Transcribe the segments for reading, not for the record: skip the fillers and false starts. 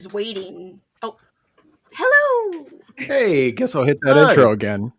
is waiting. Oh, hello. Hey, guess I'll hit that Hi. intro again.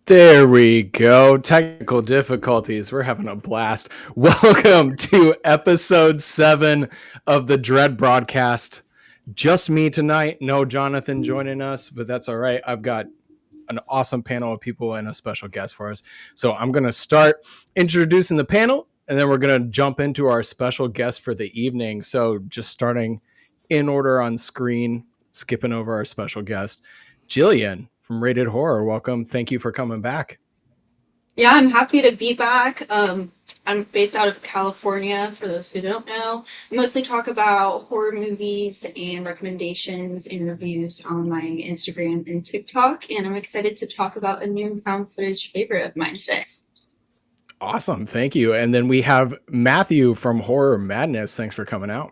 There we go. Technical difficulties. We're having a blast. Welcome to episode 7 of the Dread broadcast. Just me tonight. No Jonathan joining us, but that's all right. I've got an awesome panel of people and a special guest for us. So I'm going to start introducing the panel, and then we're going to jump into our special guest for the evening. So just starting in order on screen, skipping over our special guest, Jillian from Rated Horror. Welcome. Thank you for coming back. Yeah, I'm happy to be back. I'm based out of California, for those who don't know. I mostly talk about horror movies and recommendations and reviews on my Instagram and TikTok, and I'm excited to talk about a new found footage favorite of mine today. Awesome. Thank you. And then we have Matthew from Horror Madness. Thanks for coming out.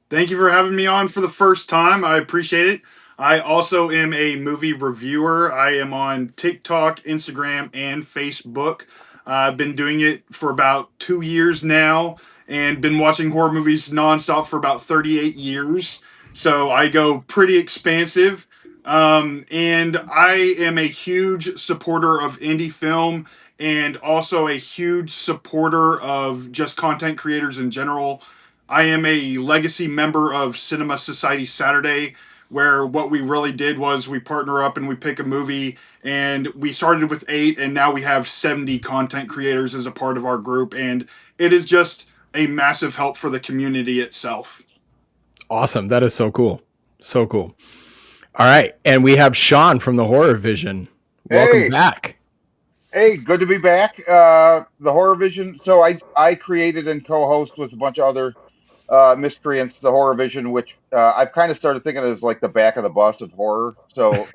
Thank you for having me on for the first time. I appreciate it. I also am a movie reviewer. I am on TikTok, Instagram, and Facebook. I've been doing it for about 2 years now and been watching horror movies nonstop for about 38 years. So I go pretty expansive. And I am a huge supporter of indie film and also a huge supporter of just content creators in general. I am a legacy member of Cinema Society Saturday, where what we really did was we partner up and we pick a movie, and we started with 8 and now we have 70 content creators as a part of our group, and it is just a massive help for the community itself. Awesome. That is so cool. So cool. All right. And we have Sean from the Horror Vision. Welcome back. Hey, good to be back. The Horror Vision. So I created and co-host with a bunch of other miscreants the Horror Vision, which I've kind of started thinking as like the back of the bus of horror. So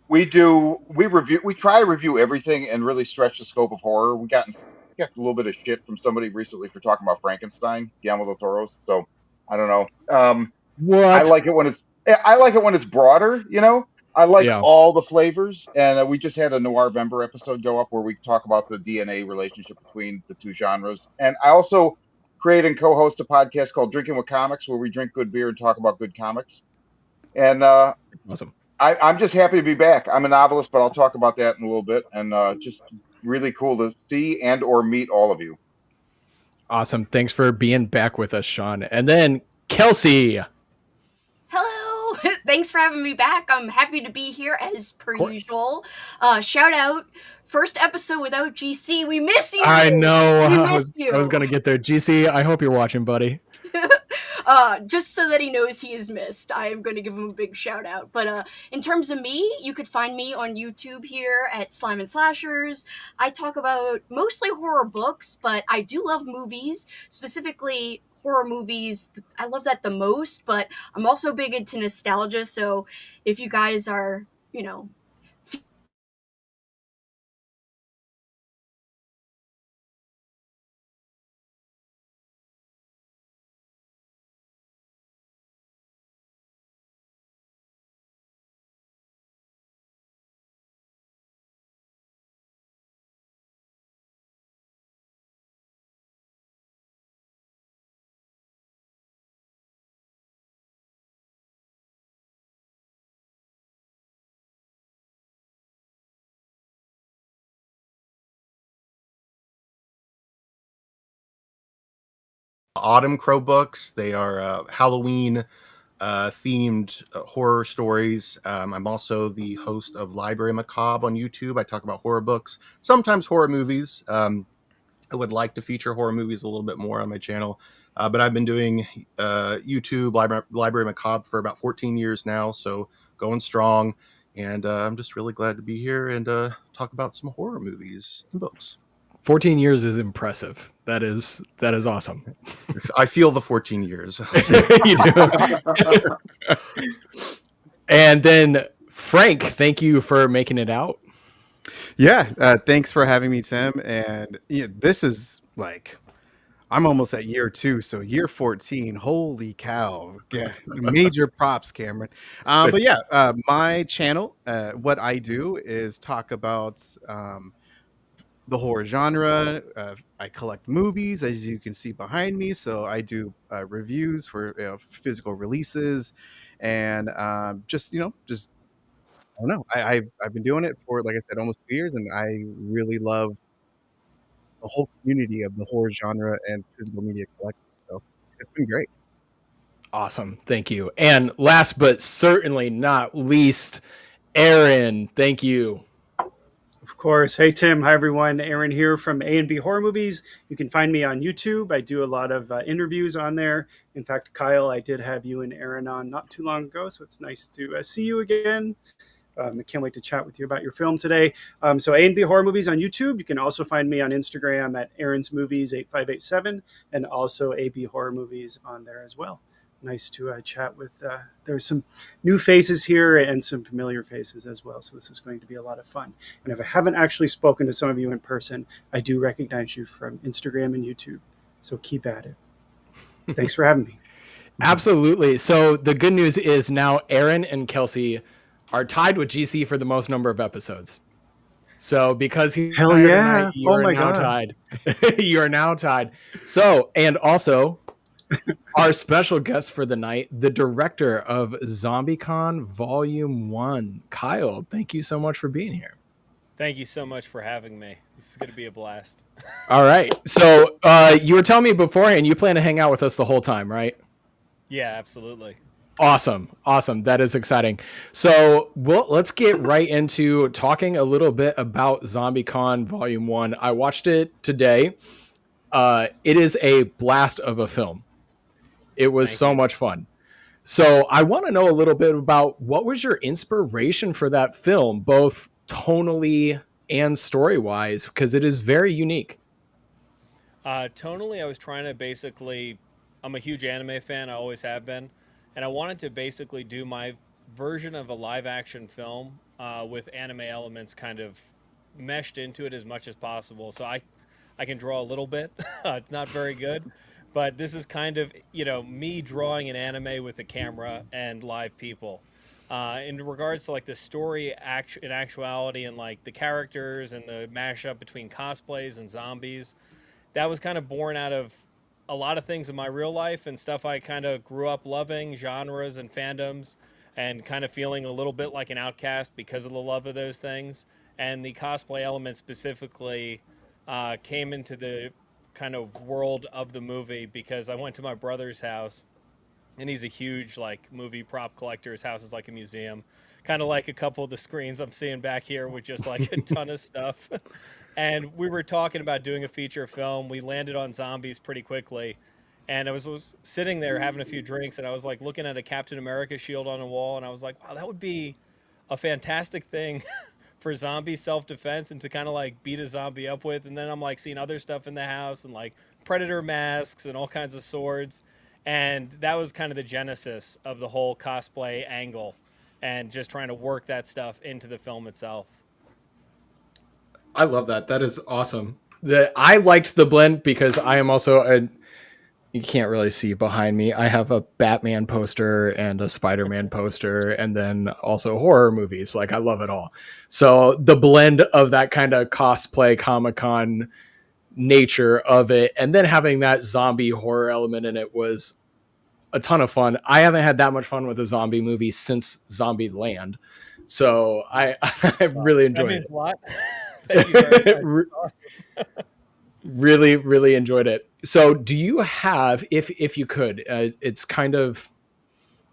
we try to review everything and really stretch the scope of horror. We got a little bit of shit from somebody recently for talking about Frankenstein, Guillermo del Toro. So I don't know. What? I like it when it's broader, you know. I like all the flavors, and we just had a Noirvember episode go up where we talk about the DNA relationship between the two genres. And I also create and co-host a podcast called Drinking with Comics, where we drink good beer and talk about good comics. And awesome. I'm just happy to be back. I'm a novelist, but I'll talk about that in a little bit. And just really cool to see and or meet all of you. Awesome. Thanks for being back with us, Sean. And then Kelsi. Hello. Thanks for having me back. I'm happy to be here as per usual. Shout out. First episode without GC. We miss you. I know. We I miss you. was going to get there. GC, I hope you're watching, buddy. Just so that he knows he is missed, I am going to give him a big shout out. But in terms of me, you could find me on YouTube here at Slime and Slashers. I talk about mostly horror books, but I do love movies, specifically horror movies. I love that the most, but I'm also big into nostalgia. So if you guys are, Autumncrow books. They are Halloween themed horror stories. I'm also the host of Library Macabre on YouTube. I talk about horror books, sometimes horror movies. I would like to feature horror movies a little bit more on my channel, but I've been doing YouTube Library Macabre for about 14 years now, so going strong. And I'm just really glad to be here and talk about some horror movies and books. 14 years is impressive. That is awesome. I feel the 14 years. You do. And then Frank, thank you for making it out. Yeah, thanks for having me, Tim. And this is like, I'm almost at year 2, so year 14. Holy cow! Yeah, major props, Cameron. But yeah, my channel, what I do is talk about the horror genre. I collect movies, as you can see behind me. So I do reviews for physical releases, and just I don't know. I've been doing it for, like I said, almost 2 years, and I really love the whole community of the horror genre and physical media collectors. So it's been great. Awesome. Thank you. And last but certainly not least, Aaron, thank you. Of course. Hey, Tim. Hi, everyone. Aaron here from A&B Horror Movies. You can find me on YouTube. I do a lot of interviews on there. In fact, Kyle, I did have you and Aaron on not too long ago, so it's nice to see you again. I can't wait to chat with you about your film today. So A&B Horror Movies on YouTube. You can also find me on Instagram at Aaron's Movies 8587 and also AB Horror Movies on there as well. Nice to chat with. There's some new faces here and some familiar faces as well. So this is going to be a lot of fun. And if I haven't actually spoken to some of you in person, I do recognize you from Instagram and YouTube. So keep at it. Thanks for having me. Absolutely. So the good news is now Aaron and Kelsi are tied with GC for the most number of episodes. So because he's Hell yeah. tonight, you are now tied. You are now tied. So, and also our special guest for the night, the director of ZombieCon Volume 1, Kyle. Thank you so much for being here. Thank you so much for having me. This is going to be a blast. All right. So you were telling me beforehand you plan to hang out with us the whole time, right? Yeah, absolutely. Awesome. That is exciting. So let's get right into talking a little bit about ZombieCon Volume 1. I watched it today. It is a blast of a film. It was so much fun. So I want to know a little bit about what was your inspiration for that film, both tonally and story-wise, because it is very unique. Tonally, I was trying to basically, I'm a huge anime fan. I always have been. And I wanted to basically do my version of a live action film with anime elements kind of meshed into it as much as possible. So I can draw a little bit. It's not very good. But this is kind of, me drawing an anime with a camera and live people. In regards to like the story in actuality and like the characters and the mashup between cosplays and zombies, that was kind of born out of a lot of things in my real life and stuff I kind of grew up loving, genres and fandoms, and kind of feeling a little bit like an outcast because of the love of those things. And the cosplay element specifically came into the kind of world of the movie because I went to my brother's house, and he's a huge like movie prop collector. His house is like a museum, kind of like a couple of the screens I'm seeing back here with just like a ton of stuff. And we were talking about doing a feature film. We landed on zombies pretty quickly, and I was sitting there having a few drinks, and I was like looking at a Captain America shield on a wall, and I was like, wow, that would be a fantastic thing for zombie self-defense and to kind of like beat a zombie up with. And then I'm like seeing other stuff in the house and like predator masks and all kinds of swords, and that was kind of the genesis of the whole cosplay angle and just trying to work that stuff into the film itself. I love that. That is awesome. I liked the blend because I am also you can't really see behind me. I have a Batman poster and a Spider-Man poster, and then also horror movies. Like, I love it all. So the blend of that kind of cosplay Comic-Con nature of it, and then having that zombie horror element in it was a ton of fun. I haven't had that much fun with a zombie movie since Zombieland. So I really enjoyed it. A lot. Thank you very much. Awesome. Really enjoyed it. So do you have, if you could, it's kind of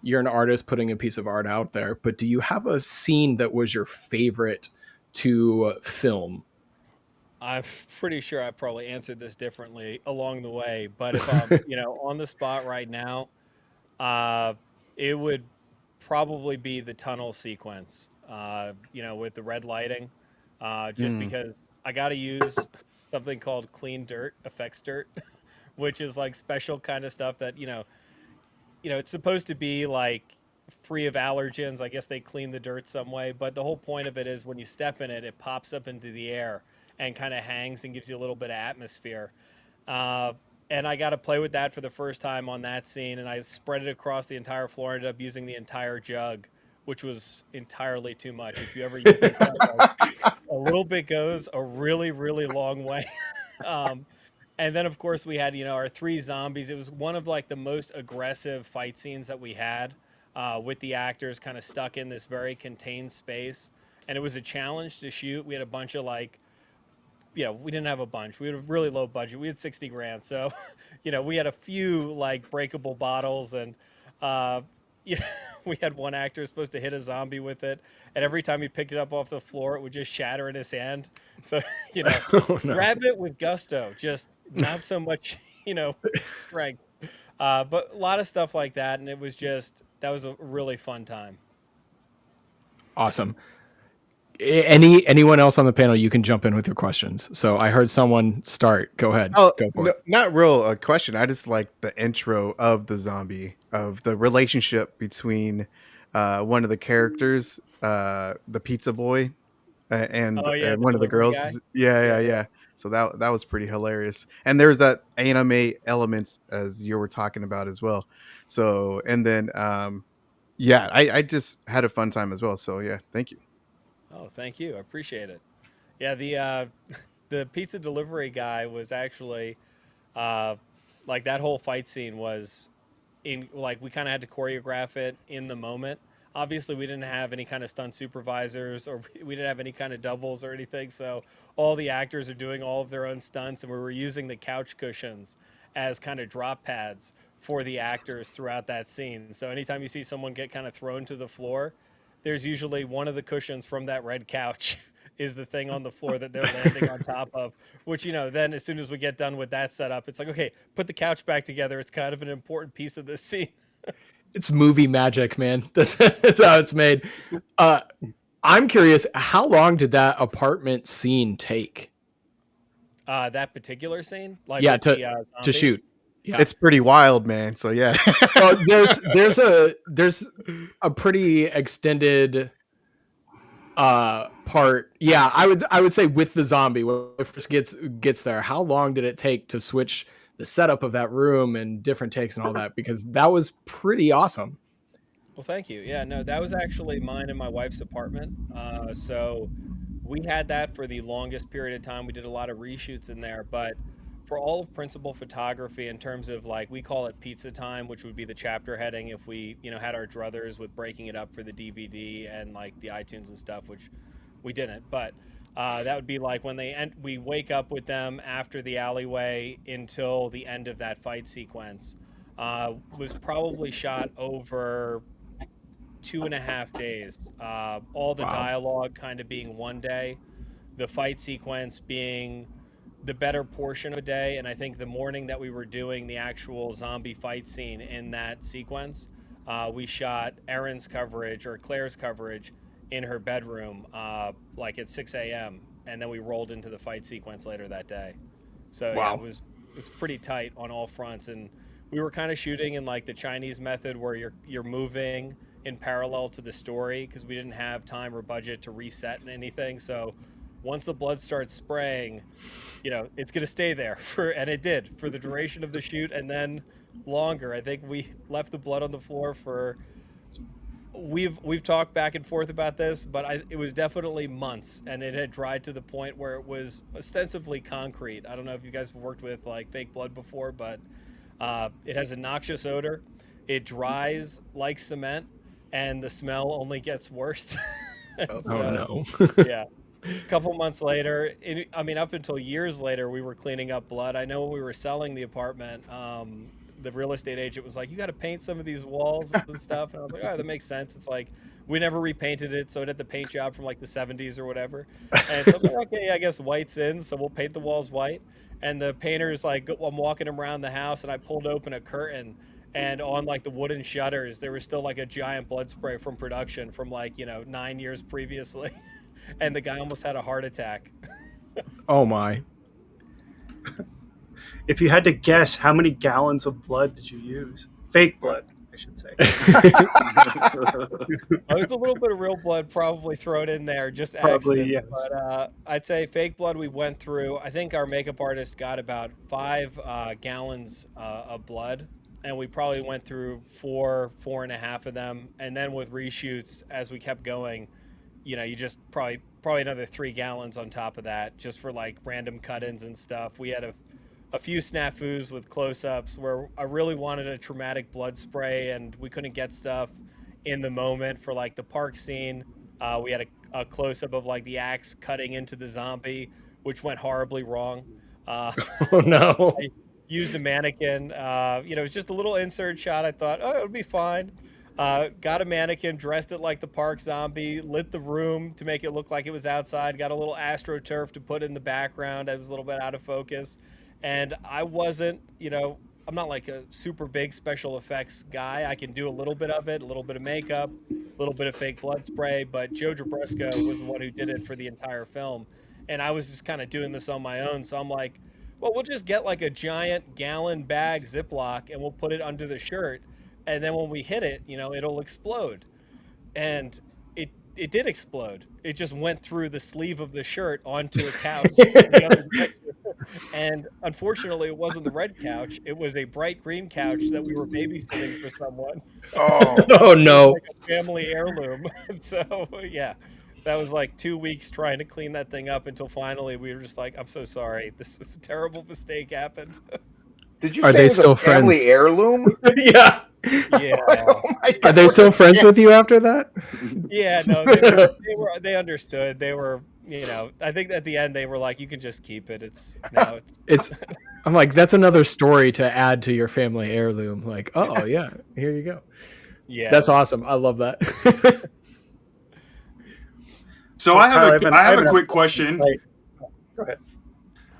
you're an artist putting a piece of art out there, but do you have a scene that was your favorite to film? I'm pretty sure I probably answered this differently along the way, but if you know, on the spot right now, uh, it would probably be the tunnel sequence. You know, with the red lighting, just Mm. because I got to use something called clean dirt, effects dirt, which is like special kind of stuff that it's supposed to be like free of allergens. I guess they clean the dirt some way, but the whole point of it is when you step in it, it pops up into the air and kind of hangs and gives you a little bit of atmosphere. Uh, and I got to play with that for the first time on that scene, and I spread it across the entire floor. Ended up using the entire jug, which was entirely too much. If you ever use that, like, a little bit goes a really, really long way. um, and then of course we had our three zombies. It was one of like the most aggressive fight scenes that we had, with the actors kind of stuck in this very contained space, and it was a challenge to shoot. We had a bunch of like, we didn't have a bunch. We had a really low budget. We had 60 grand. So, we had a few like breakable bottles, and uh, yeah, we had one actor supposed to hit a zombie with it, and every time he picked it up off the floor, it would just shatter in his hand. So, Oh, no. grab it with gusto, just not so much, strength. But a lot of stuff like that, and that was a really fun time. Awesome. Anyone else on the panel, you can jump in with your questions. So I heard someone start. Go ahead. Oh, Go for no, it. not real a question. I just like the intro of the zombie, of the relationship between one of the characters, the pizza boy, and Oh yeah, the one of the delivery girls. guy. Yeah, yeah, Yeah, yeah. yeah. So that was pretty hilarious. And there's that anime elements as you were talking about as well. So and then yeah, I just had a fun time as well. So yeah, thank you. Oh, thank you. I appreciate it. Yeah, the the pizza delivery guy was actually, uh, like, that whole fight scene was in, like, we kind of had to choreograph it in the moment. Obviously, we didn't have any kind of stunt supervisors, or we didn't have any kind of doubles or anything. So all the actors are doing all of their own stunts, and we were using the couch cushions as kind of drop pads for the actors throughout that scene. So anytime you see someone get kind of thrown to the floor, there's usually one of the cushions from that red couch is the thing on the floor that they're landing on top of, which, then as soon as we get done with that setup, it's like, okay, put the couch back together. It's kind of an important piece of this scene. It's movie magic, man. That's how it's made. I'm curious, how long did that apartment scene take? That particular scene, like Yeah, with the to zombie. shoot. Yeah. It's pretty wild, man. So yeah. Well, there's a pretty extended part. Yeah, I would say with the zombie when it first gets there. How long did it take to switch the setup of that room and different takes and all that? Because that was pretty awesome. Well, thank you. Yeah, no, that was actually mine and my wife's apartment. So we had that for the longest period of time. We did a lot of reshoots in there, but for all of principal photography, in terms of, like, we call it pizza time, which would be the chapter heading if we, had our druthers with breaking it up for the DVD and like the iTunes and stuff, which we didn't. But that would be like when we wake up with them after the alleyway until the end of that fight sequence. Was probably shot over 2.5 days. All the Wow. dialogue kind of being one day, the fight sequence being the better portion of a day, and I think the morning that we were doing the actual zombie fight scene in that sequence, we shot Erin's coverage, or Claire's coverage, in her bedroom, like at 6 a.m., and then we rolled into the fight sequence later that day. So yeah, Wow. it was pretty tight on all fronts, and we were kind of shooting in like the Chinese method where you're moving in parallel to the story, because we didn't have time or budget to reset and anything. So once the blood starts spraying, it's going to stay there and it did for the duration of the shoot, and then longer. I think we left the blood on the floor for, we've talked back and forth about this, but it was definitely months, and it had dried to the point where it was ostensibly concrete. I don't know if you guys have worked with like fake blood before, but it has a noxious odor. It dries like cement, and the smell only gets worse. Oh So, no. yeah. A couple months later, up until years later, we were cleaning up blood. I know when we were selling the apartment, the real estate agent was like, you got to paint some of these walls and stuff. And I was like, oh, that makes sense. It's like, we never repainted it, so it had the paint job from like the 70s or whatever. And so I'm like, okay, I guess white's in, so we'll paint the walls white. And the painter's like, I'm walking around the house, and I pulled open a curtain, and on like the wooden shutters, there was still like a giant blood spray from production from like, 9 years previously. And the guy almost had a heart attack. Oh my. If you had to guess, how many gallons of blood did you use? Fake blood, I should say. There's a little bit of real blood probably thrown in there, just Probably, accident. yes. But I'd say fake blood we went through. I think our makeup artist got about 5 gallons of blood, and we probably went through 4.5 of them. And then with reshoots, as we kept going, you just probably another 3 gallons on top of that, just for like random cut-ins and stuff. We had a few snafus with close-ups where I really wanted a traumatic blood spray and we couldn't get stuff in the moment. For like the park scene, we had a close-up of like the axe cutting into the zombie, which went horribly wrong. Oh no. I used a mannequin. It was just a little insert shot. I thought, oh, it would be fine. Got a mannequin, dressed it like the park zombie, lit the room to make it look like it was outside, got a little AstroTurf to put in the background. I was a little bit out of focus. And I wasn't, I'm not like a super big special effects guy. I can do a little bit of it, a little bit of makeup, a little bit of fake blood spray, but Joe Drabresco was the one who did it for the entire film. And I was just kind of doing this on my own. So I'm like, well, we'll just get like a giant gallon bag Ziploc and we'll put it under the shirt. And then when we hit it, it'll explode. And it did explode. It just went through the sleeve of the shirt onto a couch in the other direction. And unfortunately, it wasn't the red couch. It was a bright green couch that we were babysitting for someone. Oh no. Like a family heirloom. So yeah, that was like 2 weeks trying to clean that thing up until finally we were just like, I'm so sorry. This is a terrible mistake happened. Did you Are say they it was still a family friends? heirloom? Yeah. Yeah. Oh my Are God. they still friends with you after that? Yeah, no, they understood. They were, I think at the end they were like, you can just keep it. I'm like, that's another story to add to your family heirloom. Like, oh yeah, here you go. Yeah, That's awesome. I love that. So Kyle, I have a quick question. Go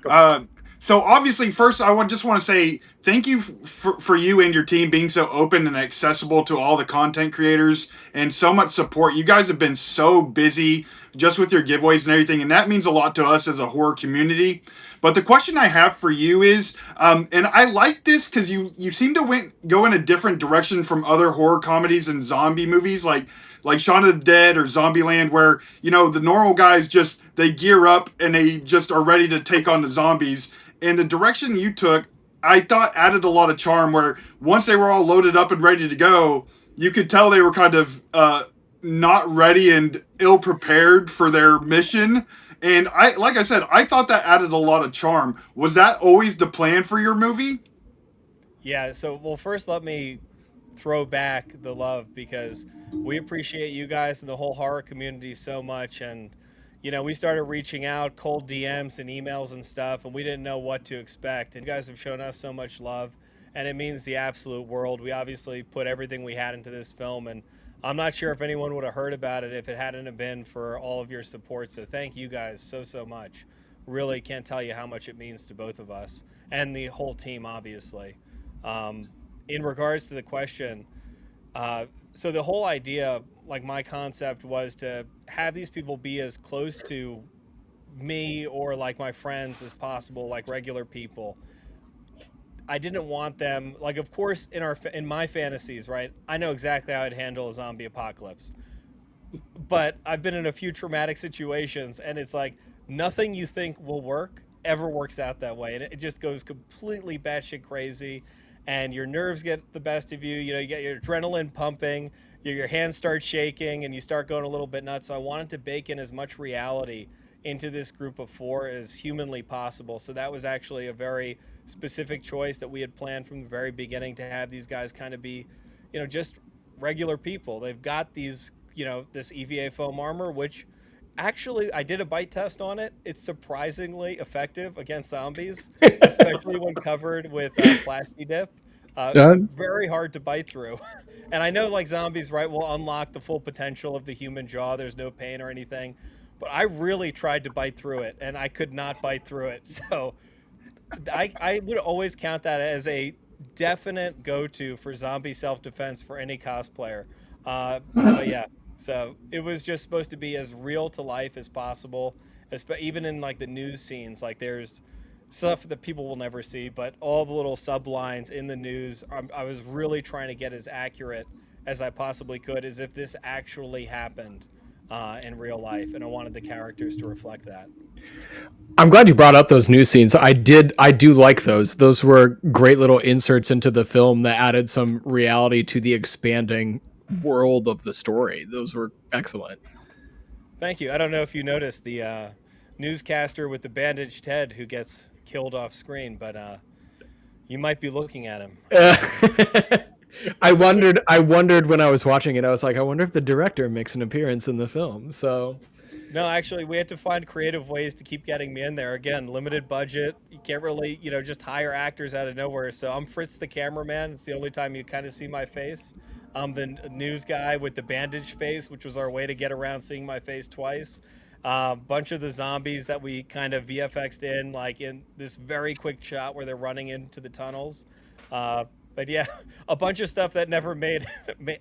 ahead. So obviously, first just want to say thank you for you and your team being so open and accessible to all the content creators and so much support. You guys have been so busy just with your giveaways and everything, and that means a lot to us as a horror community. But the question I have for you is, and I like this because you seem to go in a different direction from other horror comedies and zombie movies like Shaun of the Dead or Zombieland, where the normal guys they gear up and they just are ready to take on the zombies. And the direction you took, I thought added a lot of charm. Where once they were all loaded up and ready to go, you could tell they were kind of not ready and ill prepared for their mission. And like I said, I thought that added a lot of charm. Was that always the plan for your movie? Yeah. So, well, first let me throw back the love because we appreciate you guys and the whole horror community so much. And we started reaching out, cold DMs and emails and stuff, and we didn't know what to expect. And you guys have shown us so much love, and it means the absolute world. We obviously put everything we had into this film, and I'm not sure if anyone would have heard about it if it hadn't have been for all of your support. So thank you guys so much. Really can't tell you how much it means to both of us and the whole team, obviously. In regards to the question, so the whole idea, like my concept, was to have these people be as close to me or like my friends as possible, like regular people. I didn't want them, like, of course, in my fantasies, right? I know exactly how I'd handle a zombie apocalypse, but I've been in a few traumatic situations, and it's like nothing you think will work ever works out that way, and it just goes completely batshit crazy. And your nerves get the best of you. You get your adrenaline pumping, your hands start shaking, and you start going a little bit nuts. So I wanted to bake in as much reality into this group of 4 as humanly possible. So that was actually a very specific choice that we had planned from the very beginning, to have these guys kind of be, just regular people. They've got these, this EVA foam armor, which actually I did a bite test on it. It's surprisingly effective against zombies, especially when covered with Plasti Dip. It's very hard to bite through. And I know like zombies, right, will unlock the full potential of the human jaw. There's no pain or anything. But I really tried to bite through it and I could not bite through it. So I would always count that as a definite go-to for zombie self-defense for any cosplayer. But yeah, so it was just supposed to be as real to life as possible. Even in like the news scenes, like there's stuff that people will never see, but all the little sublines in the news, I was really trying to get as accurate as I possibly could, as if this actually happened in real life, and I wanted the characters to reflect that. I'm glad you brought up those news scenes. I do like those. Those were great little inserts into the film that added some reality to the expanding world of the story. Those were excellent. Thank you. I don't know if you noticed the newscaster with the bandaged head who gets killed off screen, but you might be looking at him. I wondered when I was watching it, I was like, I wonder if the director makes an appearance in the film. So no, actually, we had to find creative ways to keep getting me in there. Again, limited budget. You can't really, just hire actors out of nowhere. So I'm Fritz the cameraman. It's the only time you kind of see my face. I'm the news guy with the bandaged face, which was our way to get around seeing my face twice. Bunch of the zombies that we kind of VFX'd in, like in this very quick shot where they're running into the tunnels. But yeah, a bunch of stuff that never made.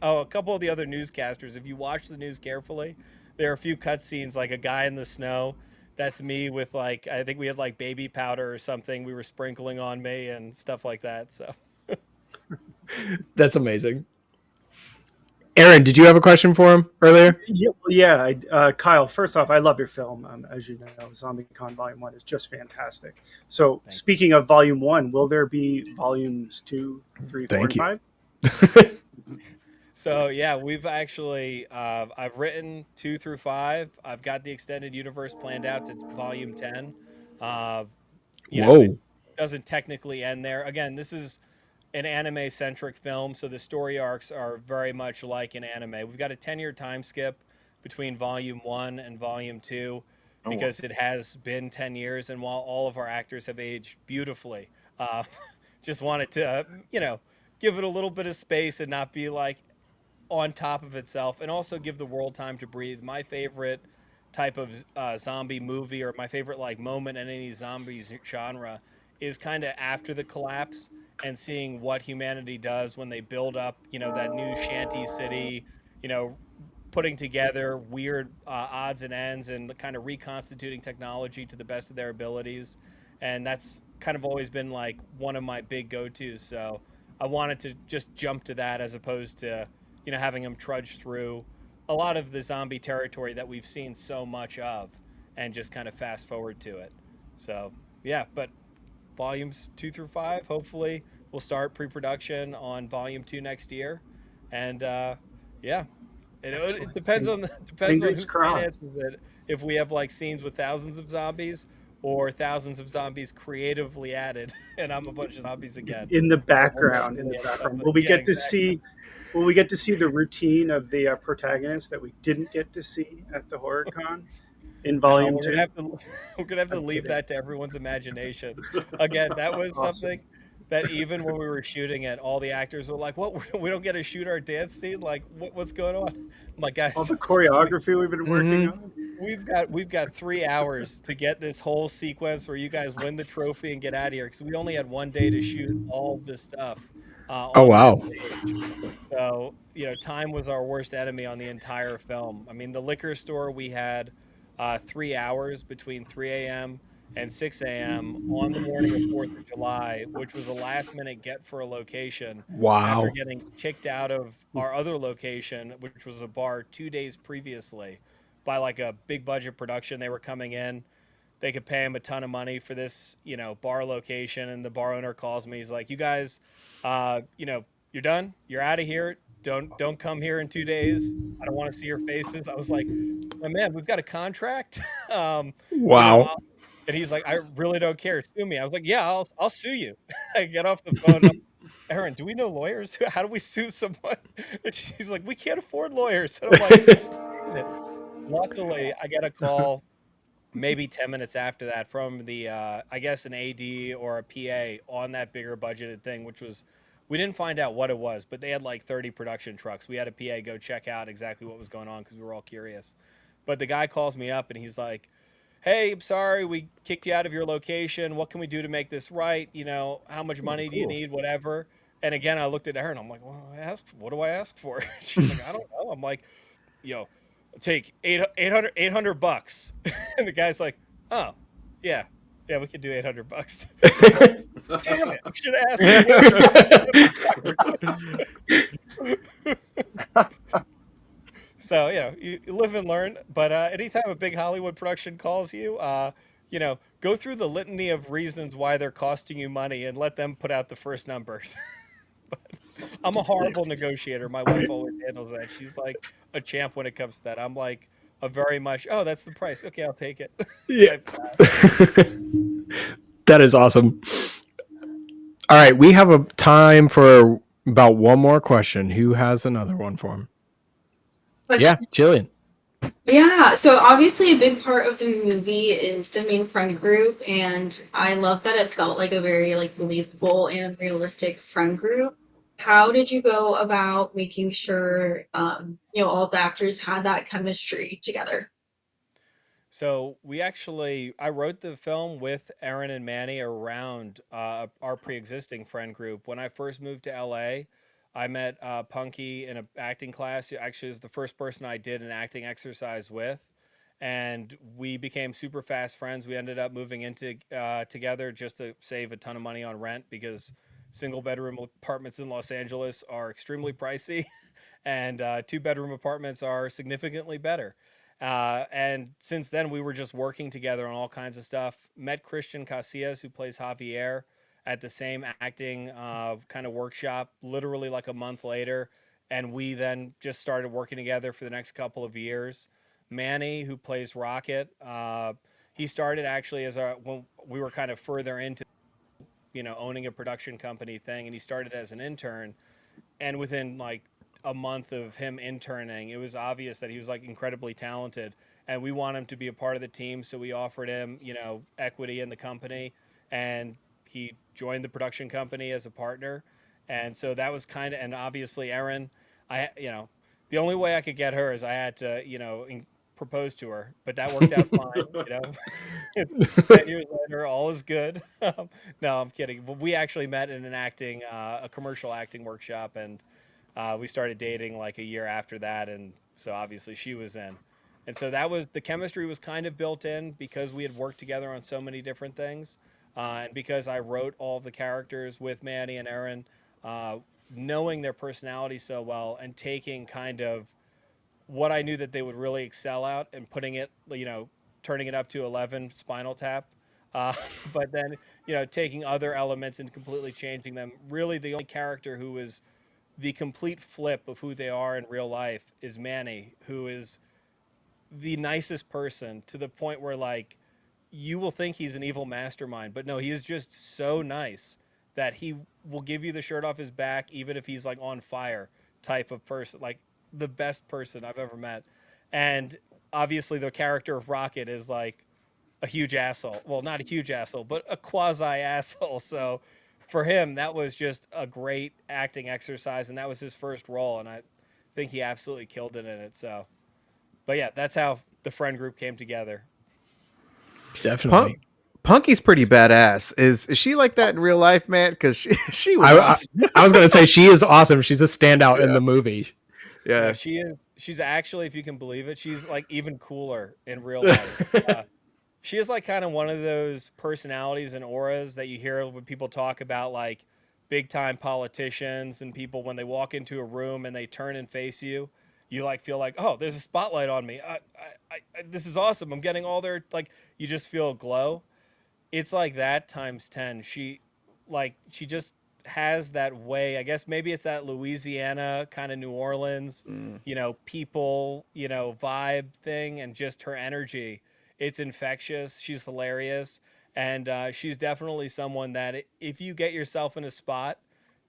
Oh, a couple of the other newscasters. If you watch the news carefully, there are a few cutscenes, like a guy in the snow. That's me with like, I think we had like baby powder or something we were sprinkling on me and stuff like that. So that's amazing. Aaron, did you have a question for him earlier? Kyle, first off, I love your film. As you know, ZombieCon Volume 1 is just fantastic. So speaking of Volume 1, will there be Volumes 2, 3, 4, and 5? So yeah, we've actually I've written 2 through 5. I've got the extended universe planned out to Volume 10. Whoa! It doesn't technically end there. Again, this is an anime-centric film, so the story arcs are very much like an anime. We've got a 10-year time skip between Volume 1 and Volume 2 because it has been 10 years, and while all of our actors have aged beautifully, just wanted to, give it a little bit of space and not be like on top of itself, and also give the world time to breathe. My favorite type of zombie movie, or my favorite like moment in any zombie genre, is kind of after the collapse and seeing what humanity does when they build up, that new shanty city, putting together weird odds and ends and kind of reconstituting technology to the best of their abilities. And that's kind of always been like one of my big go-tos. So I wanted to just jump to that as opposed to, having them trudge through a lot of the zombie territory that we've seen so much of and just kind of fast forward to it. So yeah, but volumes 2 through 5, hopefully we'll start pre-production on volume 2 next year. And yeah, it depends on who finances it. If we have like scenes with thousands of zombies or thousands of zombies creatively added and I'm a bunch of zombies again in the background. Will we get to see the routine of the protagonist that we didn't get to see at the HorrorCon in Volume 2? We're gonna have to leave that to everyone's imagination. Again, that was something that even when we were shooting it, all the actors were like, "What? We don't get to shoot our dance scene? Like, what's going on?" I'm like, guys, all the choreography we've been working on. We've got 3 hours to get this whole sequence where you guys win the trophy and get out of here, because we only had 1 day to shoot all this stuff. Oh wow! So time was our worst enemy on the entire film. I mean, the liquor store, we had 3 hours between 3 a.m. and 6 a.m. on the morning of 4th of July, which was a last-minute get for a location. Wow! After getting kicked out of our other location, which was a bar 2 days previously, by like a big budget production. They were coming in. They could pay him a ton of money for this, bar location. And the bar owner calls me. He's like, "You guys, you're done. You're out of here. Don't come here in 2 days. I don't want to see your faces." I was like, "My man, we've got a contract." Wow. And he's like, "I really don't care. Sue me." I was like, "Yeah, I'll sue you." I get off the phone. "Aaron, do we know lawyers? How do we sue someone?" And she's like, "We can't afford lawyers." And I'm like, luckily, I get a call maybe 10 minutes after that from the, I guess, an AD or a PA on that bigger budgeted thing, which was We didn't find out what it was, but they had like 30 production trucks. We had a PA go check out exactly what was going on because we were all curious. But the guy calls me up and he's like, "Hey, I'm sorry, we kicked you out of your location. What can we do to make this right? You know, how much money do you need? Whatever." And again, I looked at her and I'm like, "Well, what do I ask for?" She's like, "I don't know." I'm like, "Yo, take 800 bucks." And the guy's like, "Oh, yeah, yeah, we could do 800 bucks." Damn it! I should have asked. So you live and learn. But anytime a big Hollywood production calls you, go through the litany of reasons why they're costing you money and let them put out the first numbers. But I'm a horrible negotiator. My wife always handles that. She's like a champ when it comes to that. I'm like a very much, oh, that's the price. Okay, I'll take it. Yeah. That is awesome. All right, we have a time for about one more question. Who has another one for him? Yeah, Jillian. Yeah, so obviously a big part of the movie is the main friend group, and I love that it felt like a very like believable and realistic friend group. How did you go about making sure all of the actors had that chemistry together? So I wrote the film with Aaron and Manny around our pre-existing friend group. When I first moved to LA, I met Punky in an acting class. He actually is the first person I did an acting exercise with, and we became super fast friends. We ended up moving into together just to save a ton of money on rent because single bedroom apartments in Los Angeles are extremely pricey, and two bedroom apartments are significantly better. And since then, we were just working together on all kinds of stuff. Met Christian Casillas, who plays Javier, at the same acting kind of workshop, literally like a month later. And we then just started working together for the next couple of years. Manny, who plays Rocket, he started actually when we were kind of further into, owning a production company thing. And he started as an intern. And within like a month of him interning, it was obvious that he was like incredibly talented, and we want him to be a part of the team. So we offered him, equity in the company, and he joined the production company as a partner. And so that was and obviously Erin, the only way I could get her is I had to, propose to her, but that worked out fine. 10 years later, all is good. No, I'm kidding. But we actually met in a commercial acting workshop, and we started dating like a year after that, and so obviously she was in. And so the chemistry was kind of built in because we had worked together on so many different things, and because I wrote all of the characters with Manny and Aaron, knowing their personalities so well and taking kind of what I knew that they would really excel out and putting it, turning it up to 11 Spinal Tap. Uh, but then, taking other elements and completely changing them. Really, the only character who was the complete flip of who they are in real life is Manny, who is the nicest person to the point where like you will think he's an evil mastermind, but no, he is just so nice that he will give you the shirt off his back even if he's like on fire type of person, like the best person I've ever met. And obviously the character of Rocket is like a huge asshole. Well, not a huge asshole, but a quasi asshole. So for him, that was just a great acting exercise, and that was his first role, and I think he absolutely killed it in it. So, but yeah, that's how the friend group came together. Definitely. Punky's pretty badass. Is she like that in real life, man? Because she was awesome. I was gonna say she is awesome. She's a standout in the movie. Yeah, no, she is. She's actually, if you can believe it, she's like even cooler in real life. She is like kind of one of those personalities and auras that you hear when people talk about like big time politicians and people when they walk into a room and they turn and face you, you like feel like, oh, there's a spotlight on me. This is awesome. I'm getting all their like. You just feel a glow. It's like that times 10. She just has that way. I guess maybe it's that Louisiana kind of New Orleans, people, vibe thing, and just her energy. It's infectious. She's hilarious, and she's definitely someone that if you get yourself in a spot,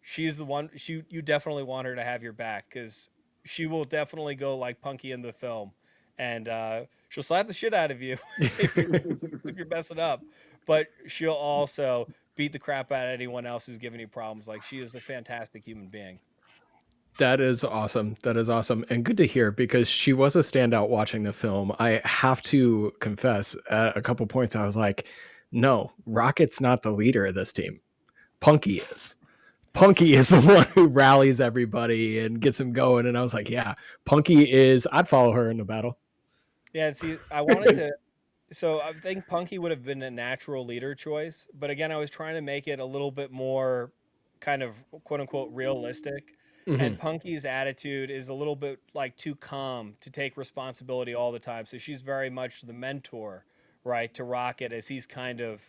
she's the one. You definitely want her to have your back because she will definitely go like Punky in the film, and she'll slap the shit out of you if you're messing up. But she'll also beat the crap out of anyone else who's giving you problems. Like, she is a fantastic human being. That is awesome. That is awesome. And good to hear, because she was a standout watching the film. I have to confess, at a couple points, I was like, no, Rocket's not the leader of this team. Punky is. Punky is the one who rallies everybody and gets them going. And I was like, yeah, Punky is, I'd follow her in the battle. Yeah, and see, I wanted to. So I think Punky would have been a natural leader choice, but again, I was trying to make it a little bit more kind of quote unquote realistic. And Punky's attitude is a little bit like too calm to take responsibility all the time. So she's very much the mentor, right, to Rocket as he's kind of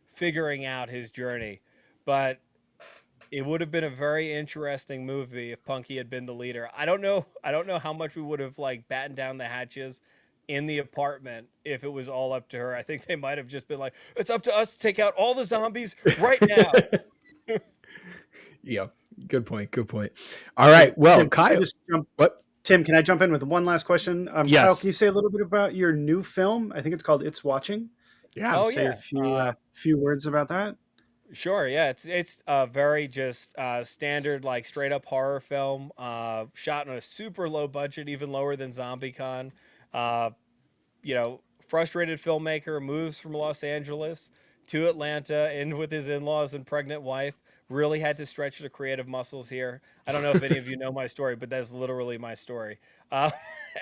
figuring out his journey. But it would have been a very interesting movie if Punky had been the leader. I don't know. I don't know how much we would have like battened down the hatches in the apartment if it was all up to her. I think they might have just been like, "It's up to us to take out all the zombies right now." Yeah, good point. Good point. All right. Well, Tim, Kyle, what? Tim, can I jump in with one last question? Yes. Kyle, can you say a little bit about your new film? I think it's called It's Watching. Yeah. Oh, say yeah. a few words about that. Sure, yeah, it's a very just standard, like straight up horror film, shot on a super low budget, even lower than ZombieCon. Uh, Frustrated filmmaker moves from Los Angeles to Atlanta, in with his in-laws and pregnant wife. Really had to stretch the creative muscles here. I don't know if any of you know my story, but that's literally my story.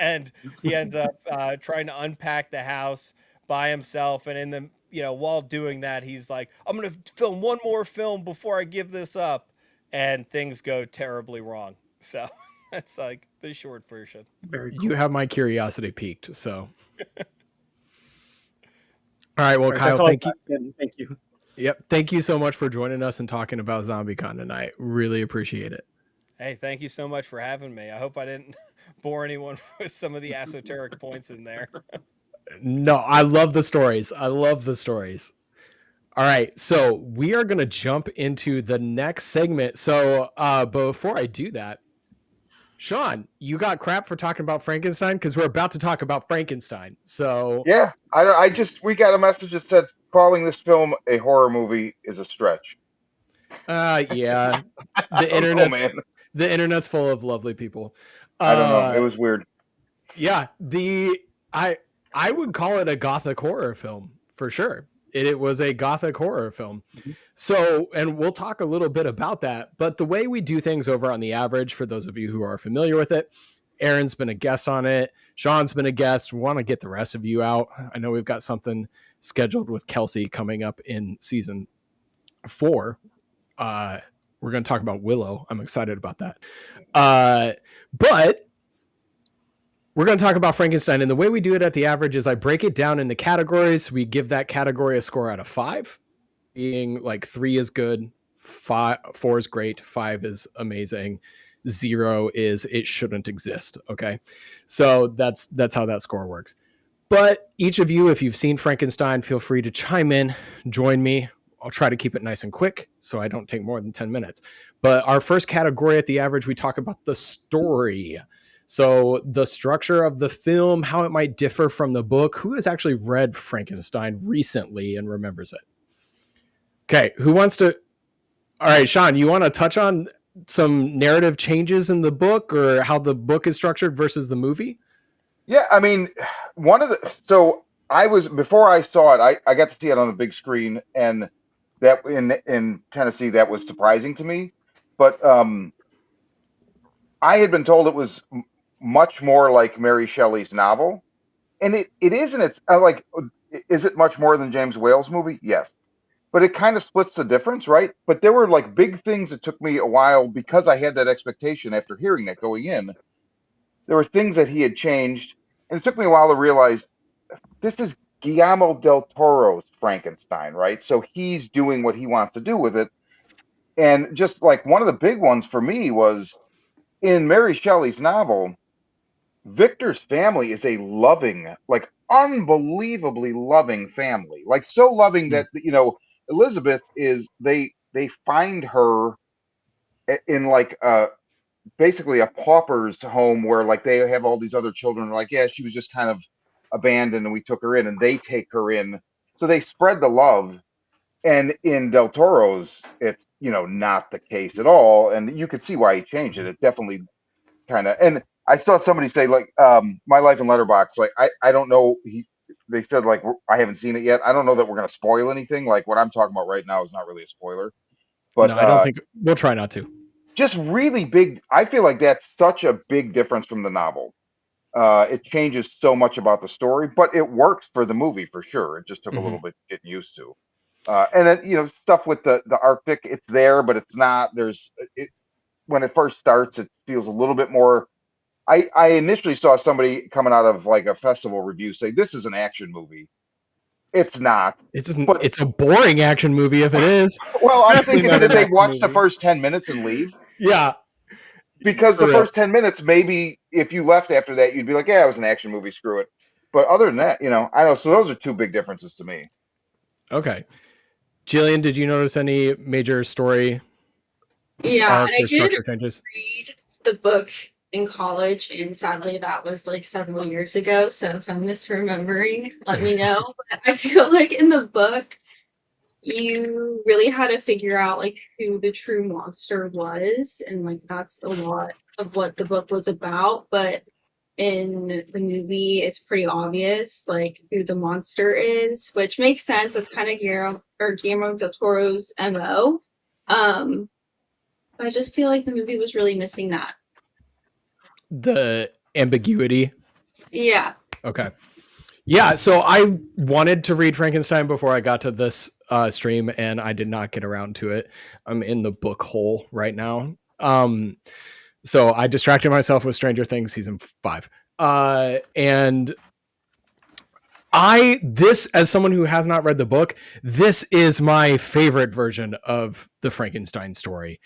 And he ends up trying to unpack the house by himself, and in the while doing that, he's like, I'm going to film one more film before I give this up. And things go terribly wrong. So that's like the short version. Very cool. You have my curiosity piqued. So, all right. Well, Kyle, thank you. Thank you. Yep. Thank you so much for joining us and talking about ZombieCon tonight. Really appreciate it. Hey, thank you so much for having me. I hope I didn't bore anyone with some of the esoteric points in there. No, I love the stories. I love the stories. All right, so we are going to jump into the next segment. So before I do that, Sean, you got crap for talking about Frankenstein, because we're about to talk about Frankenstein. So yeah, we got a message that said calling this film a horror movie is a stretch. Yeah, the internet's full of lovely people. I don't know. It was weird. Yeah, I would call it a gothic horror film for sure. It was a gothic horror film. Mm-hmm. So, and we'll talk a little bit about that, but the way we do things over on The Average, for those of you who are familiar with it, Aaron's been a guest on it. Sean's been a guest. We want to get the rest of you out. I know we've got something scheduled with Kelsi coming up in season 4. We're going to talk about Willow. I'm excited about that. But we're going to talk about Frankenstein, and the way we do it at The Average is I break it down into categories. We give that category a score out of 5, being like 3 is good, 4 is great, 5 is amazing, 0 is it shouldn't exist. Okay, so that's how that score works. But each of you, if you've seen Frankenstein, feel free to chime in, join me. I'll try to keep it nice and quick so I don't take more than 10 minutes. But our first category at The Average, we talk about the story. So the structure of the film, how it might differ from the book. Who has actually read Frankenstein recently and remembers it? Okay, who wants to? All right, Sean, you want to touch on some narrative changes in the book, or how the book is structured versus the movie? Yeah, I mean, before I saw it, I got to see it on the big screen, and that in Tennessee, that was surprising to me. But I had been told it was much more like Mary Shelley's novel, and it isn't. It's like, is it much more than James Whale's movie? Yes, but it kind of splits the difference, right? But there were like big things that took me a while, because I had that expectation after hearing that going in. There were things that he had changed, and it took me a while to realize this is Guillermo del Toro's Frankenstein, right? So he's doing what he wants to do with it. And just like one of the big ones for me was in Mary Shelley's novel, Victor's family is a loving, like unbelievably loving family. Like so loving that, Elizabeth they find her in like basically a pauper's home where like they have all these other children. Like, yeah, she was just kind of abandoned and we took her in, and they take her in. So they spread the love. And in Del Toro's, it's, not the case at all. And you could see why he changed it. It definitely kind of, and I saw somebody say like, My Life in Letterbox, like, I don't know. They said like, I haven't seen it yet. I don't know that we're going to spoil anything. Like what I'm talking about right now is not really a spoiler, No, but, I don't think we'll try not to. just really big. I feel like that's such a big difference from the novel. It changes so much about the story, but it works for the movie for sure. It just took a little bit getting used to. And then, stuff with the Arctic, it's there, but it's not. When it first starts, it feels a little bit more. I initially saw somebody coming out of like a festival review say this is an action movie. It's not. But It's a boring action movie if it is. well, I'm Definitely thinking, not did an they action watch the movie. first 10 minutes and leave? Yeah. Because For the real. first 10 minutes, maybe if you left after that, you'd be like, yeah, it was an action movie, screw it. But other than that, I know. So those are two big differences to me. Okay. Jillian, did you notice any major story Yeah, arc and I or did structure changes? read the book in college, and sadly, that was like several years ago. So if I'm misremembering, let me know. But I feel like in the book, you really had to figure out like who the true monster was, and like that's a lot of what the book was about. But in the movie, it's pretty obvious like who the monster is, which makes sense. That's kind of Guillermo del Toro's MO. Um, I just feel like the movie was really missing that. The ambiguity. Yeah. Okay. Yeah, so I wanted to read Frankenstein before I got to this stream, and I did not get around to it. I'm in the book hole right now. So I distracted myself with Stranger Things season 5. And this, as someone who has not read the book, this is my favorite version of the Frankenstein story.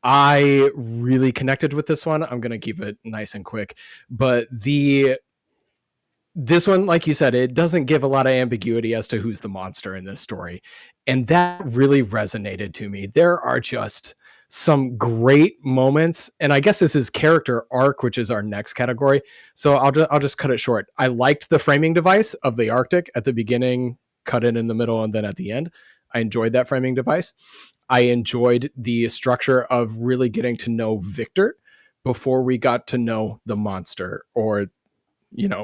I really connected with this one. I'm going to keep it nice and quick, but this one, like you said, it doesn't give a lot of ambiguity as to who's the monster in this story. And that really resonated to me. There are just some great moments. And I guess this is character arc, which is our next category. So I'll just cut it short. I liked the framing device of the Arctic at the beginning, cut it in the middle, and then at the end. I enjoyed that framing device. I enjoyed the structure of really getting to know Victor before we got to know the monster, or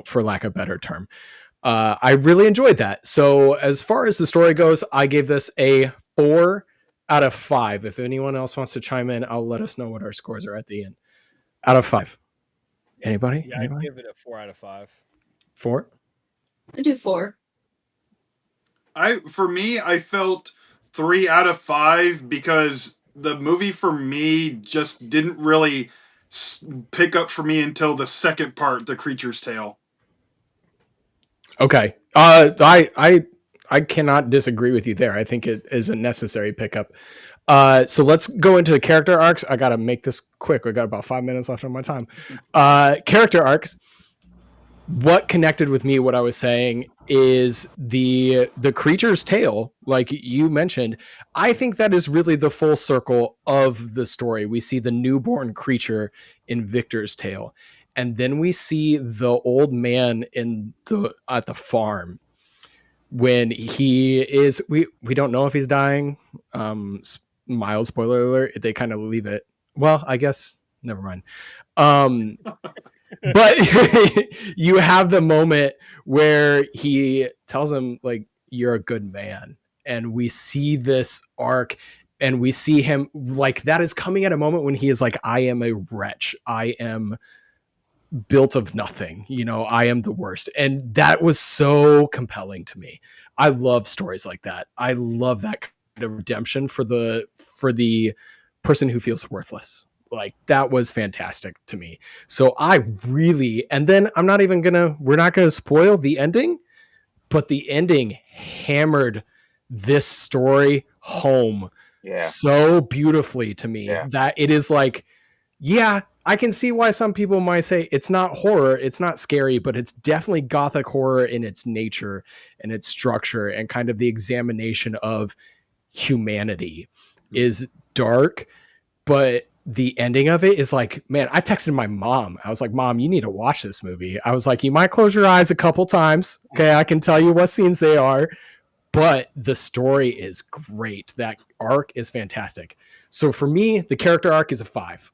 for lack of a better term. I really enjoyed that. So as far as the story goes, I gave this a 4 out of 5. If anyone else wants to chime in, I'll let us know what our scores are at the end. Out of 5. Anybody? Yeah, I'd give it a 4 out of 5. 4? I do 4. For me, I felt 3 out of 5 because the movie for me just didn't really pick up for me until the second part, The Creature's Tale. Okay. I cannot disagree with you there. I think it is a necessary pickup. So let's go into character arcs. I got to make this quick. We got about 5 minutes left on my time. Character arcs. What connected with me, what I was saying, is the creature's tale, like you mentioned. I think that is really the full circle of the story. We see the newborn creature in Victor's tale, and then we see the old man at the farm when he is. We don't know if he's dying. Mild spoiler alert. They kind of leave it. Well, I guess never mind. But you have the moment where he tells him, like, you're a good man. And we see this arc, and we see him, like, that is coming at a moment when he is like, I am a wretch. I am built of nothing. I am the worst. And that was so compelling to me. I love stories like that. I love that kind of redemption for the person who feels worthless. Like, that was fantastic to me. So I really, and then we're not gonna spoil the ending, but the ending hammered this story home so beautifully to me that it is like, yeah, I can see why some people might say it's not horror, it's not scary, but it's definitely gothic horror in its nature and its structure, and kind of the examination of humanity is dark, but the ending of it is like, man, I texted my mom. I was like, Mom, you need to watch this movie. I was like, you might close your eyes a couple times. Okay. I can tell you what scenes they are, but the story is great. That arc is fantastic. So for me, the character arc is a 5.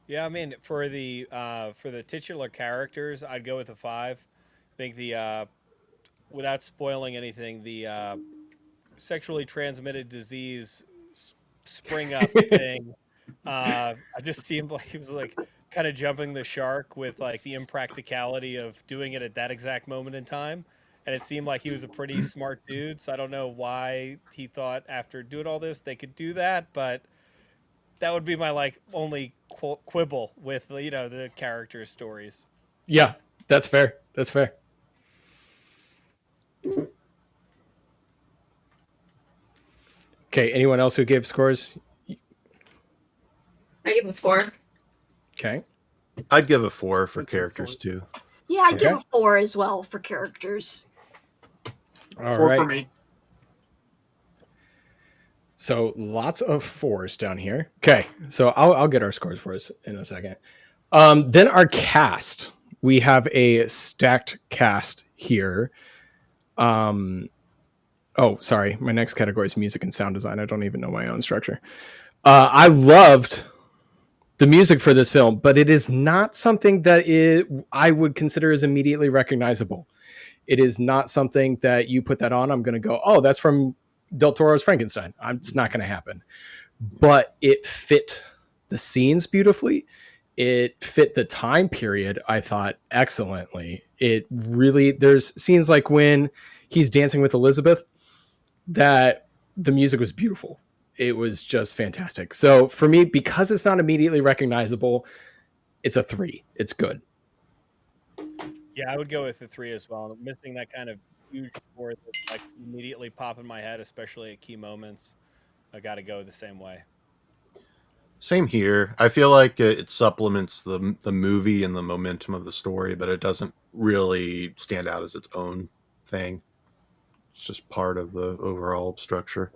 Yeah, I mean, for the titular characters, I'd go with a 5. I think the without spoiling anything, the sexually transmitted disease spring up thing. I just seemed like he was like kind of jumping the shark with like the impracticality of doing it at that exact moment in time. And it seemed like he was a pretty smart dude. So I don't know why he thought after doing all this they could do that, but that would be my like only quibble with the character stories. Yeah, that's fair. That's fair. Okay, anyone else who gave scores? I give a 4. Okay. I'd give a 4 for characters too. Yeah, I'd give Okay. a 4 as well for characters. All 4 right. for me. So lots of 4s down here. Okay, so I'll get our scores for us in a second. Then our cast. We have a stacked cast here. Oh, sorry. My next category is music and sound design. I don't even know my own structure. I loved the music for this film, but it is not something that I would consider as immediately recognizable. It is not something that you put that on, I'm going to go, oh, that's from Del Toro's Frankenstein. It's not going to happen. But it fit the scenes beautifully. It fit the time period, I thought, excellently. It really, there's scenes like when he's dancing with Elizabeth that the music was beautiful. It was just fantastic. So for me, because it's not immediately recognizable, it's a 3. It's good. Yeah, I would go with the 3 as well. I'm missing that kind of huge score that like immediately pop in my head, especially at key moments. I got to go the same way. Same here. I feel like it supplements the movie and the momentum of the story, but it doesn't really stand out as its own thing. It's just part of the overall structure.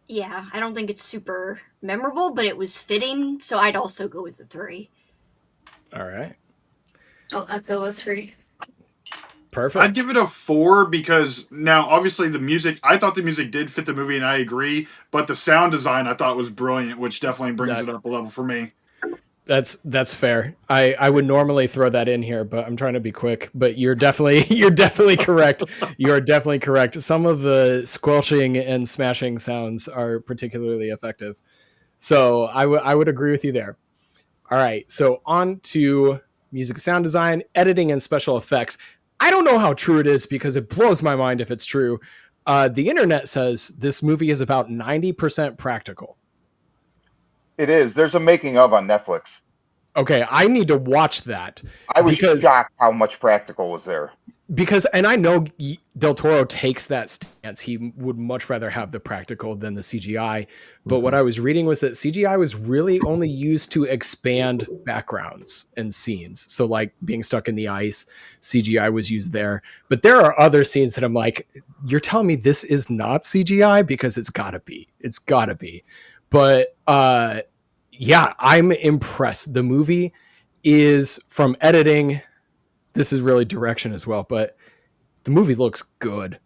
Yeah, I don't think it's super memorable, but it was fitting, so I'd also go with the 3. All right. I'll go with 3. Perfect. I'd give it a 4 because now obviously I thought the music did fit the movie and I agree, but the sound design I thought was brilliant, which definitely brings it up a level for me. That's fair. I would normally throw that in here, but I'm trying to be quick. But you're definitely correct. You are definitely correct. Some of the squelching and smashing sounds are particularly effective. So I would agree with you there. All right. So on to music, sound design, editing, and special effects. I don't know how true it is because it blows my mind if it's true. The internet says this movie is about 90% practical. It is. There's a making of on Netflix. Okay, I need to watch that. I was shocked how much practical was there. Because, and I know Del Toro takes that stance. He would much rather have the practical than the CGI. But what I was reading was that CGI was really only used to expand backgrounds and scenes. So like being stuck in the ice, CGI was used there. But there are other scenes that I'm like, you're telling me this is not CGI? Because it's gotta be. It's gotta be. But yeah, I'm impressed. The movie is, from editing, this is really direction as well, but the movie looks good.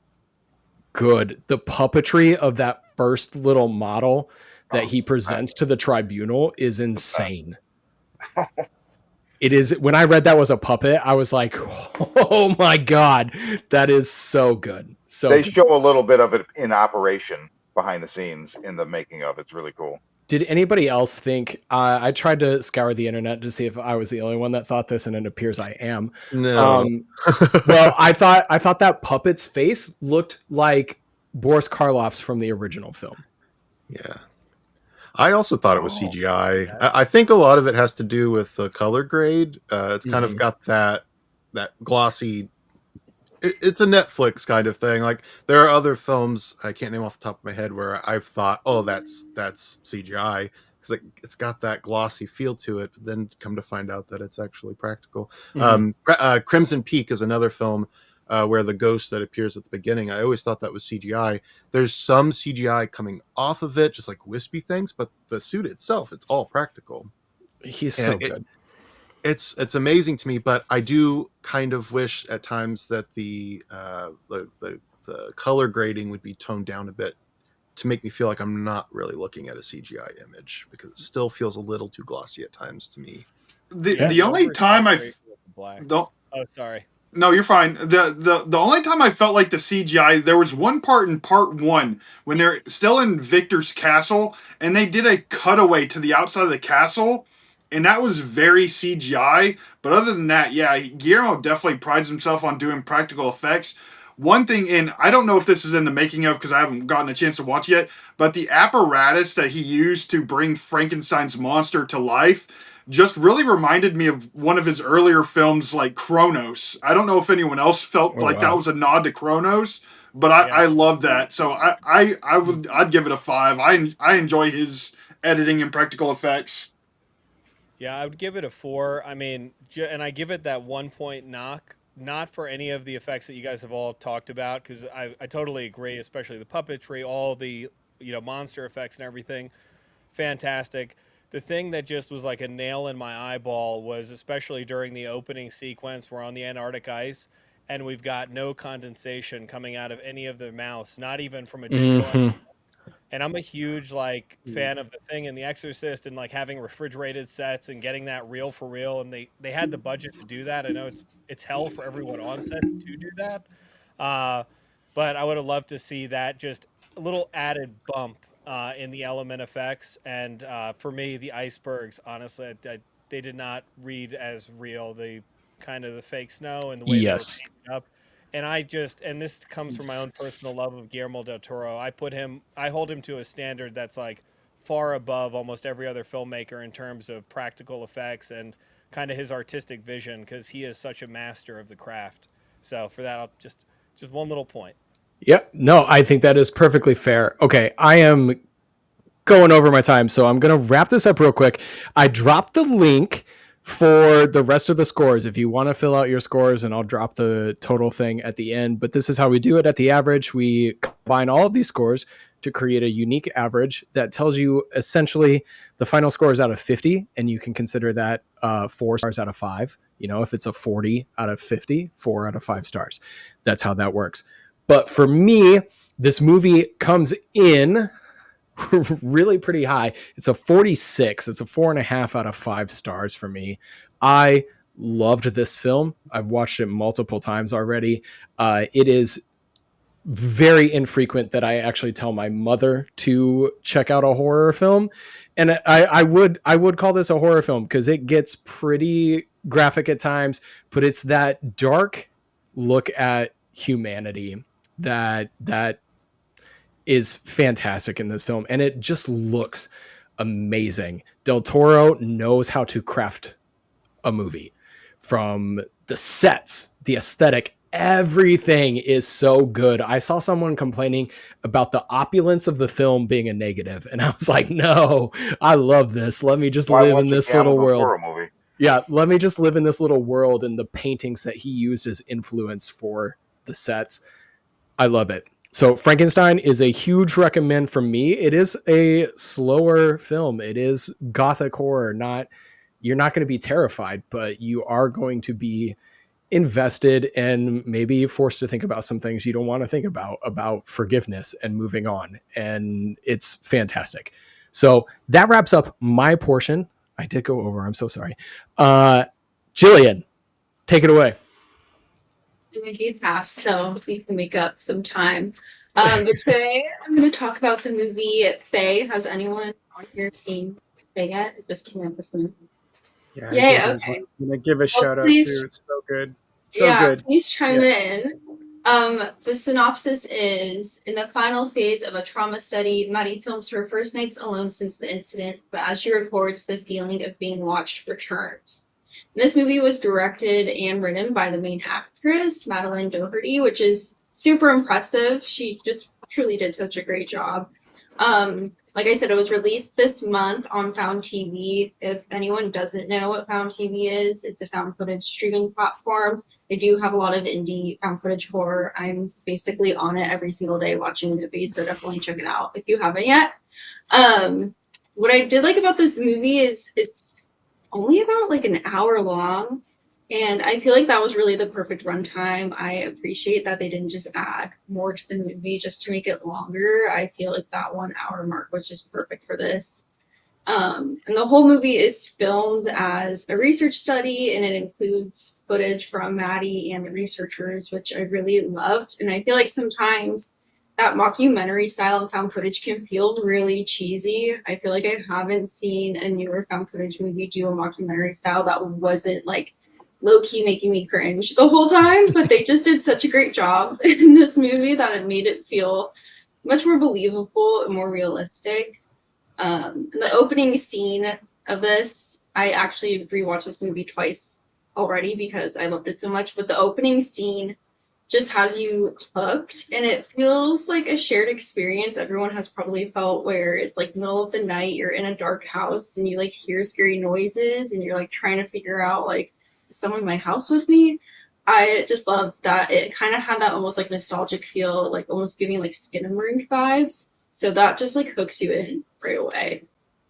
Good. The puppetry of that first little model that he presents to the tribunal is insane. It is. When I read that was a puppet, I was like, oh my God, that is so good. So they show a little bit of it in operation behind the scenes in the making of. It's really cool. Did anybody else think? I tried to scour the internet to see if I was the only one that thought this, and it appears I am. No. Well, I thought that puppet's face looked like Boris Karloff's from the original film. Yeah, I also thought it was CGI. I think a lot of it has to do with the color grade. It's kind of got that glossy. It's a Netflix kind of thing. Like there are other films I can't name off the top of my head where I've thought, oh, that's CGI because it's got that glossy feel to it. But then come to find out that it's actually practical. Crimson Peak is another film where the ghost that appears at the beginning, I always thought that was CGI. There's some CGI coming off of it, just like wispy things, but the suit itself, it's all practical. He's so good. it's amazing to me, but I do kind of wish at times that the color grading would be toned down a bit to make me feel like I'm not really looking at a CGI image, because it still feels a little too glossy at times to me. The only time blacks. Oh, sorry. No, you're fine. The only time I felt like the CGI, there was one part in part one when they're still in Victor's castle, and they did a cutaway to the outside of the castle, and that was very CGI. But other than that, yeah, Guillermo definitely prides himself on doing practical effects. One thing, and I don't know if this is in the making of because I haven't gotten a chance to watch yet, but the apparatus that he used to bring Frankenstein's monster to life just really reminded me of one of his earlier films, like Kronos. I don't know if anyone else felt that was a nod to Kronos, but I love that. So I'd give it a 5. I enjoy his editing and practical effects. Yeah, I would give it a 4. I mean, and I give it that 1-point knock, not for any of the effects that you guys have all talked about, because I totally agree, especially the puppetry, all the monster effects and everything, fantastic. The thing that just was like a nail in my eyeball was, especially during the opening sequence, we're on the Antarctic ice, and we've got no condensation coming out of any of the mouths, not even from a digital. And I'm a huge fan of The Thing and The Exorcist, and having refrigerated sets and getting that real for real. And they had the budget to do that. I know it's hell for everyone on set to do that, but I would have loved to see that, just a little added bump in the element effects. And for me, the icebergs, honestly, they did not read as real. The kind of the fake snow and the way they were painted up. And this comes from my own personal love of Guillermo del Toro. I hold him to a standard that's far above almost every other filmmaker in terms of practical effects and kind of his artistic vision, because he is such a master of the craft. So for that, I'll just one little point. Yep. No, I think that is perfectly fair. Okay, I am going over my time, so I'm going to wrap this up real quick. I dropped the link for the rest of the scores if you want to fill out your scores, and I'll drop the total thing at the end. But this is how we do it at the average. We combine all of these scores to create a unique average that tells you essentially the final score is out of 50, and you can consider that 4 stars out of 5. If it's a 40 out of 50, 4 out of 5 stars. That's how that works. But for me, this movie comes in really pretty high. It's a 46. It's a 4.5 out of 5 stars for me. I loved this film. I've watched it multiple times already. It is very infrequent that I actually tell my mother to check out a horror film. And I would call this a horror film because it gets pretty graphic at times, but it's that dark look at humanity that is fantastic in this film, and it just looks amazing. Del Toro knows how to craft a movie, from the sets, the aesthetic, everything is so good. I saw someone complaining about the opulence of the film being a negative, and I was like, no, I love this. Let me just live in this little world. Yeah, let me just live in this little world, and the paintings that he used as influence for the sets. I love it. So Frankenstein is a huge recommend from me. It is a slower film. It is gothic horror. You're not going to be terrified, but you are going to be invested and maybe forced to think about some things you don't want to think about forgiveness and moving on. And it's fantastic. So that wraps up my portion. I did go over. I'm so sorry. Jillian, take it away. I'm going to be fast, so we can make up some time. But today I'm going to talk about the movie Faye. Has anyone on here seen Faye yet? It just came out this month. Yeah, okay. I'm going to give a shout out too. It's so good. So good. Please chime in. The synopsis is: in the final phase of a trauma study, Maddie films her first nights alone since the incident, but as she records, the feeling of being watched returns. This movie was directed and written by the main actress, Madeline Doherty, which is super impressive. She just truly did such a great job. Like I said, it was released this month on Found TV. If anyone doesn't know what Found TV is, it's a found footage streaming platform. They do have a lot of indie found footage horror. I'm basically on it every single day watching movies, so definitely check it out if you haven't yet. What I did like about this movie is it's only about like an hour long. And I feel like that was really the perfect runtime. I appreciate that they didn't just add more to the movie just to make it longer. I feel like that 1 hour mark was just perfect for this. And the whole movie is filmed as a research study, and it includes footage from Maddie and the researchers, which I really loved. And I feel like sometimes that mockumentary style of found footage can feel really cheesy. I feel like I haven't seen a newer found footage movie do a mockumentary style that wasn't like low key making me cringe the whole time, but they just did such a great job in this movie that it made it feel much more believable and more realistic. The opening scene of this, I actually rewatched this movie twice already because I loved it so much. But the opening scene just has you hooked, and it feels like a shared experience everyone has probably felt, where it's like middle of the night, you're in a dark house and you like hear scary noises and you're like trying to figure out like, is someone in my house with me? I just love that it kind of had that almost like nostalgic feel, like almost giving like Skinamarink vibes. So that just like hooks you in right away.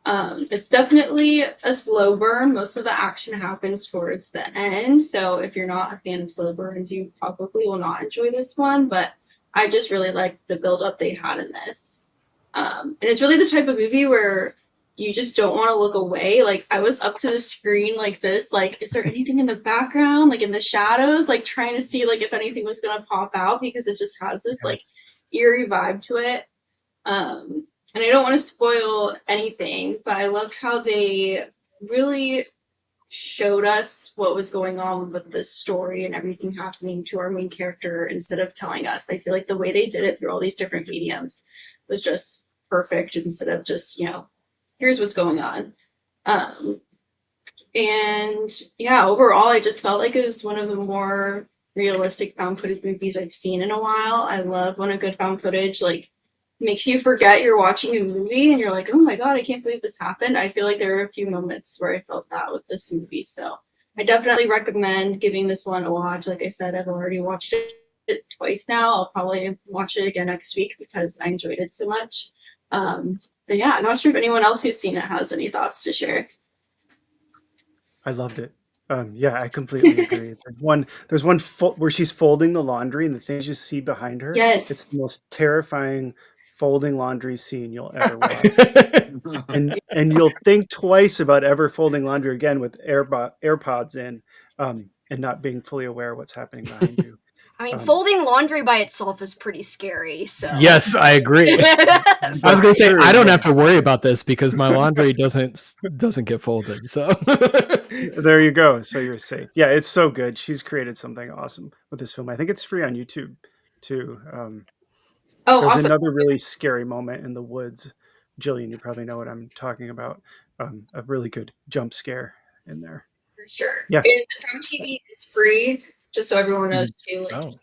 It's definitely a slow burn. Most of the action happens towards the end. So if you're not a fan of slow burns, you probably will not enjoy this one. But I just really liked the build up they had in this. And it's really the type of movie where you just don't want to look away. Like I was up to the screen like this, like, is there anything in the background, like in the shadows, like trying to see like if anything was gonna pop out, because it just has this like eerie vibe to it. And I don't want to spoil anything, but I loved how they really showed us what was going on with the story and everything happening to our main character instead of telling us. I feel like the way they did it through all these different mediums was just perfect instead of just, here's what's going on. And yeah, overall, I just felt like it was one of the more realistic found footage movies I've seen in a while. I love when a good found footage like makes you forget you're watching a movie and you're like, oh my god, I can't believe this happened. I feel like there are a few moments where I felt that with this movie. So I definitely recommend giving this one a watch. Like I said, I've already watched it twice now. I'll probably watch it again next week because I enjoyed it so much. But yeah, I'm not sure if anyone else who's seen it has any thoughts to share. I loved it. Yeah, I completely agree. There's one where she's folding the laundry, and the things you see behind her. Yes. It's the most terrifying folding laundry scene you'll ever watch. and you'll think twice about ever folding laundry again with AirPods in, and not being fully aware of what's happening behind you. I mean, folding laundry by itself is pretty scary. So yes, I agree. I was going to say I don't have to worry about this because my laundry doesn't get folded. So there you go. So you're safe. Yeah, it's so good. She's created something awesome with this film. I think it's free on YouTube too. There's awesome. Another really scary moment in the woods. Jillian, you probably know what I'm talking about. A really good jump scare in there. For sure. Yeah. And Prime TV is free, just so everyone knows too. Like,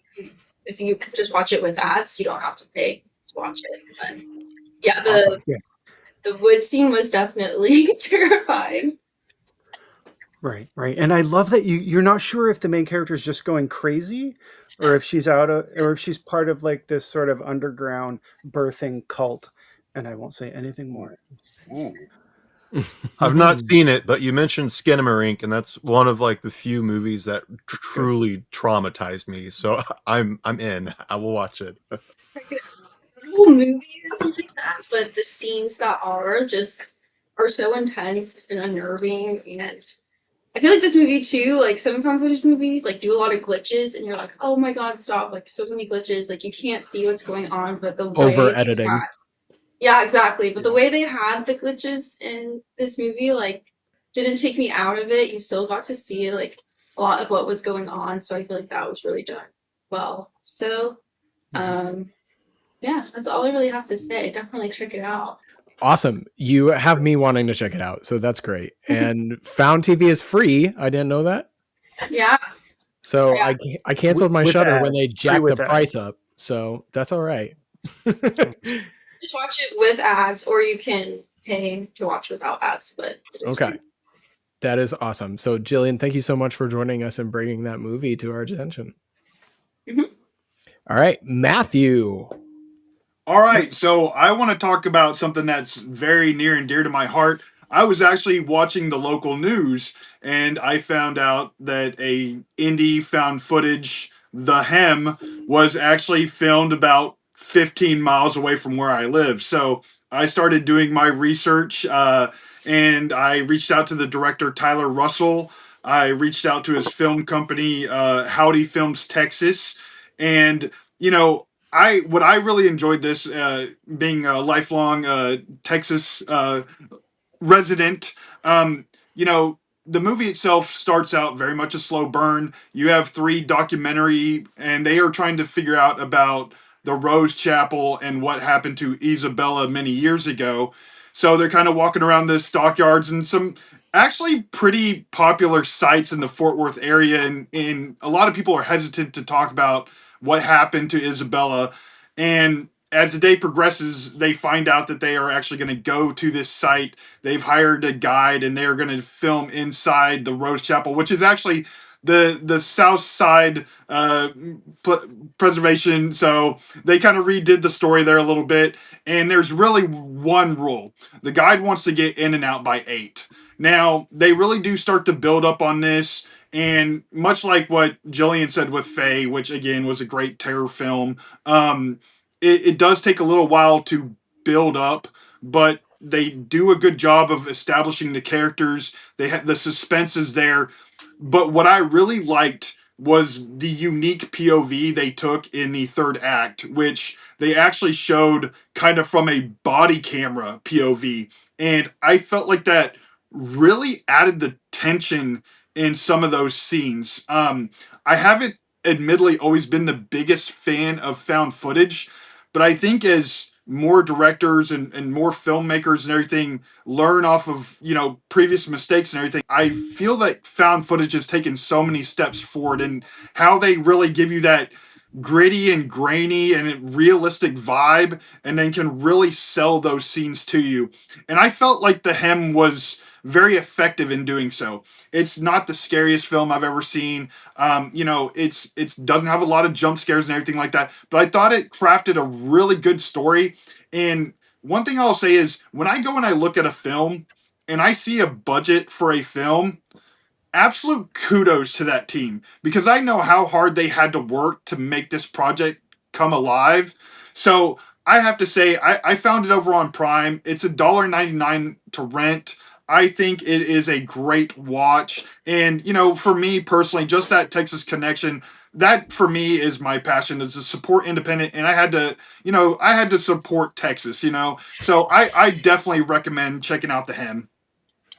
if you just watch it with ads, you don't have to pay to watch it. But yeah, the wood scene was definitely terrifying. Right. And I love that you're not sure if the main character is just going crazy, or if she's or if she's part of like this sort of underground birthing cult. And I won't say anything more. Ooh. I've not seen it, but you mentioned Skinamarink, and that's one of like the few movies that truly traumatized me. So I'm in. I will watch it. The whole movie isn't like that, but the scenes that are so intense and unnerving. And I feel like this movie too, like some found footage movies, like do a lot of glitches, and you're like, oh my god, stop! Like so many glitches, like you can't see what's going on. But the way over editing. Yeah, exactly. But the way they had the glitches in this movie, like, didn't take me out of it. You still got to see, like, a lot of what was going on. So I feel like that was really done well. So, yeah, that's all I really have to say. Definitely check it out. Awesome. You have me wanting to check it out. So that's great. And Found TV is free. I didn't know that. Yeah. So yeah. I canceled my Shudder when they jacked the price up. So that's all right. Just watch it with ads, or you can pay to watch without ads. But okay, free. That is awesome. So Jillian, thank you so much for joining us and bringing that movie to our attention. All right, Matthew. All right, so I want to talk about something that's very near and dear to my heart. I was actually watching the local news, and I found out that a indie found footage, The Hem, was actually filmed about 15 miles away from where I live. So I started doing my research, and I reached out to the director Tyler Russell. I reached out to his film company, Howdy Films Texas, and what I really enjoyed this, being a lifelong Texas resident. Um, you know, the movie itself starts out very much a slow burn. You have three documentary, and they are trying to figure out about the Rose Chapel and what happened to Isabella many years ago. So they're kind of walking around the stockyards and some actually pretty popular sites in the Fort Worth area, and a lot of people are hesitant to talk about what happened to Isabella. And as the day progresses, they find out that they are actually going to go to this site. They've hired a guide, and they're going to film inside the Rose Chapel, which is actually the South Side preservation. So they kind of redid the story there a little bit. And there's really one rule: the guide wants to get in and out by 8. Now they really do start to build up on this. And much like what Jillian said with Faye, which again was a great terror film, it does take a little while to build up, but they do a good job of establishing the characters. They have the suspense is there. But what I really liked was the unique POV they took in the third act, which they actually showed kind of from a body camera POV. And I felt like that really added the tension in some of those scenes. I haven't admittedly always been the biggest fan of found footage, but I think as more directors and more filmmakers and everything learn off of previous mistakes and everything, I feel that found footage has taken so many steps forward, and how they really give you that gritty and grainy and realistic vibe, and then can really sell those scenes to you. And I felt like The Hem was very effective in doing so. It's not the scariest film I've ever seen. It's doesn't have a lot of jump scares and everything like that, but I thought it crafted a really good story. And one thing I'll say is, when I go and I look at a film and I see a budget for a film, absolute kudos to that team, because I know how hard they had to work to make this project come alive. So I have to say, I found it over on Prime. It's $1.99 to rent. I think it is a great watch. And, for me personally, just that Texas connection, that for me is my passion, is to support independent. And I had to support Texas, So I definitely recommend checking out The Hem.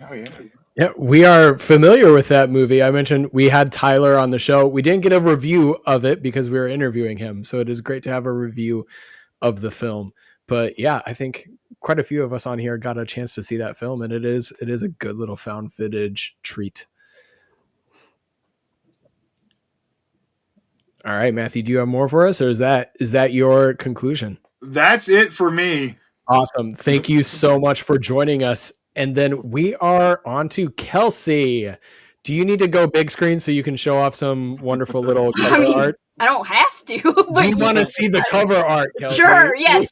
Oh, yeah. Yeah, we are familiar with that movie. I mentioned we had Tyler on the show. We didn't get a review of it because we were interviewing him. So it is great to have a review of the film. But yeah, I think quite a few of us on here got a chance to see that film, and it is a good little found footage treat. All right, Matthew, do you have more for us, or is that your conclusion? That's it for me. Awesome. Thank you so much for joining us. And then we are on to Kelsi. Do you need to go big screen so you can show off some wonderful little cover art? I don't have to, but we want to see the cover art, Kelsi. Sure, yes.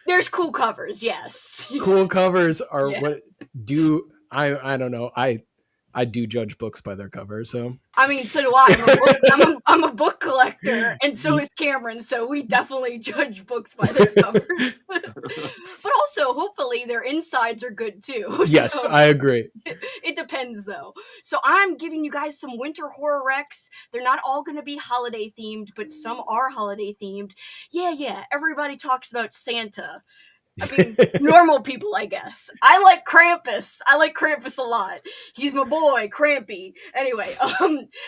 There's cool covers, yes. Cool covers are what do I don't know. I do judge books by their cover, so I mean, so do I. I'm a book collector, and so is Cameron. So we definitely judge books by their covers. But also, hopefully, their insides are good too. Yes, so, I agree. It depends, though. So I'm giving you guys some winter horror recs. They're not all going to be holiday themed, but some are holiday themed. Yeah. Everybody talks about Santa. I mean, normal people, I guess. I like Krampus. I like Krampus a lot. He's my boy, Krampy. Anyway,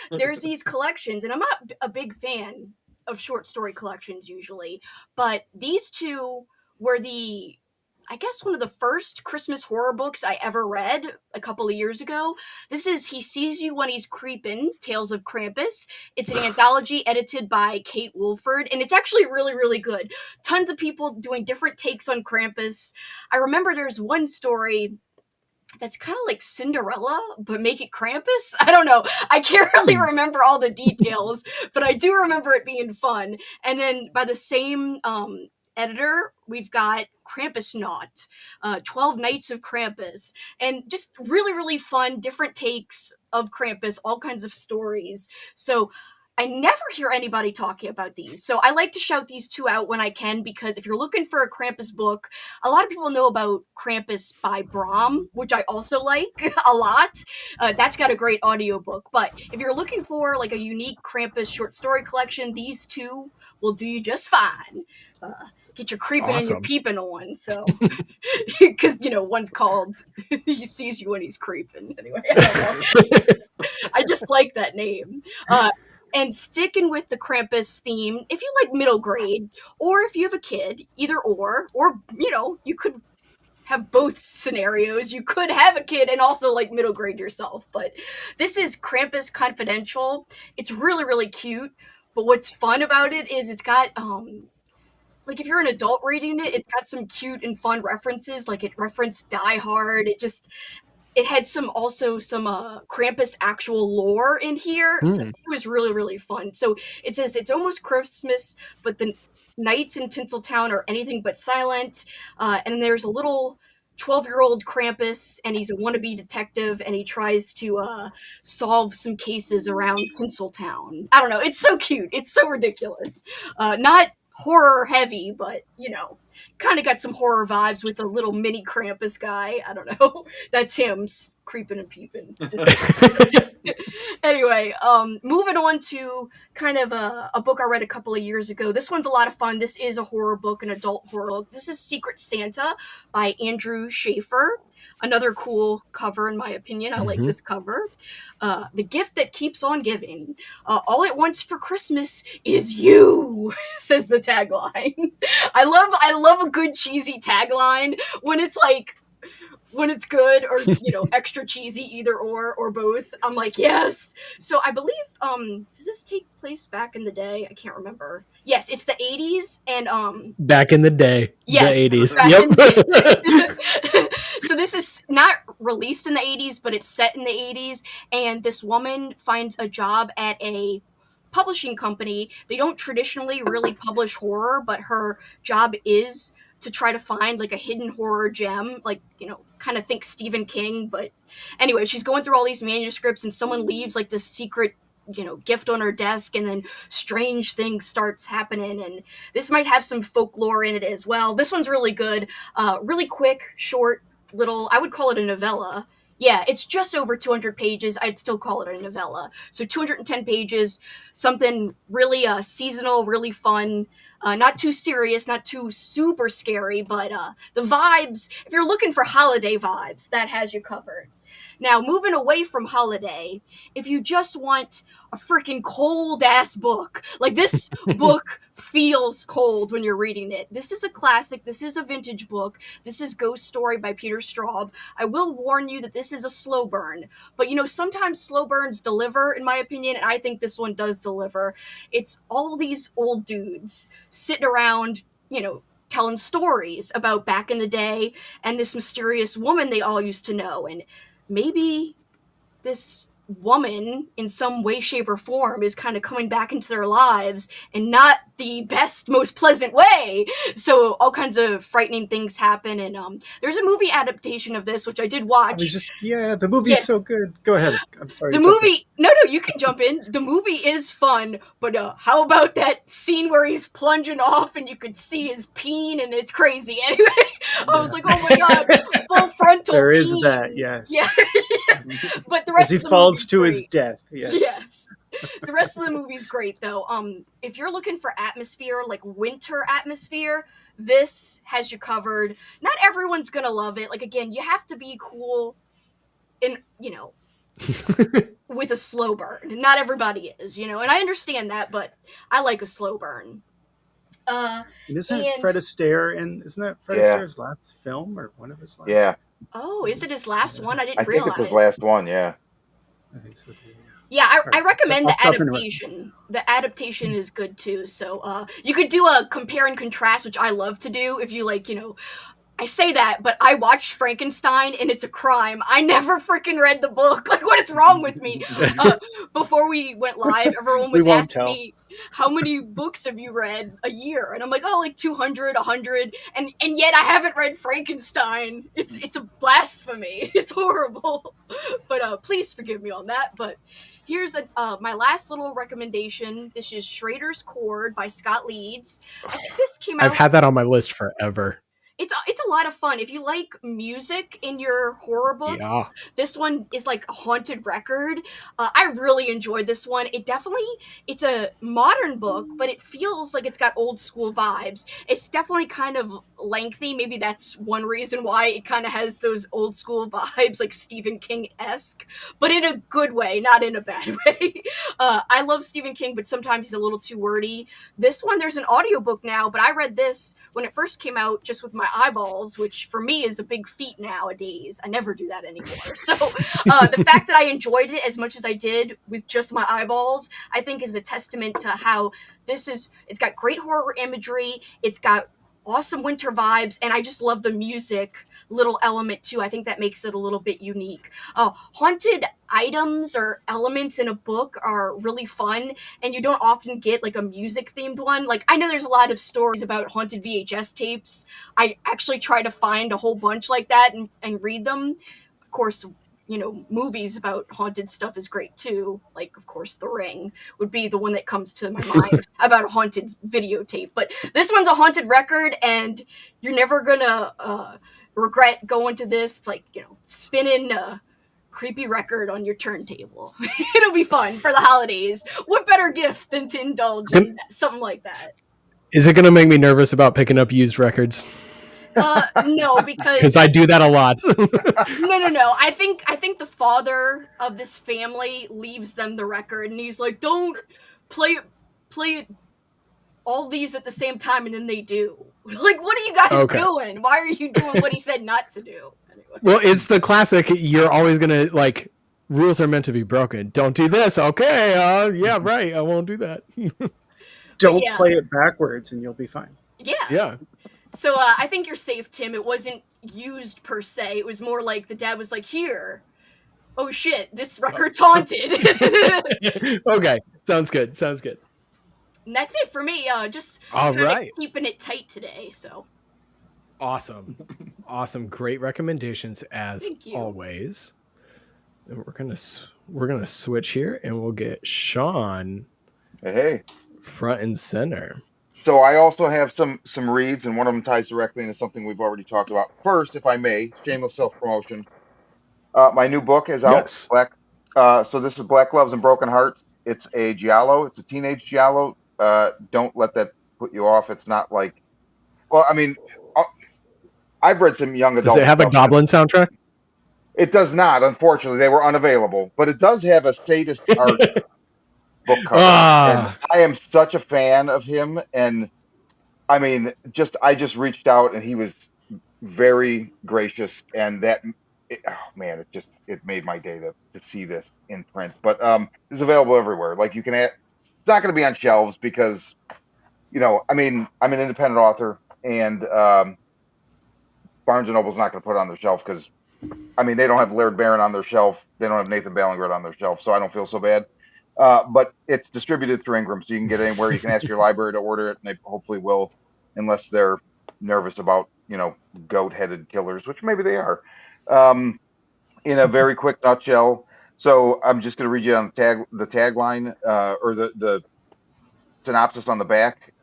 there's these collections, and I'm not a big fan of short story collections usually, but these two were I guess one of the first Christmas horror books I ever read a couple of years ago. This is He Sees You When He's Creepin', Tales of Krampus. It's an anthology edited by Kate Wolford, and it's actually really, really good. Tons of people doing different takes on Krampus. I remember there's one story that's kind of like Cinderella, but make it Krampus? I don't know. I can't really remember all the details, but I do remember it being fun. And then by the same editor, we've got Krampusnacht, 12 Nights of Krampus, and just really, really fun, different takes of Krampus, all kinds of stories. So I never hear anybody talking about these. So I like to shout these two out when I can, because if you're looking for a Krampus book, a lot of people know about Krampus by Brom, which I also like a lot. That's got a great audiobook. But if you're looking for like a unique Krampus short story collection, these two will do you just fine. Get your creeping and your peeping on. So, because, one's called He Sees You When He's Creeping. Anyway, I just like that name. And sticking with the Krampus theme, if you like middle grade, or if you have a kid, either or, you could have both scenarios. You could have a kid and also like middle grade yourself. But this is Krampus Confidential. It's really, really cute. But what's fun about it is it's got, like if you're an adult reading it, it's got some cute and fun references. Like it referenced Die Hard. It had some Krampus actual lore in here. So it was really, really fun. So it says it's almost Christmas, but the nights in Tinseltown are anything but silent. And there's a little 12-year-old Krampus, and he's a wannabe detective, and he tries to solve some cases around Tinseltown. I don't know. It's so cute. It's so ridiculous. Not horror heavy, but kind of got some horror vibes with a little mini Krampus guy. I don't know. That's him creeping and peeping. Anyway, moving on to kind of a book I read a couple of years ago. This one's a lot of fun. This is a horror book, an adult horror book. This is Secret Santa by Andrew Schaefer. Another cool cover, in my opinion. I like this cover. The gift that keeps on giving. All it wants for Christmas is you, says the tagline. I love a good cheesy tagline when it's good, or extra cheesy, either or both. I'm like, yes. So I believe does this take place back in the day? I can't remember. Yes, it's the 80s, and back in the day. Yes, the 80s. Yep. So this is not released in the 80s, but it's set in the 80s, and this woman finds a job at a publishing company. They don't traditionally really publish horror, but her job is to try to find like a hidden horror gem, like, kind of think Stephen King. But anyway, she's going through all these manuscripts, and someone leaves like this secret gift on her desk, and then strange things starts happening, and this might have some folklore in it as well. This one's really good. Really quick, short, little, I would call it a novella. Yeah, it's just over 200 pages. I'd still call it a novella. So 210 pages, something really seasonal, really fun. Not too serious, not too super scary, but the vibes, if you're looking for holiday vibes, that has you covered. Now, moving away from holiday, if you just want a freaking cold-ass book, like this book feels cold when you're reading it. This is a classic. This is a vintage book. This is Ghost Story by Peter Straub. I will warn you that this is a slow burn, but sometimes slow burns deliver, in my opinion, and I think this one does deliver. It's all these old dudes sitting around, telling stories about back in the day and this mysterious woman they all used to know, and maybe this woman in some way, shape, or form is kind of coming back into their lives, and not the best, most pleasant way. So all kinds of frightening things happen, and there's a movie adaptation of this, which I did watch. The movie's so good. Go ahead. I'm sorry. The movie, no, you can jump in. The movie is fun, but how about that scene where he's plunging off and you could see his peen, and it's crazy. Anyway, I was like, oh my god, full frontal There peen. is that, yes. Yeah. But the rest as he of the falls to great. his death. Yeah. Yes. The rest of the movie's great, though. If you're looking for atmosphere, like winter atmosphere, this has you covered. Not everyone's gonna love it. Like, again, you have to be cool and, with a slow burn. Not everybody is, and I understand that, but I like a slow burn. And isn't Fred Astaire isn't that Fred Astaire's last film, or one of his last? Yeah. Oh, is it his last one? I didn't realize. I think it's his last one, yeah. I think so too. Yeah, I recommend the adaptation. The adaptation is good too. So you could do a compare and contrast, which I love to do. If you like, I say that, but I watched Frankenstein and it's a crime. I never freaking read the book. Like, what is wrong with me? Before we went live, everyone We was won't asking tell. me, how many books have you read a year? And I'm like, oh, like 200, 100. And yet I haven't read Frankenstein. It's a blasphemy. It's horrible. But please forgive me on that. But here's my last little recommendation. This is Schrader's Chord by Scott Leeds. I think this came I've out. had that on my list forever. It's a lot of fun. If you like music in your horror books, Yeah. this one is like a haunted record. I really enjoyed this one. It's a modern book, but it feels like it's got old school vibes. It's definitely kind of lengthy. Maybe that's one reason why it kind of has those old school vibes, like Stephen King-esque, but in a good way, not in a bad way. I love Stephen King, but sometimes he's a little too wordy. This one, there's an audiobook now, but I read this when it first came out just with my eyeballs, which for me is a big feat nowadays. I never do that anymore. So the fact that I enjoyed it as much as I did with just my eyeballs, I think is a testament to how it's got great horror imagery, it's got awesome winter vibes, and I just love the music little element too. I think that makes it a little bit unique. Haunted items or elements in a book are really fun, and you don't often get like a music themed one. Like, I know there's a lot of stories about haunted VHS tapes. I actually try to find a whole bunch like that and read them. Of course, movies about haunted stuff is great too. Like, of course, The Ring would be the one that comes to my mind about a haunted videotape. But this one's a haunted record, and you're never gonna regret going to this. It's like, spinning a creepy record on your turntable. It'll be fun for the holidays. What better gift than to indulge in something like that? Is it going to make me nervous about picking up used records? No, because I do that a lot. No. I think the father of this family leaves them the record, and he's like, "Don't play it all these at the same time," and then they do. Like, what are you guys doing? Why are you doing what he said not to do? Anyway. Well, it's the classic. You're always gonna like. Rules are meant to be broken. Don't do this. Okay. Yeah. Right. I won't do that. Don't play it backwards, and you'll be fine. Yeah. So I think you're safe, Tim. It wasn't used per se. It was more like the dad was like, "Here, oh shit, this record's haunted." Okay, sounds good. And that's it for me. Just all right, keeping it tight today. So awesome. Great recommendations as always. And we're gonna switch here, and we'll get Sean. Hey. Front and center. So I also have some reads, and one of them ties directly into something we've already talked about. First, if I may, shameless self-promotion. My new book is out. Yes. So this is Black Gloves and Broken Hearts. It's a giallo. It's a teenage giallo. Don't let that put you off. It's not like, well, I mean, I've read some young adult. Does it have a Goblin soundtrack? It does not. Unfortunately, they were unavailable. But it does have a sadist art book cover. And I am such a fan of him, and I mean, I just reached out, and he was very gracious, and it made my day to see this in print. But it's available everywhere. Like, you can it's not going to be on shelves because, I mean, I'm an independent author, and Barnes and Noble's not going to put it on their shelf because, I mean, they don't have Laird Barron on their shelf. They don't have Nathan Ballingred on their shelf, so I don't feel so bad. But it's distributed through Ingram, so you can get it anywhere. You can ask your library to order it, and they hopefully will, unless they're nervous about, goat-headed killers, which maybe they are. In a very quick nutshell, so I'm just going to read you on the tagline or the synopsis on the back.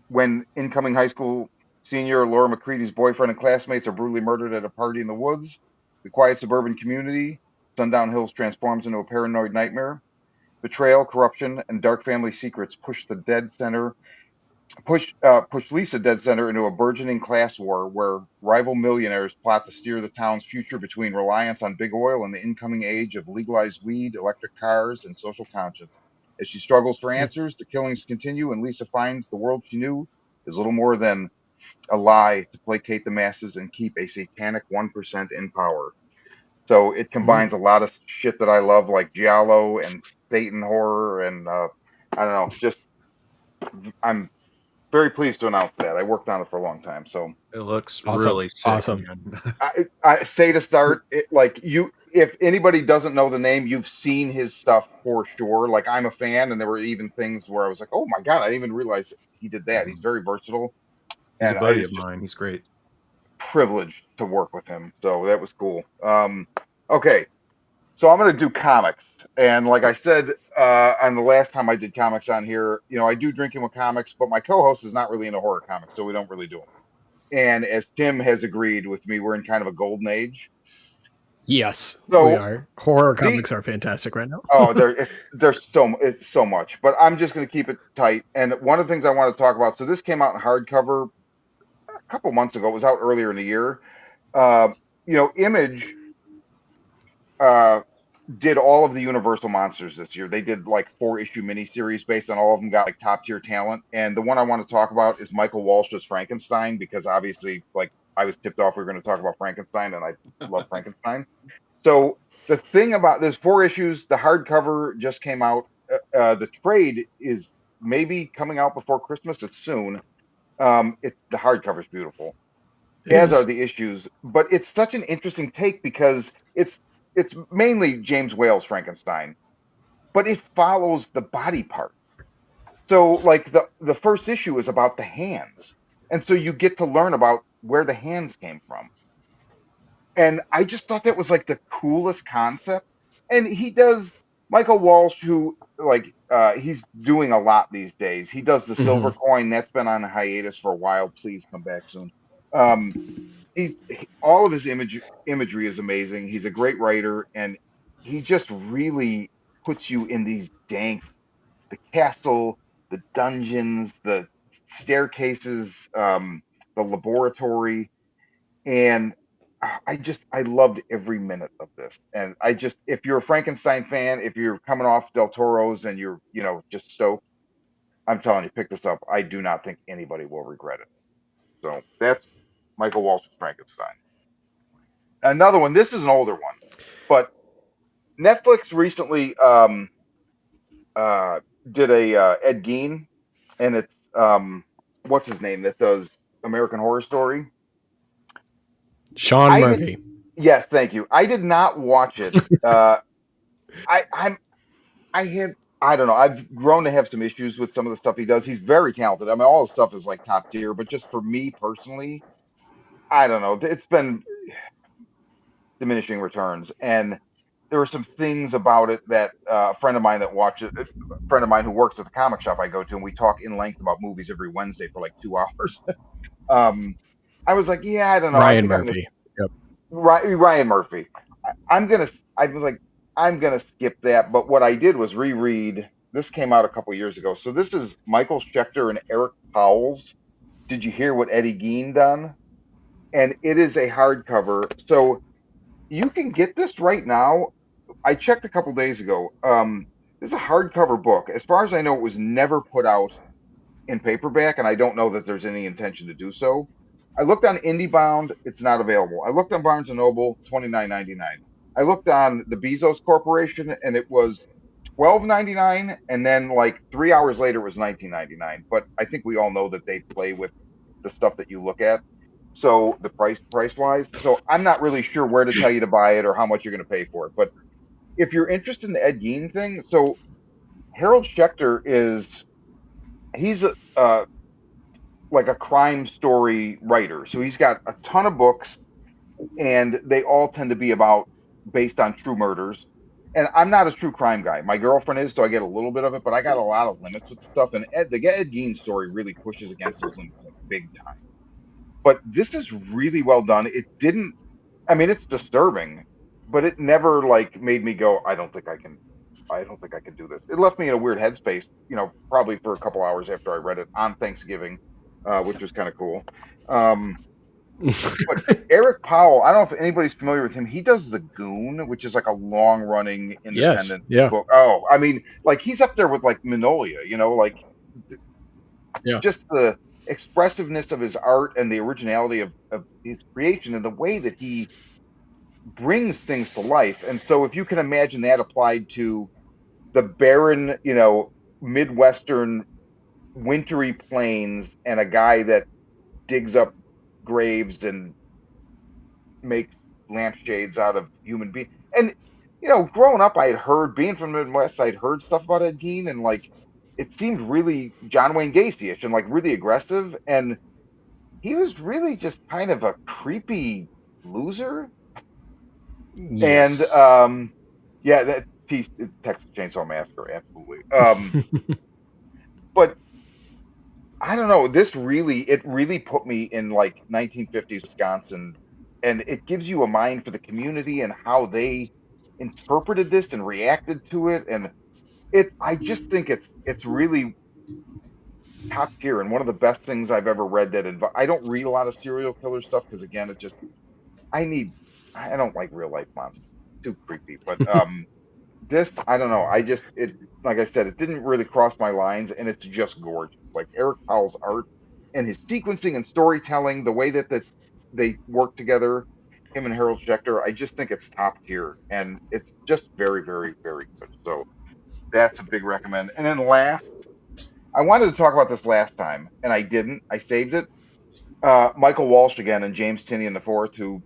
When incoming high school senior Laura McCready's boyfriend and classmates are brutally murdered at a party in the woods, the quiet suburban community, Sundown Hills, transforms into a paranoid nightmare. Betrayal, corruption, and dark family secrets push Lisa dead center into a burgeoning class war where rival millionaires plot to steer the town's future between reliance on big oil and the incoming age of legalized weed, electric cars, and social conscience. As she struggles for answers, the killings continue, and Lisa finds the world she knew is little more than a lie to placate the masses and keep a satanic 1% in power. So it combines a lot of shit that I love, like giallo and Satan horror, and I don't know, just I'm very pleased to announce that. I worked on it for a long time, so It looks Awesome. really sick, Awesome. man. I say to start, like you, if anybody doesn't know the name, you've seen his stuff for sure. Like I'm a fan, and there were even things where I was like, "Oh my god, I didn't even realize he did that." He's very versatile, He's a and I buddy was of just mine. He's great. privileged to work with him. So that was cool. Okay, so I'm going to do comics, and like I said on the last time I did comics on here, I do drinking with comics, but my co-host is not really into horror comics, so we don't really do them. And as Tim has agreed with me, we're in kind of a golden age. Yes, we So are. Horror the comics are fantastic right now. oh, it's so much, but I'm just going to keep it tight. And one of the things I want to talk about. So this came out in hardcover a couple months ago. It was out earlier in the year. Uh, Image uh, did all of the Universal monsters this year. They did like 4-issue miniseries based on all of them, got like top tier talent. And the one I want to talk about is Michael Walsh's Frankenstein, because obviously, like I was tipped off we were going to talk about Frankenstein, and I love Frankenstein. So the thing about there's 4 issues. The hardcover just came out. The trade is maybe coming out before Christmas. It's soon. It's the hardcover's beautiful, It as are is. the issues. But it's such an interesting take because it's mainly James Whale's Frankenstein, but it follows the body parts. So like the first issue is about the hands, and so you get to learn about where the hands came from. And I just thought that was like the coolest concept. And he does Michael Walsh, who like he's doing a lot these days. He does the silver Mhm. coin that's been on hiatus for a while. Please come back soon. Um, all of his imagery is amazing. He's a great writer, and he just really puts you in these dank, the castle, the dungeons, the staircases, the laboratory, and I loved every minute of this. And if you're a Frankenstein fan, if you're coming off Del Toro's and you're just stoked, I'm telling you, pick this up. I do not think anybody will regret it. So that's Michael Walsh's Frankenstein. Another one. This is an older one, but Netflix recently uh, did a Ed Gein, and it's what's his name that does American Horror Story. Sean I did. Murphy. Yes, thank you. I did not watch it. I'm I have I don't know. I've grown to have some issues with some of the stuff he does. He's very talented. I mean, all his stuff is like top tier, but just for me personally, I don't know. It's been diminishing returns, and there were some things about it that a friend of mine that watches it, a friend of mine who works at the comic shop I go to, and we talk in length about movies every Wednesday for like 2 hours. um, I was like, yeah, I don't know. I Ryan think I'm gonna Murphy. Yep. Ryan Murphy. I was like, I'm gonna skip that. But what I did was reread. This came out a couple years ago. So this is Michael Schechter and Eric Powell's Did You Hear What Eddie Gein Done? And it is a hardcover. So you can get this right now. I checked a couple days ago. This is a hardcover book. As far as I know, it was never put out in paperback, and I don't know that there's any intention to do so. I looked on IndieBound, it's not available. I looked on Barnes and Noble, $29.99. I looked on the Bezos Corporation, and it was $12.99, and then like 3 hours later it was $19.99. But I think we all know that they play with the stuff that you look at. So the price wise. So I'm not really sure where to tell you to buy it or how much you're going to pay for it. But if you're interested in the Ed Gein thing, so Harold Schechter he's like a crime story writer. So he's got a ton of books, and they all tend to be based on true murders. And I'm not a true crime guy. My girlfriend is, so I get a little bit of it, but I got a lot of limits with stuff. And the Ed Gein story really pushes against those limits like big time. But this is really well done. It didn't. I mean, it's disturbing, but it never like made me go, I don't think I can. I don't think I can do this. It left me in a weird headspace, probably for a couple hours after I read it on Thanksgiving, which was kind of cool. But Eric Powell, I don't know if anybody's familiar with him. He does The Goon, which is like a long running Yes. independent Yeah. book. Oh, I mean, like he's up there with like Mignola, like Yeah. just the expressiveness of his art and the originality of his creation and the way that he brings things to life. And so if you can imagine that applied to the barren, Midwestern wintry plains and a guy that digs up graves and makes lampshades out of human beings. And growing up, I had heard, being from the Midwest, I'd heard stuff about Ed Gein, and like it seemed really John Wayne Gacy-ish and like really aggressive. And he was really just kind of a creepy loser. And Yes. yeah, that Texas Chainsaw Massacre, absolutely. But I don't know. It really put me in like 1950s Wisconsin, and it gives you a mind for the community and how they interpreted this and reacted to it. And I just think it's really top tier and one of the best things I've ever read. I don't read a lot of serial killer stuff because again, it just I need I don't like real life monsters. It's too creepy. But this I don't know. It like I said, it didn't really cross my lines, and it's just gorgeous. Like Eric Powell's art and his sequencing and storytelling, the way that they work together, him and Harold Schechter, I just think it's top tier, and it's just very, very, very good. So that's a big recommend. And then last, I wanted to talk about this last time, and I didn't. I saved it. Michael Walsh again and James Tinian the fourth, who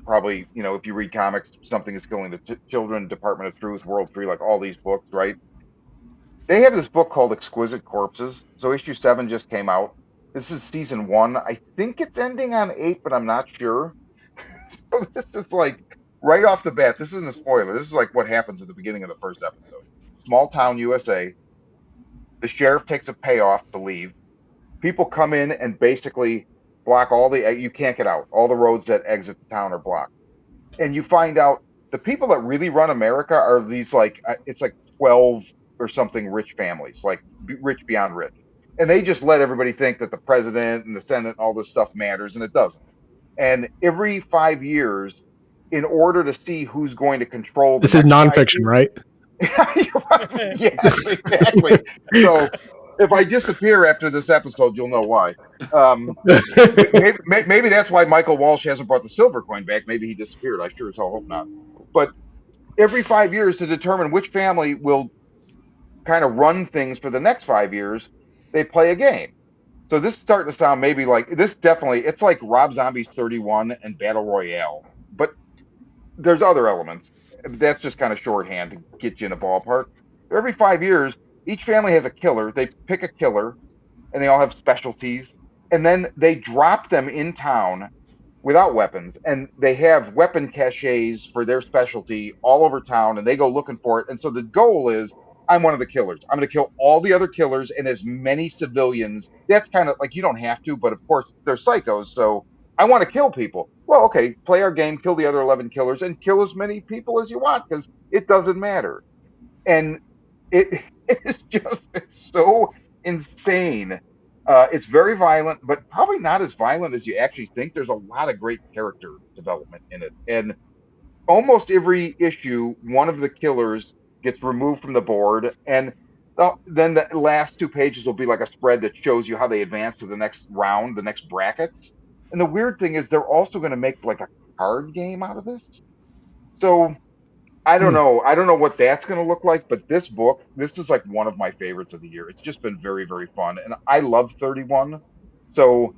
probably, if you read comics, Something is Killing the Children, Department of Truth, World Free, like all these books, right? They have this book called Exquisite Corpses. So issue 7 just came out. This is season 1. I think it's ending on 8, but I'm not sure. So this is like right off the bat. This isn't a spoiler. This is like what happens at the beginning of the first episode. Small town USA. The sheriff takes a payoff to leave. People come in and basically block you can't get out. All the roads that exit the town are blocked. And you find out the people that really run America are these it's like 12 or something rich families, like rich beyond rich. And they just let everybody think that the president and the Senate and all this stuff matters, and it doesn't. And every 5 years, in order to see who's going to control the This is next 5 nonfiction, years, right? yes, exactly. So if I disappear after this episode, you'll know why. Maybe that's why Michael Walsh hasn't brought the silver coin back. Maybe he disappeared. I sure as hell hope not. But every 5 years, to determine which family will kind of run things for the next 5 years, they play a game. So this is starting to sound maybe like this. Definitely, it's like Rob Zombie's 31 and Battle Royale, but there's other elements. That's just kind of shorthand to get you in a ballpark. Every 5 years, each family has a killer. They pick a killer, and they all have specialties, and then they drop them in town without weapons, and they have weapon caches for their specialty all over town, and they go looking for it. And so the goal is, I'm one of the killers. I'm going to kill all the other killers and as many civilians. That's kind of like, you don't have to, but of course they're psychos, so I want to kill people. Well, okay, play our game, kill the other 11 killers, and kill as many people as you want, because it doesn't matter. And it it's so insane. It's very violent, but probably not as violent as you actually think. There's a lot of great character development in it. And almost every issue, one of the killers gets removed from the board. And then the last 2 pages will be like a spread that shows you how they advance to the next round, the next brackets. And the weird thing is they're also going to make like a card game out of this. So I don't know. I don't know what that's going to look like, but this is like one of my favorites of the year. It's just been very, very fun. And I love 31. So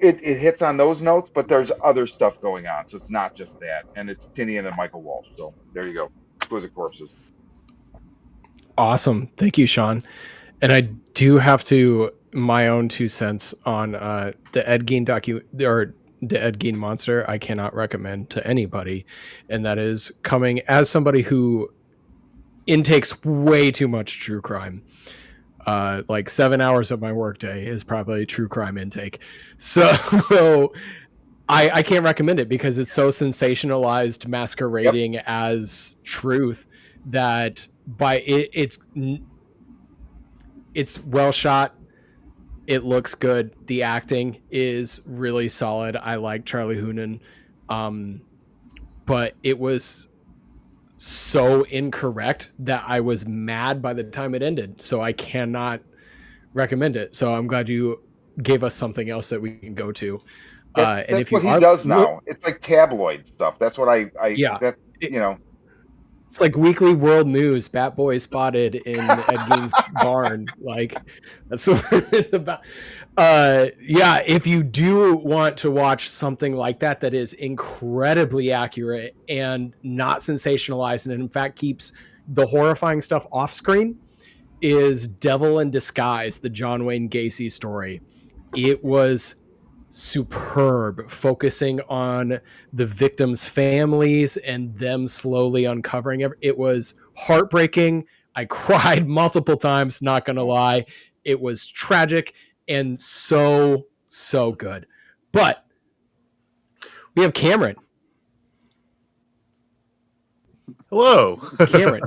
it hits on those notes, but there's other stuff going on. So it's not just that. And it's Tinian and Michael Walsh. So there you go. Exquisite Corpses. Awesome. Thank you, Sean. And I do have to, my own 2 cents on the Ed Gein the Ed Gein monster, I cannot recommend to anybody. And that is coming as somebody who intakes way too much true crime. Like 7 hours of my workday is probably true crime intake. So I can't recommend it because it's so sensationalized, masquerading as truth that it's well shot. It looks good. The acting is really solid. I like Charlie Hunnam. But it was so incorrect that I was mad by the time it ended. So I cannot recommend it. So I'm glad you gave us something else that we can go to. That's what he does now. It's like tabloid stuff. That's what that's, It's like weekly world news. Bat Boy spotted in Ed Gein's barn. Like that's what it's about. Yeah, if you do want to watch something like that that is incredibly accurate and not sensationalized, and in fact keeps the horrifying stuff off screen, is Devil in Disguise, the John Wayne Gacy story. It was superb, focusing on the victims' families and them slowly uncovering it. It was heartbreaking. I cried multiple times, not gonna lie. It was tragic and so good. But we have Cameron. Hello. Cameron.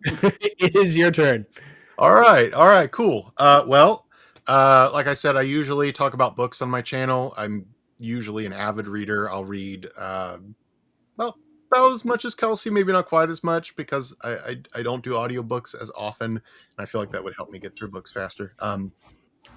It is your turn. All right, cool. Like I said, I usually talk about books on my channel. I'm usually an avid reader. I'll read well, about as much as Kelsi, maybe not quite as much, because I don't do audiobooks as often, and I feel like that would help me get through books faster.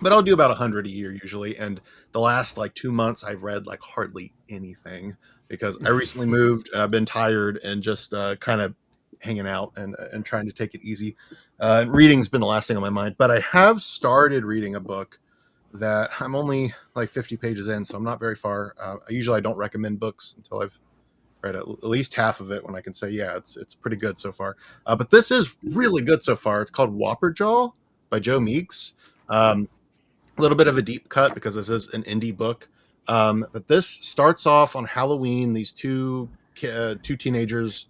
But I'll do about 100 a year usually, and the last like 2 months I've read like hardly anything because I recently moved and I've been tired and just kind of hanging out and trying to take it easy. And reading's been the last thing on my mind, but I have started reading a book that I'm only like 50 pages in, so I'm not very far. I don't recommend books until I've read at least half of it when I can say, yeah, it's pretty good so far. But this is really good so far. It's called Whopperjaw by Joe Meeks. A little bit of a deep cut because this is an indie book. But this starts off on Halloween. These two teenagers,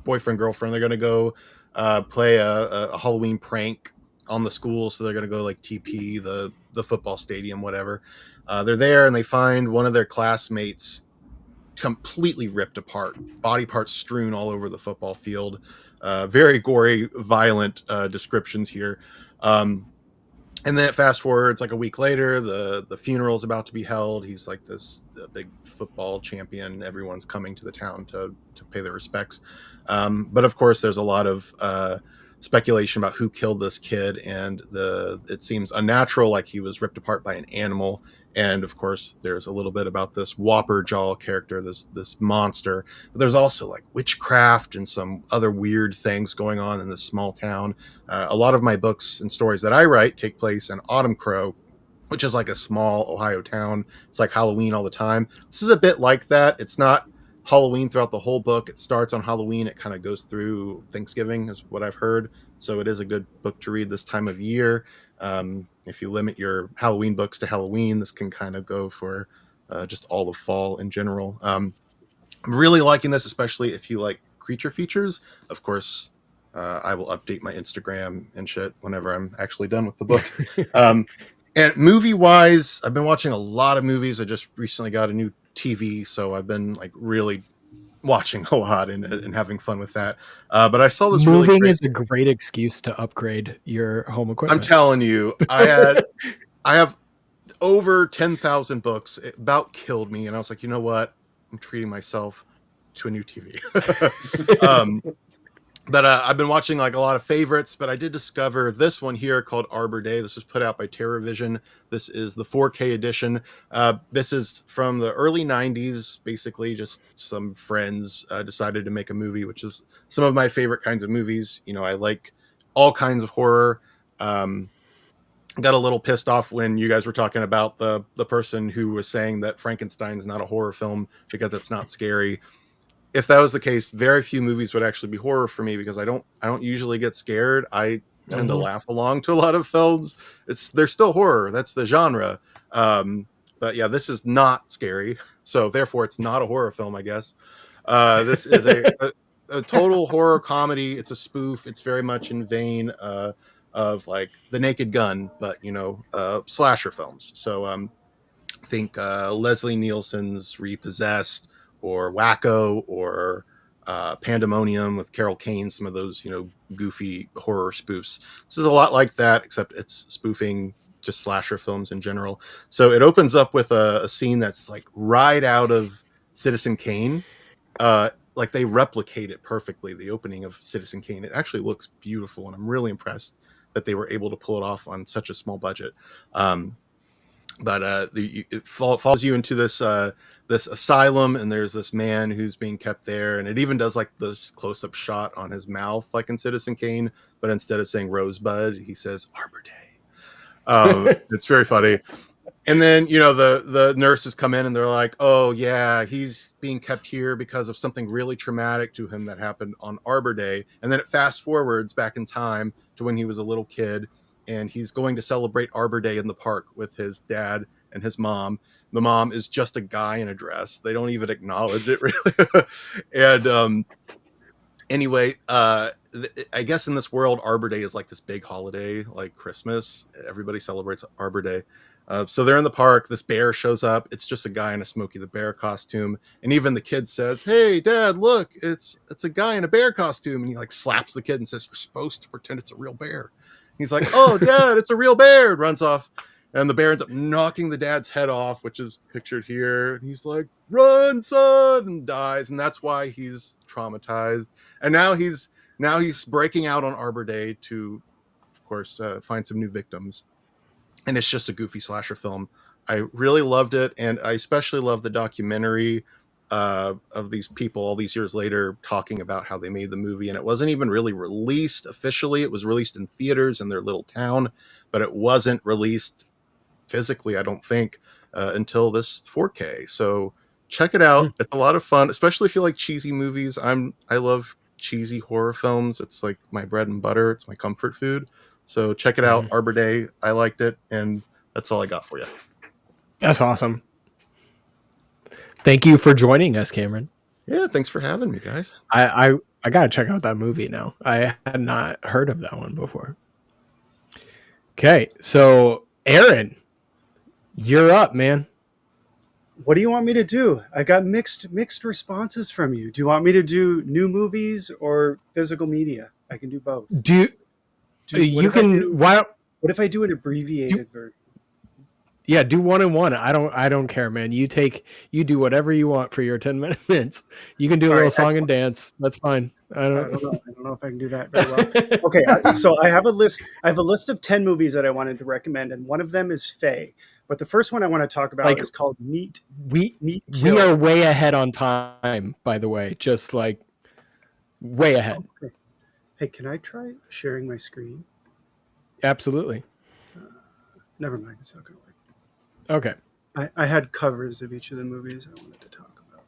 boyfriend, girlfriend, they're going to go play a Halloween prank on the school. So they're going to go like TP the football stadium, whatever. They're there and they find one of their classmates completely ripped apart, body parts strewn all over the football field. Very gory, violent descriptions here. And then fast forwards like a week later, the funeral is about to be held. He's like this big football champion. Everyone's coming to the town to pay their respects. But of course, there's a lot of speculation about who killed this kid, and it seems unnatural, like he was ripped apart by an animal. And of course, there's a little bit about this Whopper Jaw character, this monster. But there's also like witchcraft and some other weird things going on in this small town. A lot of my books and stories that I write take place in Autumncrow, which is like a small Ohio town. It's like Halloween all the time. This is a bit like that. It's not Halloween throughout the whole book. It starts on Halloween. It kind of goes through Thanksgiving, is what I've heard. So it is a good book to read this time of year. If you limit your Halloween books to Halloween, this can kind of go for just all of fall in general. I'm really liking this, especially if you like creature features. Of course, I will update my Instagram and shit whenever I'm actually done with the book. And movie wise, I've been watching a lot of movies. I just recently got a new TV, so I've been like really watching a lot and having fun with that. But I saw this Moving really great. is a great excuse to upgrade your home equipment. I'm telling you, I have over 10,000 books. It about killed me, and I was like, you know what? I'm treating myself to a new TV. But I've been watching like a lot of favorites, but I did discover this one here called Arbor Day. This was put out by TerraVision. This is the 4K edition. This is from the early 90s. Basically, just some friends decided to make a movie, which is some of my favorite kinds of movies. You know, I like all kinds of horror. Got a little pissed off when you guys were talking about the person who was saying that Frankenstein is not a horror film because it's not scary. If that was the case, very few movies would actually be horror for me because I don't usually get scared. I tend to laugh along to a lot of films. They're still horror. That's the genre. But yeah, this is not scary, so therefore it's not a horror film, I guess. This is a total horror comedy. It's a spoof. It's very much in vein of like The Naked Gun, but slasher films. So think Leslie Nielsen's Repossessed, or Wacko, or Pandemonium with Carol Kane, some of those goofy horror spoofs. This is a lot like that, except it's spoofing just slasher films in general. So it opens up with a scene that's like right out of Citizen Kane. Like they replicate it perfectly, the opening of Citizen Kane. It actually looks beautiful, and I'm really impressed that they were able to pull it off on such a small budget. But it follows you into this this asylum, and there's this man who's being kept there, and it even does like this close-up shot on his mouth, like in Citizen Kane, but instead of saying Rosebud, he says Arbor Day. It's very funny. And then, you know, the nurses come in and they're like, oh yeah, he's being kept here because of something really traumatic to him that happened on Arbor Day. And then it fast forwards back in time to when he was a little kid, and he's going to celebrate Arbor Day in the park with his dad and his mom. The mom is just a guy in a dress. They don't even acknowledge it really. And anyway, I guess in this world, Arbor Day is like this big holiday, like Christmas. Everybody celebrates Arbor Day. So they're in the park. This bear shows up. It's just a guy in a Smokey the Bear costume, and even the kid says, "Hey, Dad, look! It's a guy in a bear costume." And he like slaps the kid and says, "You're supposed to pretend it's a real bear." He's like, "Oh, Dad, it's a real bear!" And runs off, and the bear ends up knocking the dad's head off, which is pictured here. And he's like, "Run, son!" and dies, and that's why he's traumatized. And now he's breaking out on Arbor Day to, of course, find some new victims. And it's just a goofy slasher film. I really loved it, and I especially love the documentary of these people all these years later talking about how they made the movie. And it wasn't even really released officially. It was released in theaters in their little town, but it wasn't released physically, I don't think, until this 4K. So check it out. It's a lot of fun, especially if you like cheesy movies. I love cheesy horror films. It's like my bread and butter. It's my comfort food. So check it out, Arbor Day. I liked it, and that's all I got for you. That's awesome. Thank you for joining us, Cameron. Yeah, thanks for having me, guys. I gotta check out that movie now. I had not heard of that one before. Okay, so Aaron, you're up, man. What do you want me to do? I got mixed responses from you. Do you want me to do new movies or physical media? I can do both. What if I do an abbreviated version? Yeah, do one and one. I don't care, man. You do whatever you want for your 10 minutes. You can do a little song and dance. That's fine. I don't know if I can do that very well. Okay, so I have a list. I have a list of 10 movies that I wanted to recommend, and one of them is Faye. But the first one I want to talk about is called Meet. We are way ahead on time, by the way. Just like way ahead. Okay. Hey, can I try sharing my screen? Absolutely. Never mind. It's not going to work. Okay. I had covers of each of the movies I wanted to talk about.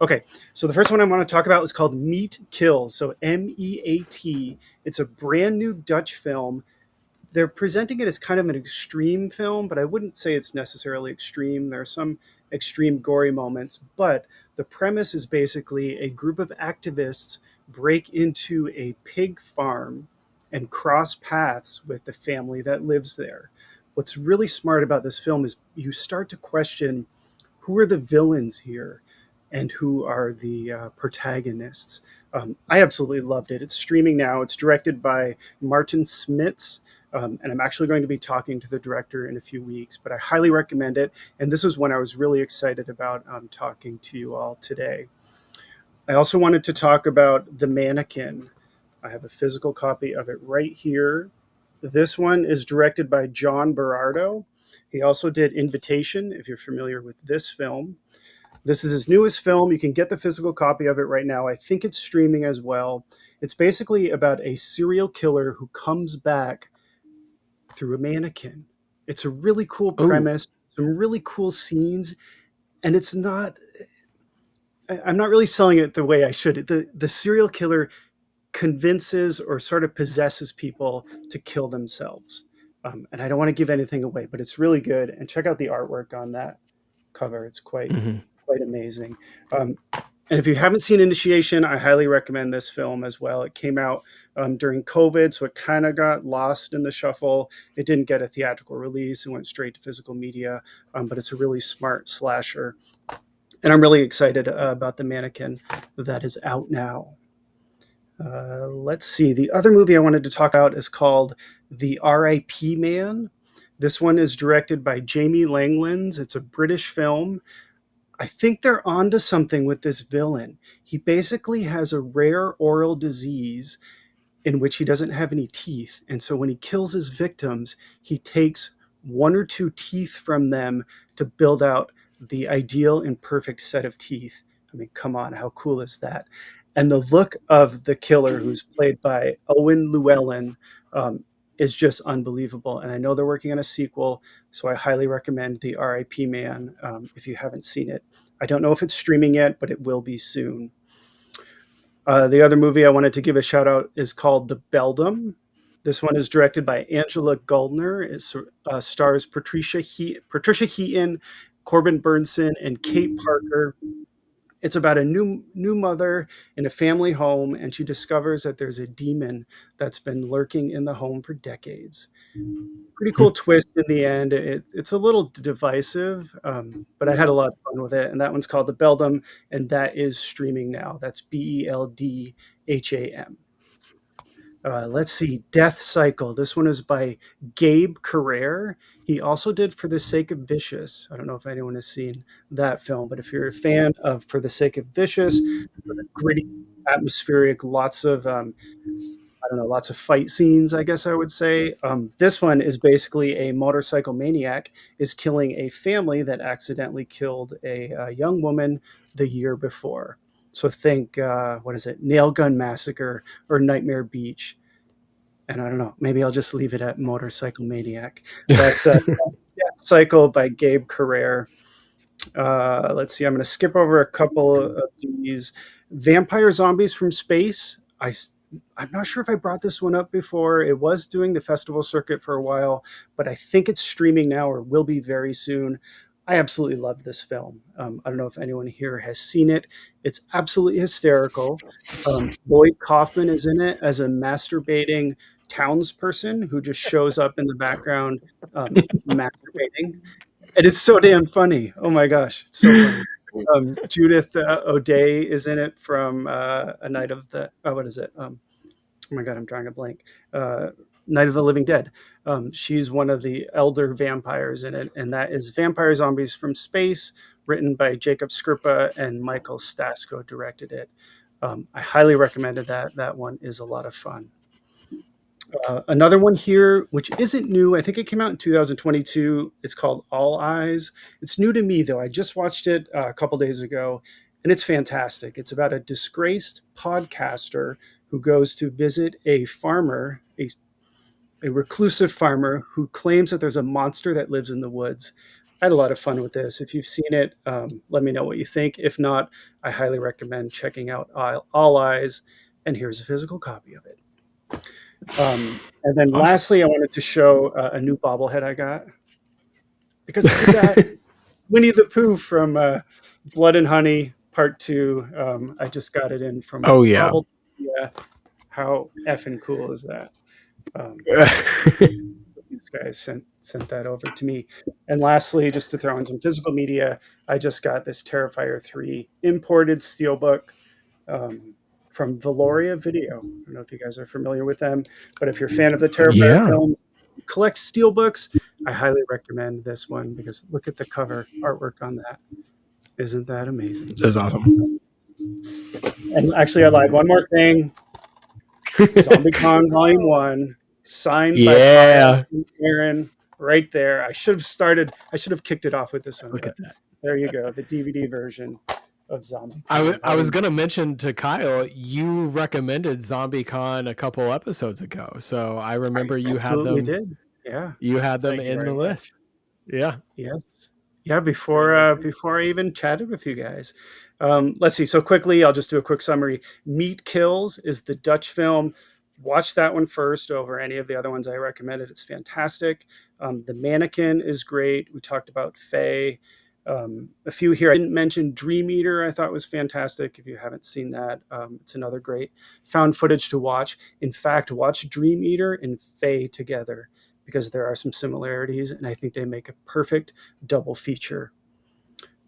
Okay, so the first one I want to talk about is called Meat Kill. So MEAT. It's a brand new Dutch film. They're presenting it as kind of an extreme film, but I wouldn't say it's necessarily extreme. There are some extreme gory moments, but the premise is basically a group of activists break into a pig farm and cross paths with the family that lives there. What's really smart about this film is you start to question who are the villains here and who are the protagonists. I absolutely loved it. It's streaming now. It's directed by Martin Smits. And I'm actually going to be talking to the director in a few weeks, but I highly recommend it. And this is when I was really excited about talking to you all today. I also wanted to talk about The Mannequin. I have a physical copy of it right here. This one is directed by John Berardo. He also did Invitation, if you're familiar with this film. This is his newest film. You can get the physical copy of it right now. I think it's streaming as well. It's basically about a serial killer who comes back through a mannequin. It's a really cool premise, some really cool scenes, and it's not, I'm not really selling it the way I should. The serial killer convinces or sort of possesses people to kill themselves. And I don't want to give anything away, but it's really good. And check out the artwork on that cover. It's quite amazing. And if you haven't seen Initiation, I highly recommend this film as well. It came out during COVID, so it kind of got lost in the shuffle. It didn't get a theatrical release. It went straight to physical media, but it's a really smart slasher. And I'm really excited about The Mannequin that is out now. Let's see. The other movie I wanted to talk about is called The R.I.P. Man. This one is directed by Jamie Langlands. It's a British film. I think they're onto something with this villain. He basically has a rare oral disease in which he doesn't have any teeth. And so when he kills his victims, he takes one or two teeth from them to build out the ideal and perfect set of teeth. I mean, come on, how cool is that? And the look of the killer, who's played by Owen Llewellyn, is just unbelievable. And I know they're working on a sequel, so I highly recommend The R.I.P. Man if you haven't seen it. I don't know if it's streaming yet, but it will be soon. The other movie I wanted to give a shout out is called The Beldam. This one is directed by Angela Goldner. It stars Patricia Heaton, Corbin Burnson, and Kate Parker. It's about a new mother in a family home, and she discovers that there's a demon that's been lurking in the home for decades. Pretty cool twist in the end. It's a little divisive, but I had a lot of fun with it. And that one's called The Beldam, and that is streaming now. That's Beldham. Let's see, Death Cycle. This one is by Gabe Carrere. He also did For the Sake of Vicious. I don't know if anyone has seen that film, but if you're a fan of For the Sake of Vicious, gritty, atmospheric, lots of lots of fight scenes, I guess I would say. This one is basically a motorcycle maniac is killing a family that accidentally killed a young woman the year before. So think, what is it, Nail Gun Massacre or Nightmare Beach. And I don't know, maybe I'll just leave it at Motorcycle Maniac. That's Death Cycle by Gabe Carrere. Let's see, I'm going to skip over a couple of these. Vampire Zombies from Space. I'm not sure if I brought this one up before. It was doing the festival circuit for a while, but I think it's streaming now or will be very soon. I absolutely love this film. I don't know if anyone here has seen it. It's absolutely hysterical. Lloyd Kaufman is in it as a masturbating townsperson who just shows up in the background masturbating. And it's so damn funny. Oh my gosh, it's so funny. Judith O'Day is in it from A Night of the, what is it? Oh my God, I'm drawing a blank. Night of the Living Dead. She's one of the elder vampires in it, and that is Vampire Zombies from Space, written by Jacob Scripa, and Michael Stasko directed it. I highly recommended that. That one is a lot of fun. Another one here, which isn't new. I think it came out in 2022. It's called All Eyes. It's new to me, though. I just watched it a couple days ago, and it's fantastic. It's about a disgraced podcaster who goes to visit a farmer, a reclusive farmer who claims that there's a monster that lives in the woods. I had a lot of fun with this. If you've seen it, let me know what you think. If not, I highly recommend checking out All Eyes, and here's a physical copy of it. And then lastly, I wanted to show a new bobblehead I got, because I got Winnie the Pooh from Blood and Honey Part 2. I just got it in from Bobble. Yeah, how effing cool is that? These guys sent that over to me. And lastly, just to throw in some physical media, I just got this Terrifier 3 imported steelbook from Valoria Video. I don't know if you guys are familiar with them, but if you're a fan of the Terrifier film, collect steelbooks, I highly recommend this one, because look at the cover artwork on that. Isn't that amazing? That's awesome. And actually, I lied. One more thing. ZombieCon Volume 1, signed by Kyle and Aaron, right there. I should have kicked it off with this one. Look at that. There you go, the DVD version of Zombie. I was going to mention to Kyle, you recommended ZombieCon a couple episodes ago, so I remember you had them. Did. Yeah, you had them in the list. Yeah. Yes. Yeah. Before I even chatted with you guys. Let's see. So quickly, I'll just do a quick summary. Meat Kills is the Dutch film. Watch that one first over any of the other ones I recommended. It's fantastic. The Mannequin is great. We talked about Faye. A few here I didn't mention. Dream Eater I thought was fantastic. If you haven't seen that, it's another great found footage to watch. In fact, watch Dream Eater and Faye together, because there are some similarities, and I think they make a perfect double feature.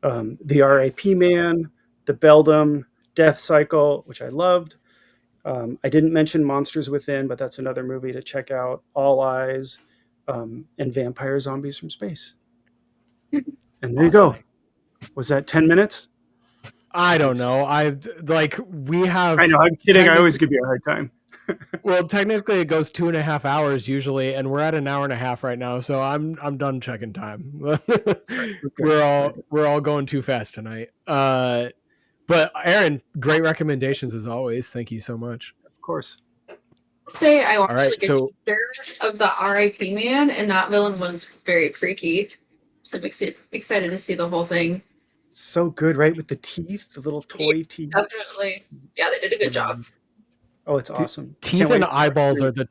The R.I.P. Man, The Beldam, Death Cycle, which I loved. I didn't mention Monsters Within, but that's another movie to check out. All Eyes, and Vampire Zombies from Space. And there you go. Was that 10 minutes? I don't know. We have. I know. I'm kidding. I always give you a hard time. Well, technically it goes 2.5 hours usually, and we're at an hour and a half right now, so I'm done checking time. We're all going too fast tonight. But Aaron, great recommendations as always. Thank you so much. Of course. Say I All watched right, like a so teaser of the R.I.P. Man, and that villain was very freaky. So I'm excited to see the whole thing. So good, right? With the teeth, the little Yeah, toy teeth. definitely. Yeah, they did a good job. Oh, it's awesome. teeth and eyeballs are the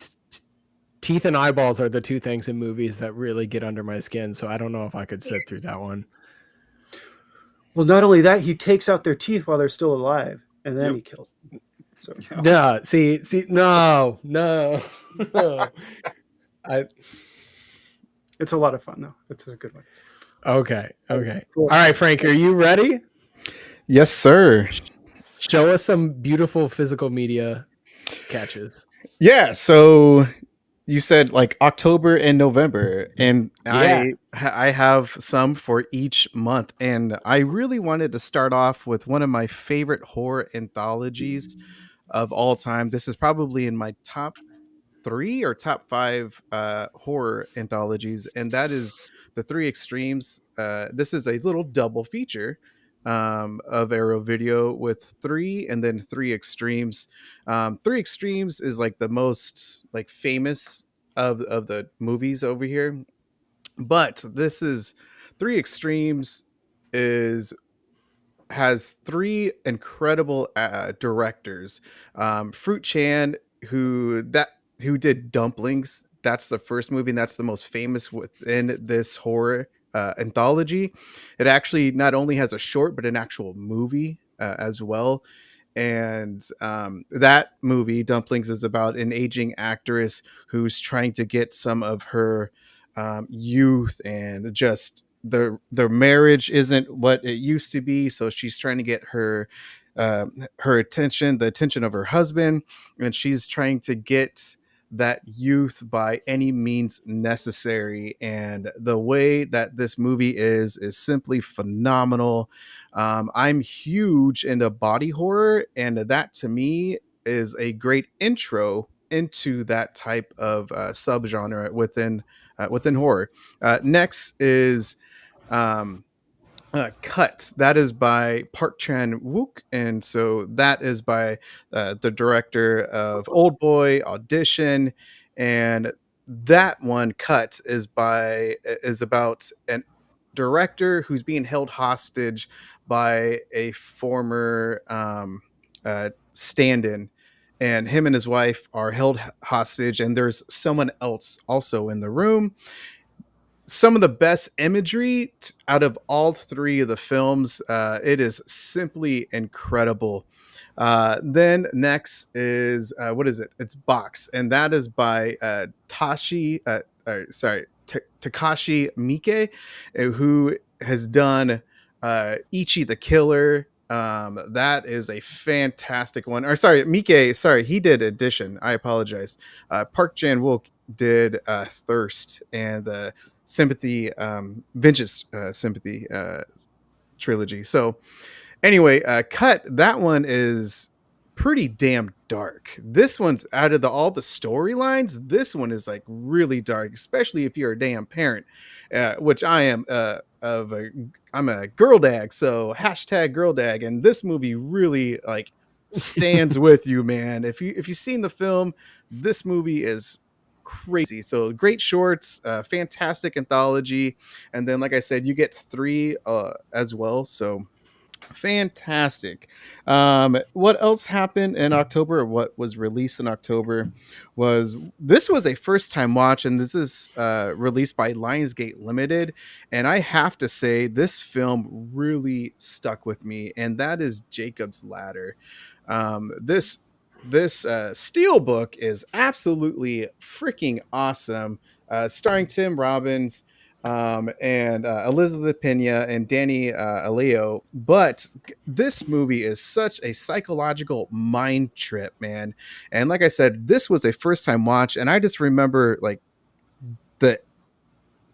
teeth and eyeballs are the two things in movies that really get under my skin. So I don't know if I could sit through that one. Well, not only that, he takes out their teeth while they're still alive, and then Yep. he kills them. So Yeah. See, no. it's a lot of fun, though. It's a good one. Okay. Cool. Cool. All right, Frank, are you ready? Yes, sir. Show us some beautiful physical media catches. Yeah. So you said like October and November, and Yeah. I have some for each month, and I really wanted to start off with one of my favorite horror anthologies of all time. This is probably in my top 3 or top 5 horror anthologies, and that is The Three Extremes. This is a little double feature of Arrow Video with 3 and then Three Extremes. Three Extremes is like the most like famous of the movies over here, but this is Three Extremes is has 3 incredible directors. Fruit Chan, who did Dumplings. That's the first movie, and that's the most famous within this horror anthology. It actually not only has a short, but an actual movie as well. And that movie, Dumplings, is about an aging actress who's trying to get some of her youth, and just their marriage isn't what it used to be, so she's trying to get her attention, the attention of her husband, and she's trying to get that youth by any means necessary. And the way that this movie is simply phenomenal. I'm huge into body horror, and that to me is a great intro into that type of subgenre within horror. Next is um, Cut. That is by Park Chan Wook, and so that is by the director of Old Boy, Audition, and that one, Cut, is about an director who's being held hostage by a former stand-in, and him and his wife are held hostage, and there's someone else also in the room. Some of the best imagery out of all 3 of the films. It is simply incredible. Then next is what is it? It's Box, and that is by Takashi Miike, who has done Ichi the Killer. That is a fantastic one. Or sorry, Miike. Sorry, he did Edition. I apologize. Park Chan Wook did Thirst and the Sympathy, Vengeance Sympathy trilogy. So anyway, Cut, that one is pretty damn dark. This one's out of all the storylines, this one is like really dark, especially if you're a damn parent, which I am. I'm a girl dag, so hashtag girl dag, and this movie really like stands with you, man. If you've seen the film, this movie is crazy. So great shorts, fantastic anthology, and then like I said, you get 3 as well. So fantastic. What else happened in October, or what was released in October, was this was a first time watch, and this is released by Lionsgate Limited, and I have to say this film really stuck with me, and that is Jacob's Ladder. This steelbook is absolutely freaking awesome, starring Tim Robbins, and Elizabeth Pena and Danny Aleo. But this movie is such a psychological mind trip, man. And like I said, this was a first time watch, and I just remember like the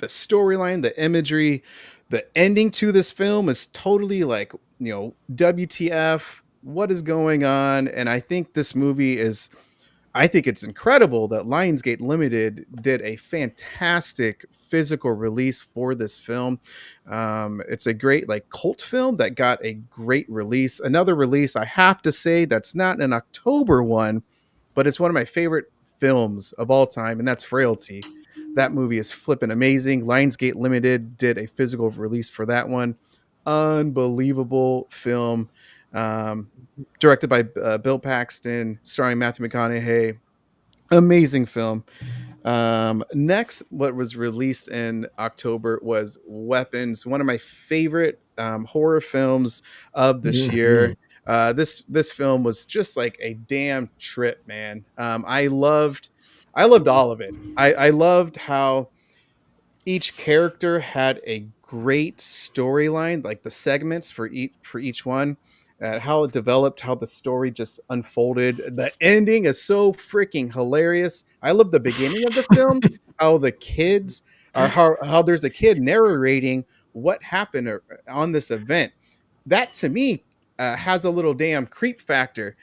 storyline, the imagery, the ending to this film is totally like, WTF, what is going on? And I think this movie is I think it's incredible that Lionsgate Limited did a fantastic physical release for this film. It's a great like cult film that got a great release. Another release I have to say that's not an October one, but it's one of my favorite films of all time, and that's Frailty. That movie is flipping amazing. Lionsgate Limited did a physical release for that one. Unbelievable film. Um, Directed by Bill Paxton, starring Matthew McConaughey. Amazing film. Next, what was released in October was Weapons, one of my favorite horror films of this year. This film was just like a damn trip, man. I loved all of it. I loved how each character had a great storyline, like the segments for each one, how it developed, how the story just unfolded. The ending is so freaking hilarious. I love the beginning of the film, how the kids are how there's a kid narrating what happened on this event. That to me has a little damn creep factor.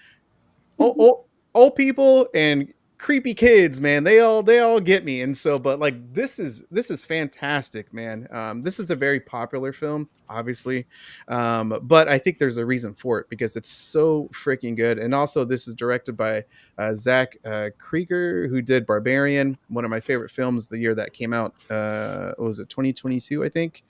Old people and creepy kids, man, they all get me. And so, but like this is fantastic, man. This is a very popular film, obviously, but I think there's a reason for it because it's so freaking good. And also, this is directed by Zach Krieger, who did Barbarian, one of my favorite films the year that came out. What was it, 2022, I think?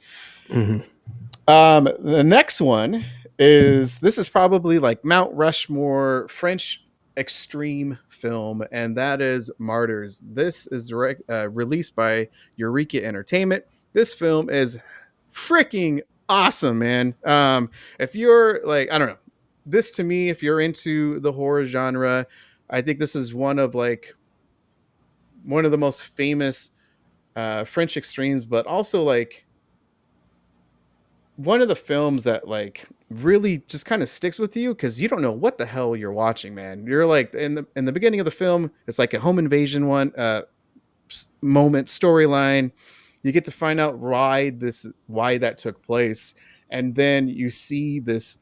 The next one is, this is probably like Mount Rushmore French extreme film, and that is Martyrs. This is released by Eureka Entertainment. This film is freaking awesome, man. If you're like, I don't know, this to me, if you're into the horror genre, I think this is one of the most famous French extremes, but also like one of the films that like really just kind of sticks with you because you don't know what the hell you're watching, man. You're like in the beginning of the film, it's like a home invasion moment storyline. You get to find out why that took place, and then you see this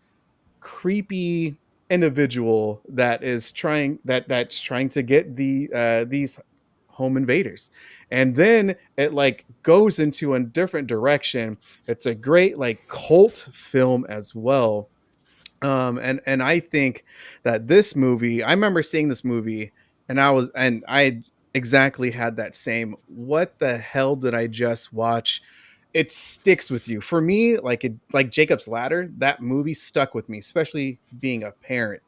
creepy individual that's trying to get these home invaders, and then it like goes into a different direction. It's a great like cult film as well. And I think that this movie, I remember seeing this movie and I exactly had that same, what the hell did I just watch? It sticks with you. For me, like Jacob's Ladder, that movie stuck with me, especially being a parent,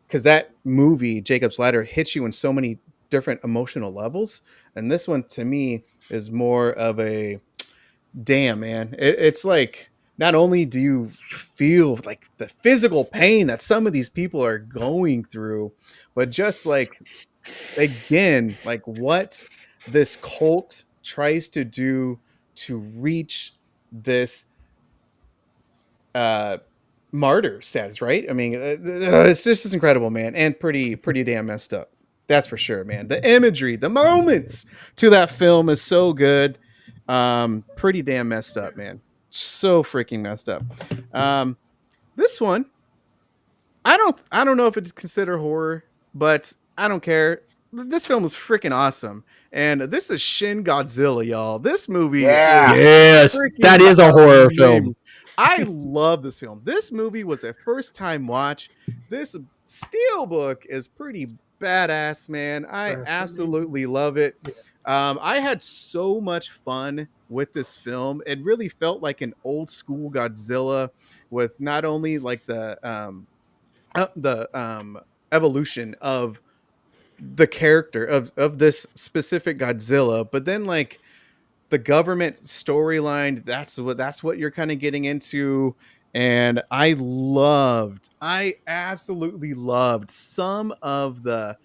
because that movie, Jacob's Ladder, hits you in so many different emotional levels. And this one to me is more of a, damn, man. It's like, not only do you feel like the physical pain that some of these people are going through, but just like, again, like what this cult tries to do to reach this uh martyr status, right? I mean, it's just incredible, man, and pretty damn messed up. That's for sure, man. The imagery, the moments to that film is so good. Pretty damn messed up, man. So freaking messed up. This one, I don't know if it's considered horror, but I don't care. This film is freaking awesome. And this is Shin Godzilla, y'all. This movie is Yeah. Yes, that freaking is a horror amazing. film. I love this film. This movie was a first time watch. This steelbook is pretty badass, man. I That's absolutely love it. I had so much fun with this film. It really felt like an old school Godzilla, with not only like the evolution of the character of this specific Godzilla, but then like the government storyline, that's what you're kind of getting into. And I absolutely loved some of the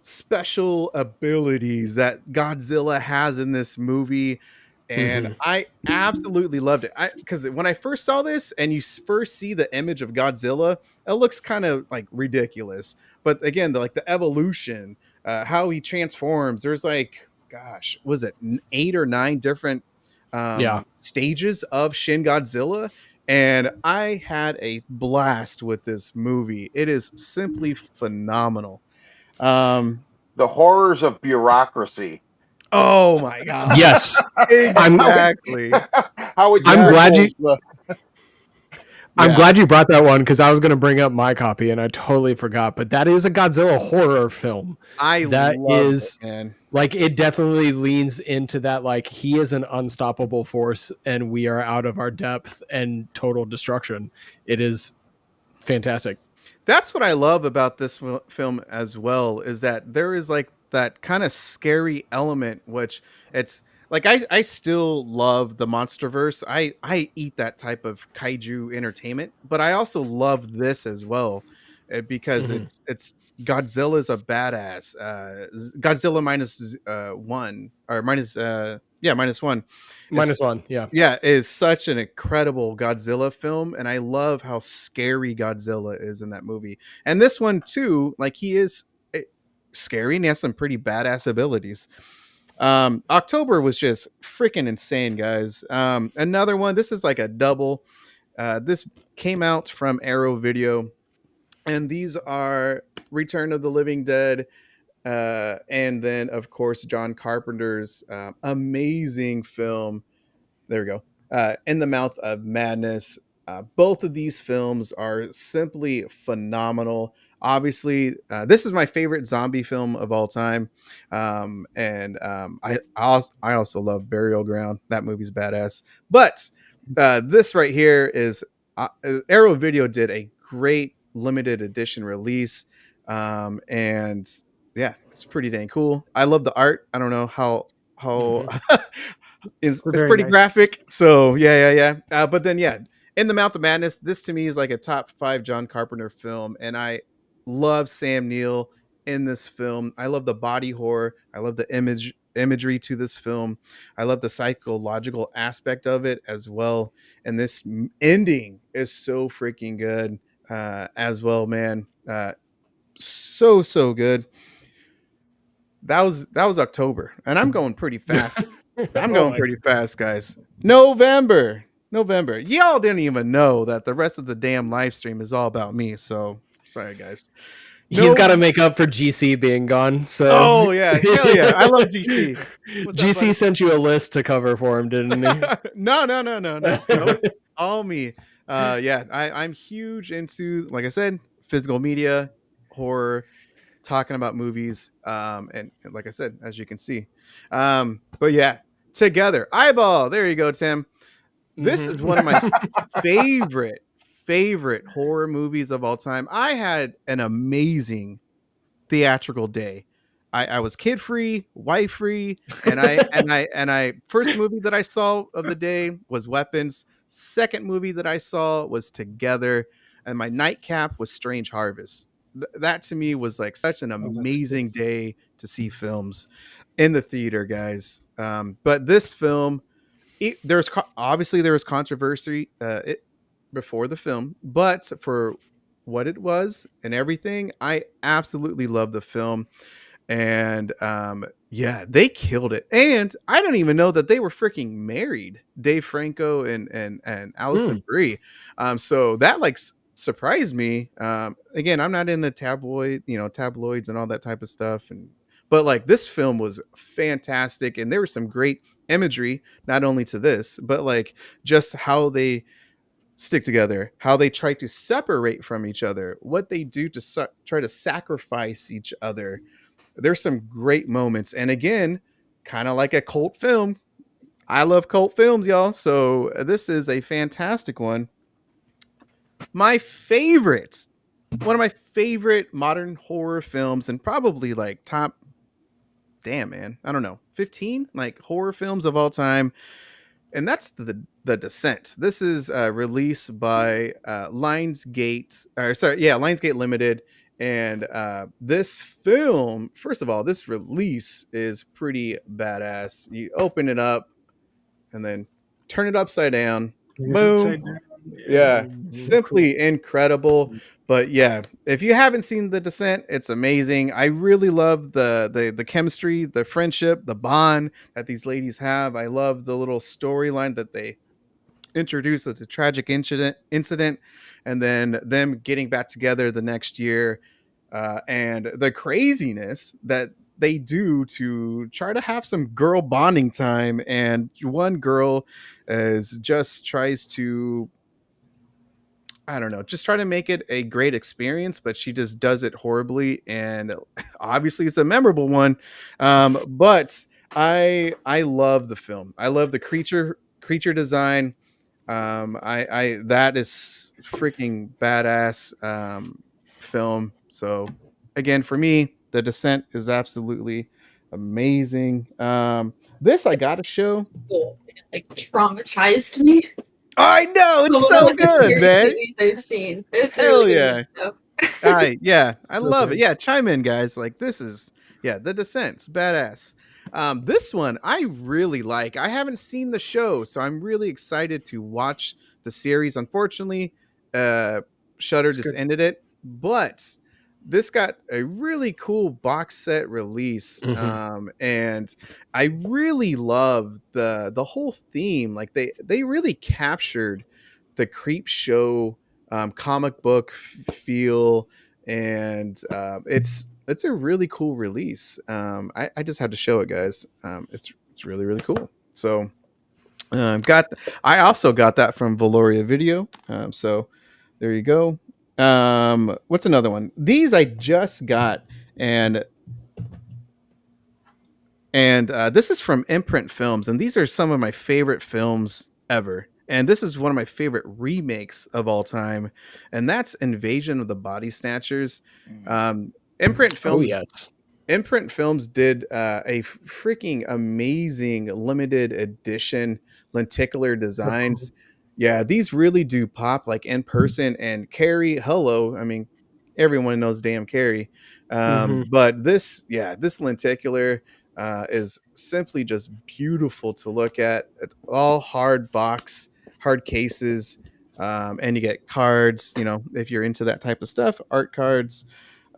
special abilities that Godzilla has in this movie. And I absolutely loved it. Because when I first saw this and you first see the image of Godzilla, it looks kind of like ridiculous. But again, the evolution, how he transforms, there's like, gosh, was it 8 or 9 different Yeah. stages of Shin Godzilla? And I had a blast with this movie. It is simply phenomenal. The horrors of bureaucracy. Oh my god. Yes. Exactly. How it I'm glad you tackles the I'm Yeah. glad you brought that one because I was going to bring up my copy and I totally forgot. But that is a Godzilla horror film. I That love it, is man. like it definitely leans into that. Like he is an unstoppable force, and we are out of our depth and total destruction. It is fantastic. That's what I love about this film as well, is that there is like that kind of scary element, which it's like I still love the MonsterVerse. I eat that type of kaiju entertainment, but I also love this as well, because Mhm. it's Godzilla's a badass. Godzilla minus one, or minus minus one is, -1. Yeah. yeah, is such an incredible Godzilla film, and I love how scary Godzilla is in that movie. And this one too, like he is scary and he has some pretty badass abilities. October was just freaking insane, guys. Another one, this is like a double. This came out from Arrow Video, and these are Return of the Living Dead, and then of course John Carpenter's amazing film, there we go. In the Mouth of Madness. Both of these films are simply phenomenal. Obviously, this is my favorite zombie film of all time, and I also love Burial Ground. That movie's badass. But this right here is Arrow Video did a great limited edition release, and yeah, it's pretty dang cool. I love the art. I don't know how it's Very pretty nice. graphic. So yeah. But then yeah, In the Mouth of Madness, this to me is like a top 5 John Carpenter film, and I love Sam Neill in this film. I love the body horror. I love the imagery to this film. I love the psychological aspect of it as well. And this ending is so freaking good as well, man. So good. That was October, and I'm going pretty fast. I'm Oh going my- pretty fast, guys. November. Y'all didn't even know that the rest of the damn live stream is all about me. So sorry, guys. He's No. got to make up for GC being gone. So Oh yeah, hell yeah. I love GC. What's up, GC buddy? sent you a list to cover for him, didn't he? No. Nope. All me. Yeah, I'm huge into, like I said, physical media, horror, talking about movies, and like I said, as you can see, but yeah, Together, Eyeball, there you go, Tim. This is one of my favorite horror movies of all time. I had an amazing theatrical day. I was kid free, wife free, and I first movie that I saw of the day was Weapons. Second movie that I saw was Together, and my nightcap was Strange Harvest. That to me was like such an Oh, that's cool. amazing day to see films in the theater, guys. But this film, obviously there was controversy before the film, but for what it was and everything, I absolutely love the film. And yeah, they killed it. And I don't even know that they were freaking married, Dave Franco and Allison Brie. So that like surprised me. Again, I'm not in the tabloids and all that type of stuff, but like this film was fantastic, and there was some great imagery, not only to this, but like just how they stick together, how they try to separate from each other, what they do to try to sacrifice each other. There's some great moments, and again, kind of like a cult film. I love cult films, y'all. So this is a fantastic one. My favorites, one of my favorite modern horror films, and probably like top, damn man, I don't know, 15 like horror films of all time, and that's the Descent. This is released by Lionsgate Limited. And this film, first of all, this release is pretty badass. You open it up and then turn it upside down. Boom. Yeah, simply incredible. But yeah, if you haven't seen The Descent, it's amazing. I really love the chemistry, the friendship, the bond that these ladies have. I love the little storyline that they introduced at the tragic incident, and then them getting back together the next year, and the craziness that they do to try to have some girl bonding time. And one girl is just tries to, I don't know, just try to make it a great experience, but she just does it horribly, and obviously it's a memorable one. But I love the film. I love the creature design. I that is freaking badass film. So again, for me, The Descent is absolutely amazing. This I got to show. Like traumatized me. I know Some it's of the so like the good, scariest man. movies I've seen. It's a Hell really good yeah. movie, though. I love it. Yeah, chime in, guys. Like this is The Descent's badass. This one I really like. I haven't seen the show, so I'm really excited to watch the series. Unfortunately, Shudder It's just good. ended it, but this got a really cool box set release. And I really love the whole theme. Like they really captured the creep show comic book feel, and it's a really cool release. I just had to show it, guys. It's really really cool. So got I also got that from Valoria Video. So there you go. What's another one? These I just got, and this is from Imprint Films, and these are some of my favorite films ever. And this is one of my favorite remakes of all time, and that's Invasion of the Body Snatchers. Imprint Oh Films. yes. Imprint Films did a freaking amazing limited edition lenticular designs. Yeah, these really do pop like in person. And Carrie, hello. I mean, everyone knows damn Carrie. But this lenticular is simply just beautiful to look at. It's all hard box, hard cases, and you get cards. You know, if you're into that type of stuff, art cards.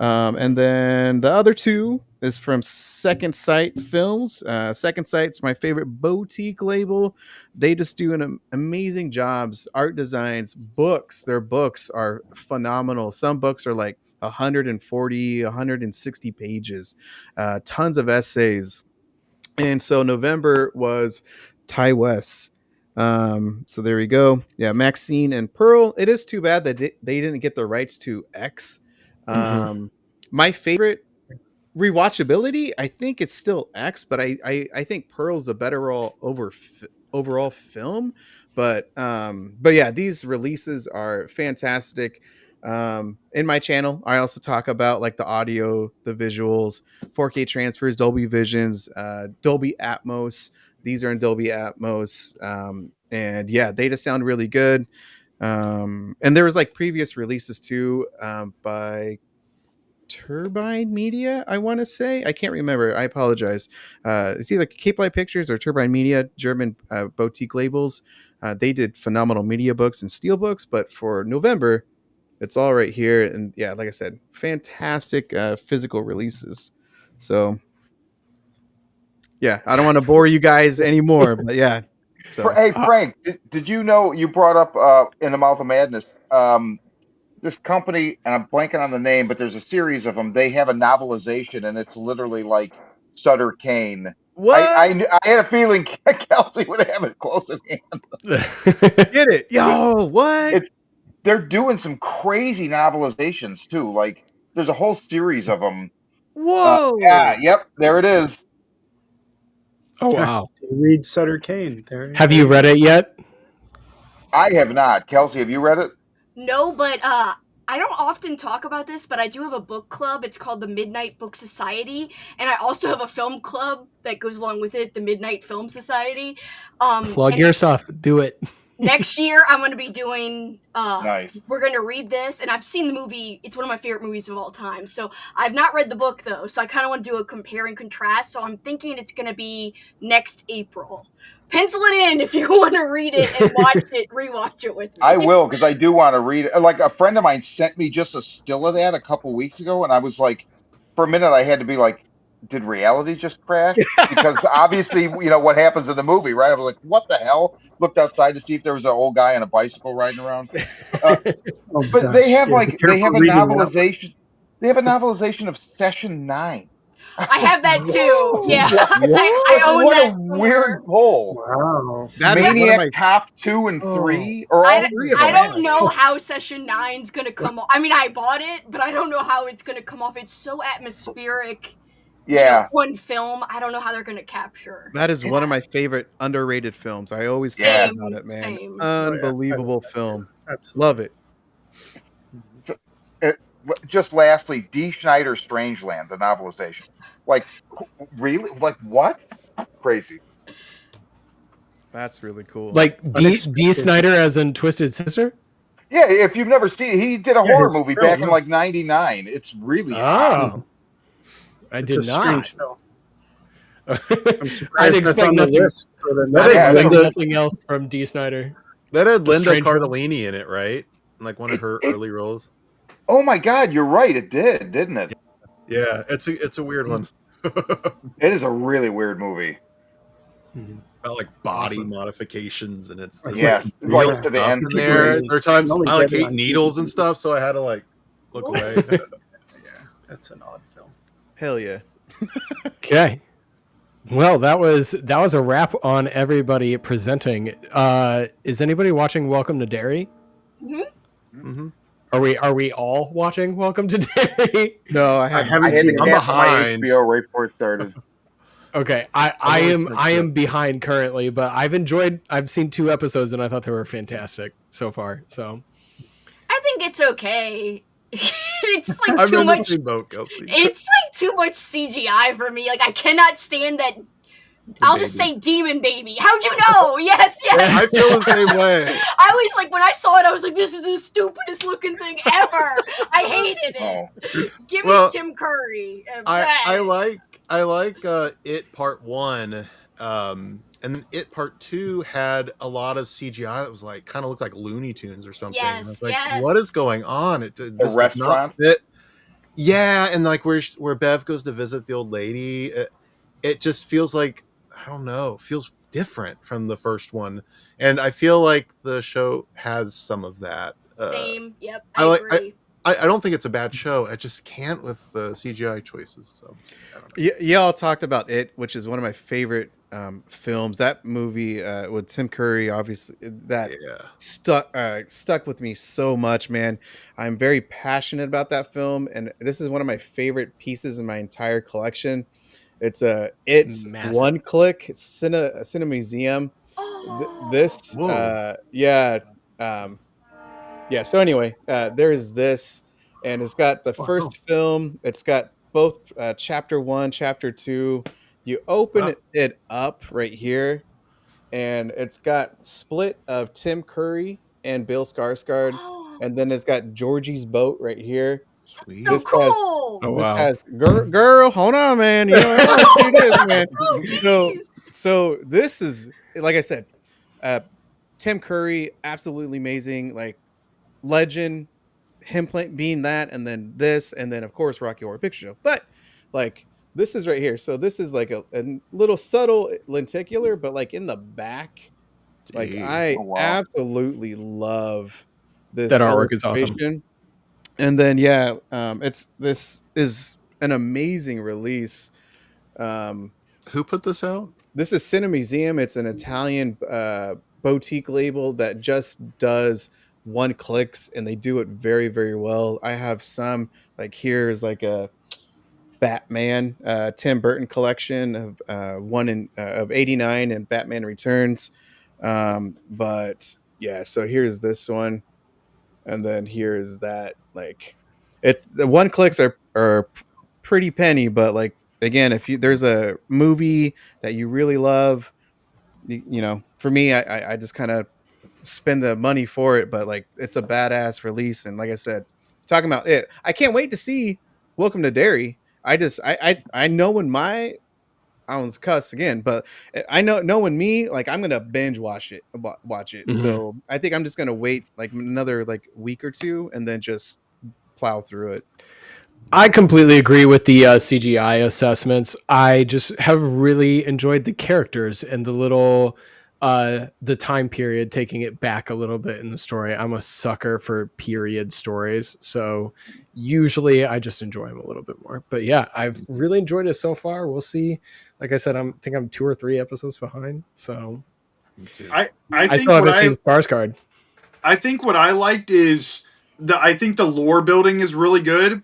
And then the other two is from Second Sight Films. Second Sight's my favorite boutique label. They just do an amazing jobs, art designs, books. Their books are phenomenal. Some books are like 140, 160 pages, tons of essays. And so November was Ty West. So there we go. Yeah, Maxine and Pearl. It is too bad that they didn't get the rights to X. My favorite rewatchability, I think it's still X, but I think Pearl's a better overall film. But yeah, these releases are fantastic. In my channel, I also talk about like the audio, the visuals, 4K transfers, Dolby Visions, Dolby Atmos. These are in Dolby Atmos, and yeah, they just sound really good. And there was like previous releases too, by Turbine Media, I want to say. I can't remember. I apologize. It's either Cape Light Pictures or Turbine Media, German boutique labels. They did phenomenal media books and steel books, but for November, it's all right here. And yeah, like I said, fantastic physical releases. So yeah, I don't want to bore you guys anymore, but yeah. So Hey Frank, did you know you brought up In the Mouth of Madness? This company, and I'm blanking on the name, but there's a series of them. They have a novelization, and it's literally like Sutter Kane. what? I had a feeling Kelsi would have it close at hand. Get it? Yo, what? It's they're doing some crazy novelizations too. Like there's a whole series of them. Whoa. Yeah, yep, there it is. Oh wow. Read Sutter Kane. Have you read it yet? I have not. Kelsi, have you read it? No, but I don't often talk about this, but I do have a book club. It's called the Midnight Book Society, and I also have a film club that goes along with it, the Midnight Film Society. Plug your stuff. Do it. Next year, I'm going to be doing. Nice. We're going to read this, and I've seen the movie. It's one of my favorite movies of all time. So I've not read the book though, so I kind of want to do a compare and contrast. So I'm thinking it's going to be next April. Pencil it in if you want to read it and watch it, rewatch it with me. I will, because I do want to read it. Like a friend of mine sent me just a still of that a couple weeks ago, and I was like, for a minute, I had to be like, did reality just crash? Because obviously, you know what happens in the movie, right? I was like, what the hell? Looked outside to see if there was an old guy on a bicycle riding around. But gosh. they have Yeah, be they have a careful reading that one. novelization. They have a novelization of Session 9. I have that too. Yeah, What? I own What that a somewhere. weird poll. Wow. That is one of Maniac my. Cop 2 and Oh. 3, or all three of I them, don't actually. know how Session 9's gonna come off. I mean, I bought it, but I don't know how it's gonna come off. It's so atmospheric. Yeah. One film. I don't know how they're gonna capture. That is one of my favorite underrated films. I always talk Yeah. about it, man. Same. Unbelievable film. Absolutely. Love it. So, just lastly, D. Schneider's Strangeland, the novelization. Like, really? Like, what? Crazy. That's really cool. Like D. Unexpected. Snyder as in Twisted Sister? Yeah, if you've never seen it, he did a horror his movie film, back in yeah. like '99. It's really odd. Oh. I It's did a strange not. film. I'm I'd surprised that's expect on the nothing, list for the That I'd is Yeah, expect Linda. nothing else from D. Snyder. That had The Linda Strange One. Cardellini in it, right? Like one of her early roles. Oh my God, you're right. It did, didn't it? Yeah, it's a weird one. It is a really weird movie. About like body Awesome. modifications, and it's Yeah, real like to the stuff nth in there. degree. There are times Only I like get it hate on needles TV. and stuff, so I had to like look away. Yeah, that's an odd film. Hell yeah. Okay. Well, that was a wrap on everybody presenting. Is anybody watching Welcome to Derry? Mm-hmm. Are we all watching Welcome to Derry? No, I I haven't had to seen it. I'm cancel my behind. HBO right before it started. Okay, I am behind currently, but I've seen 2 episodes and I thought they were fantastic so far. So I think it's okay. It's like I'm too in the much. same boat, Kelsi. It's like too much CGI for me. Like I cannot stand that. I'll just say demon baby. How'd you know? Yes, yes. I feel the same way. I was like, when I saw it, I was like, this is the stupidest looking thing ever. I hated it. Oh, Give me Well, Tim Curry. I like It Part 1, and then It Part 2 had a lot of CGI that was like kind of looked like Looney Tunes or something. I was Yes, like, yes. what is going on? This does not restaurant? fit. Yeah, and like where Bev goes to visit the old lady, it just feels like, I don't know, feels different from the first one, and I feel like the show has some of that. Same. Yep. I I like- agree. I don't think it's a bad show. I just can't with the CGI choices. So I don't know. Y'all talked about It, which is one of my favorite films. That movie with Tim Curry, obviously, that Yeah. stuck with me so much, man. I'm very passionate about that film, and this is one of my favorite pieces in my entire collection. It's It's massive. one click. It's Cine Museum. Oh. This, Whoa. yeah. So anyway, there is this, and it's got the first film. It's got both chapter 1, chapter 2. You open it up right here, and it's got split of Tim Curry and Bill Skarsgård, and then it's got Georgie's boat right here. Sweet. So cool. Oh, This wow. has girl, hold on, man. You know, I wanna do this, man. Oh, jeez. So this is, like I said, Tim Curry, absolutely amazing, like legend. Him being that, and then this, and then of course Rocky Horror Picture Show. But like this is right here. So this is like a little subtle lenticular, but like in the back, like Jeez. I Oh, wow. absolutely love this. That artwork is awesome. illustration. And then this is an amazing release. Who put this out? This is Cine Museum. It's an Italian boutique label that just does one clicks, and they do it very, very well. I have some, like here's like a Batman Tim Burton collection of 89 and Batman Returns. But yeah, so here's this one, and then here's that. Like it's the one clicks are pretty penny, but like again, if there's a movie that you really love, you know, for me, I just kind of spend the money for it, but like it's a badass release. And like I said, talking about it, I can't wait to see Welcome to Derry. I know when I don't cuss again, but I know when me, like I'm gonna binge watch it. Mhm. So I think I'm just gonna wait like another like week or two and then just plow through it. I completely agree with the CGI assessments. I just have really enjoyed the characters and the little the time period, taking it back a little bit in the story. I'm a sucker for period stories, so usually I just enjoy them a little bit more. But yeah, I've really enjoyed it so far. We'll see. Like I said, I think I'm 2 or 3 episodes behind, so I I think still haven't seen Skarsgård. I think what I liked is I think the lore building is really good.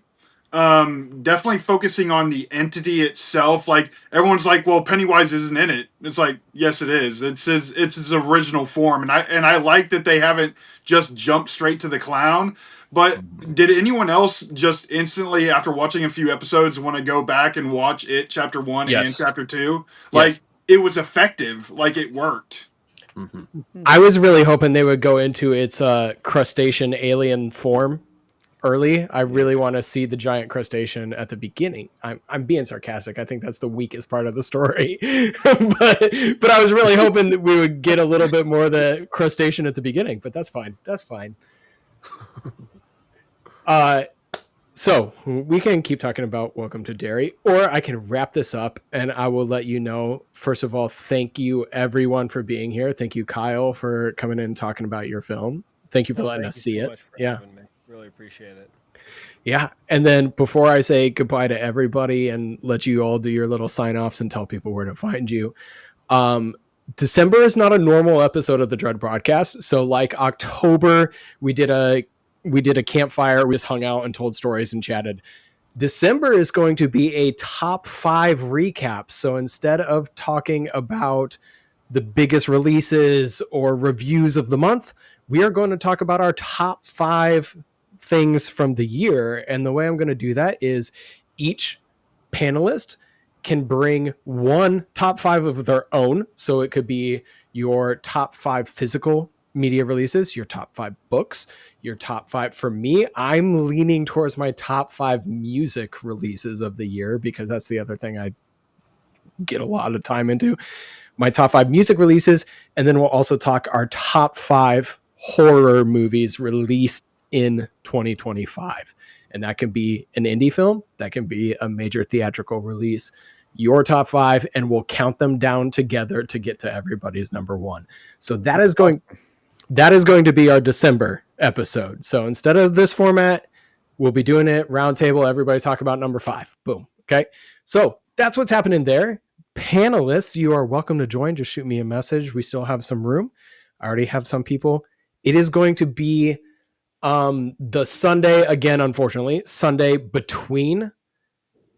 Definitely focusing on the entity itself. Like everyone's like, well, Pennywise isn't in it. It's like, yes, it is. It's his original form, and I like that they haven't just jumped straight to the clown. But did anyone else just instantly, after watching a few episodes, want to go back and watch it, chapter 1 and Yes. chapter 2? Yes. Like it was effective. Like it worked. I was really hoping they would go into its crustacean alien form early. I really want to see the giant crustacean at the beginning. I'm being sarcastic. I think that's the weakest part of the story. but I was really hoping that we would get a little bit more of the crustacean at the beginning, but that's fine. That's fine. So we can keep talking about Welcome to Derry, or I can wrap this up and I will let you know. First of all, thank you everyone for being here. Thank you, Kyle, for coming in and talking about your film. Thank you for letting us see it. Yeah. Really appreciate it. Yeah. And then before I say goodbye to everybody and let you all do your little sign offs and tell people where to find you, December is not a normal episode of the Dread Broadcast. So like October, we did a campfire. We just hung out and told stories and chatted. December is going to be a top 5 recap. So instead of talking about the biggest releases or reviews of the month, we are going to talk about our top 5 things from the year. And the way I'm going to do that is each panelist can bring one top 5 of their own. So it could be your top 5 physical media releases, your top 5 books, your top 5. For me, I'm leaning towards my top 5 music releases of the year because that's the other thing I get a lot of time into. My top 5 music releases, and then we'll also talk our top 5 horror movies released in 2025. And that can be an indie film, that can be a major theatrical release. Your top 5, and we'll count them down together to get to everybody's number 1. So that is going to be our December episode. So instead of this format, we'll be doing it roundtable. Everybody talk about number 5. Boom. Okay. So that's what's happening there. Panelists, you are welcome to join. Just shoot me a message. We still have some room. I already have some people. It is going to be the Sunday, again, unfortunately, Sunday between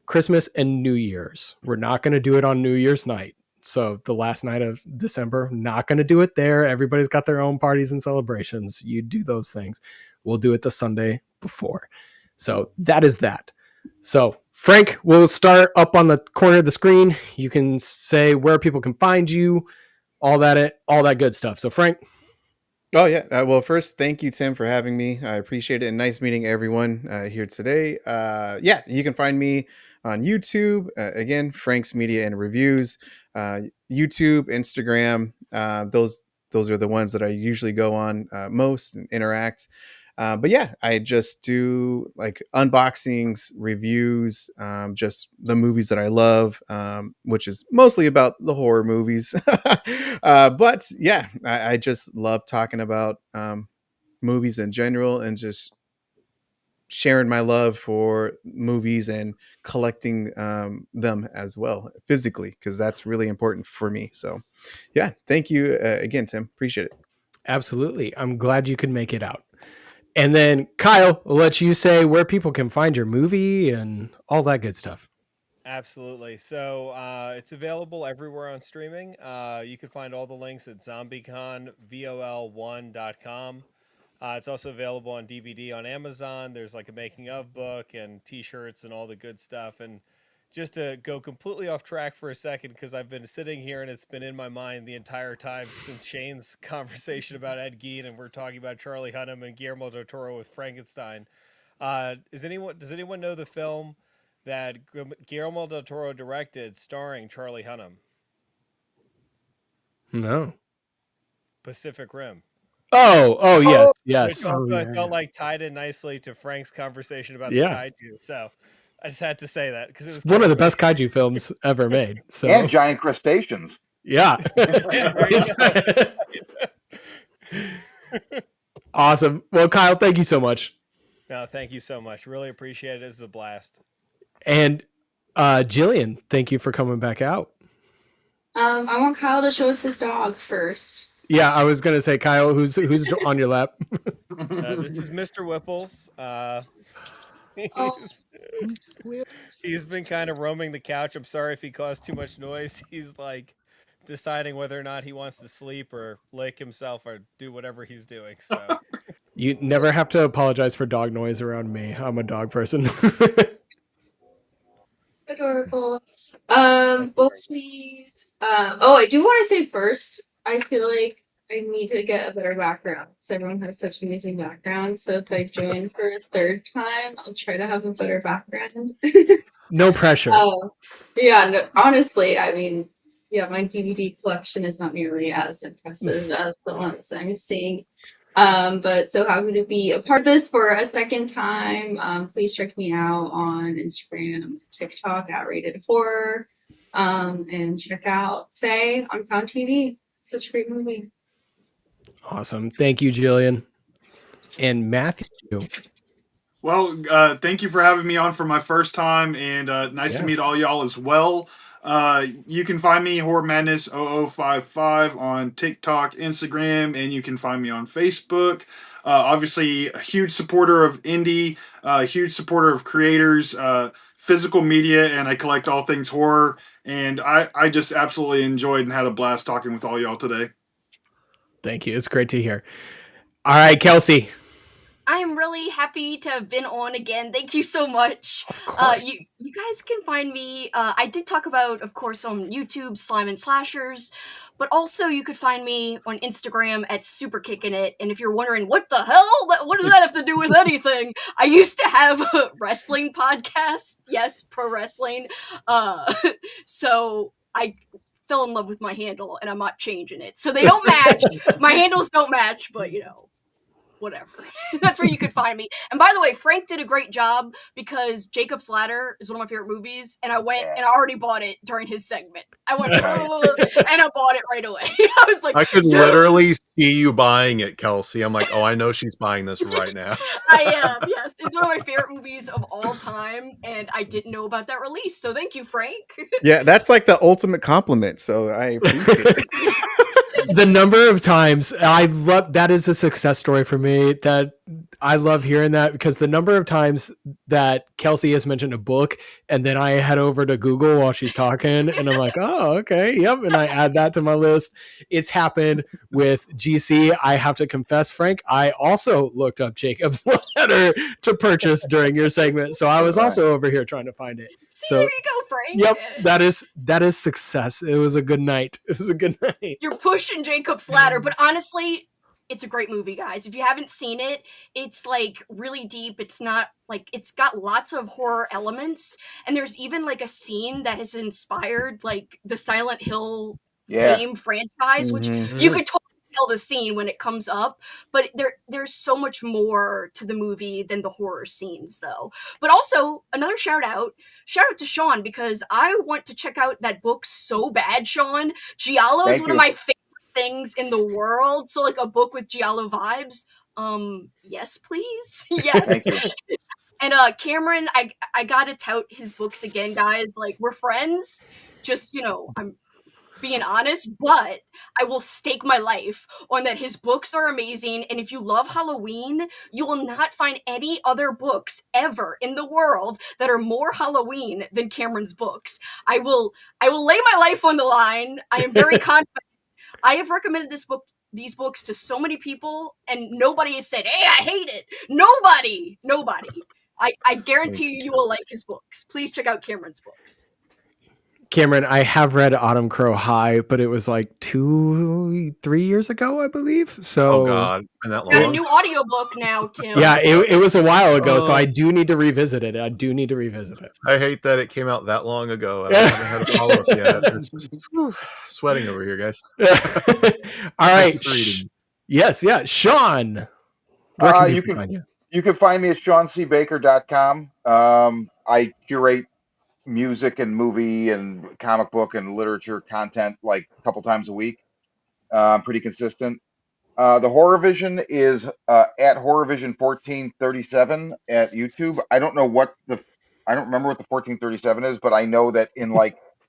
Christmas and New Year's. We're not going to do it on New Year's night. So the last night of December, not going to do it there. Everybody's got their own parties and celebrations. You do those things. We'll do it the Sunday before. So that is that. So Frank, we'll start up on the corner of the screen. You can say where people can find you, all that good stuff. So Frank. Oh yeah. Well, first, thank you, Tim, for having me. I appreciate it, and nice meeting everyone here today. Yeah, you can find me on YouTube. Again, Frank's Media and Reviews. YouTube, Instagram. Those are the ones that I usually go on most and interact. But yeah, I just do like unboxings, reviews, just the movies that I love, which is mostly about the horror movies. But yeah, I just love talking about movies in general and just sharing my love for movies and collecting them as well physically, because that's really important for me. So yeah, thank you again, Tim. Appreciate it. Absolutely. I'm glad you could make it out. And then Kyle, I'll let you say where people can find your movie and all that good stuff. Absolutely. So it's available everywhere on streaming. You can find all the links at zombieconvol1.com. It's also available on DVD on Amazon. There's like a making of book and t-shirts and all the good stuff. And just to go completely off track for a second, because I've been sitting here and it's been in my mind the entire time since Shane's conversation about Ed Gein, and we're talking about Charlie Hunnam and Guillermo del Toro with Frankenstein. Does anyone know the film that Guillermo del Toro directed starring Charlie Hunnam? No. Pacific Rim. Oh, yes. Which I felt like tied in nicely to Frank's conversation about the kaiju. So I just had to say that because it was one of the best kaiju films ever made. So and giant crustaceans. Yeah. Awesome. Well, Kyle, thank you so much. No, thank you so much. Really appreciate it. This is a blast. And Jillian, thank you for coming back out. I want Kyle to show us his dog first. Yeah, I was gonna say, Kyle, who's on your lap? This is Mr. Whipples. He's been kind of roaming the couch. I'm sorry if he caused too much noise. He's like deciding whether or not he wants to sleep or lick himself or do whatever he's doing. So you never have to apologize for dog noise around me. I'm a dog person. Adorable. Well, please. I do want to say first, I feel like I need to get a better background. So everyone has such amazing backgrounds. So if I join for a third time, I'll try to have a better background. No pressure. Yeah, no, honestly, I mean, yeah, my DVD collection is not nearly as impressive as the ones I'm seeing. But so happy to be a part of this for a second time. Please check me out on Instagram, TikTok at Rated Horror. And check out Faye on Found TV. Such a great movie. Awesome. Thank you, Jillian. And Matthew. Well, thank you for having me on for my first time, and nice to meet all y'all as well. You can find me Horror Madness 0055 on TikTok, Instagram, and you can find me on Facebook. Obviously, a huge supporter of indie, huge supporter of creators, physical media, and I collect all things horror. And I just absolutely enjoyed and had a blast talking with all y'all today. Thank you. It's great to hear. All right, Kelsi. I am really happy to have been on again. Thank you so much. Of course. You guys can find me. I did talk about, of course, on YouTube, Slime and Slashers, but also you could find me on Instagram at SuperKickinIt. And if you're wondering what the hell, what does that have to do with anything? I used to have a wrestling podcast. Yes, pro wrestling. So I fell in love with my handle, and I'm not changing it. So they don't match. My handles don't match, but you know. Whatever. That's where you could find me. And by the way, Frank did a great job because Jacob's Ladder is one of my favorite movies, and I went and I already bought it during his segment. I went and I bought it right away. I was like, I could literally see you buying it, Kelsi. I'm like, oh, I know she's buying this right now. I am, yes. It's one of my favorite movies of all time, and I didn't know about that release. So thank you, Frank. Yeah, that's like the ultimate compliment. So I appreciate it. The number of times I love that is a success story for me, that I love hearing that, because the number of times that Kelsi has mentioned a book and then I head over to Google while she's talking and I'm like, oh, okay. Yep. And I add that to my list. It's happened with GC. I have to confess, Frank, I also looked up Jacob's Ladder to purchase during your segment. So I was also over here trying to find it. See, So there you go, Frank. yep, that is success. It was a good night. It was a good night. You're pushing Jacob's Ladder, but honestly, it's a great movie, guys. If you haven't seen it, it's like really deep. It's not like, it's got lots of horror elements, and there's even like a scene that has inspired like the Silent Hill game franchise, which you could totally tell the scene when it comes up, but there's so much more to the movie than the horror scenes, though. But also another shout out to Sean, because I want to check out that book so bad. Sean, Giallo is one of my favorite things in the world, so like a book with Giallo vibes. Yes, please. Yes. And Cameron, I gotta tout his books again, guys. Like, we're friends, just, you know, I'm being honest, but I will stake my life on that his books are amazing. And if you love Halloween, you will not find any other books ever in the world that are more Halloween than Cameron's books. I will lay my life on the line. I am very confident. I have recommended these books to so many people, and nobody has said, hey, I hate it. Nobody. I guarantee you will like his books. Please check out Cameron's books. Cameron, I have read Autumncrow High, but it was like 2-3 years ago, I believe. So, oh God, been that long. Got a new audiobook now, Tim. Yeah, it was a while ago, so I do need to revisit it. I hate that it came out that long ago. I haven't had a follow-up yet. It's just, sweating over here, guys. All right. Yes, yeah. Sean, where can you can find me at SeanCBaker.com. I curate music and movie and comic book and literature content like a couple times a week. I'm pretty consistent. The Horror Vision is at Horror Vision 1437 at YouTube. I don't remember what the 1437 is, but I know that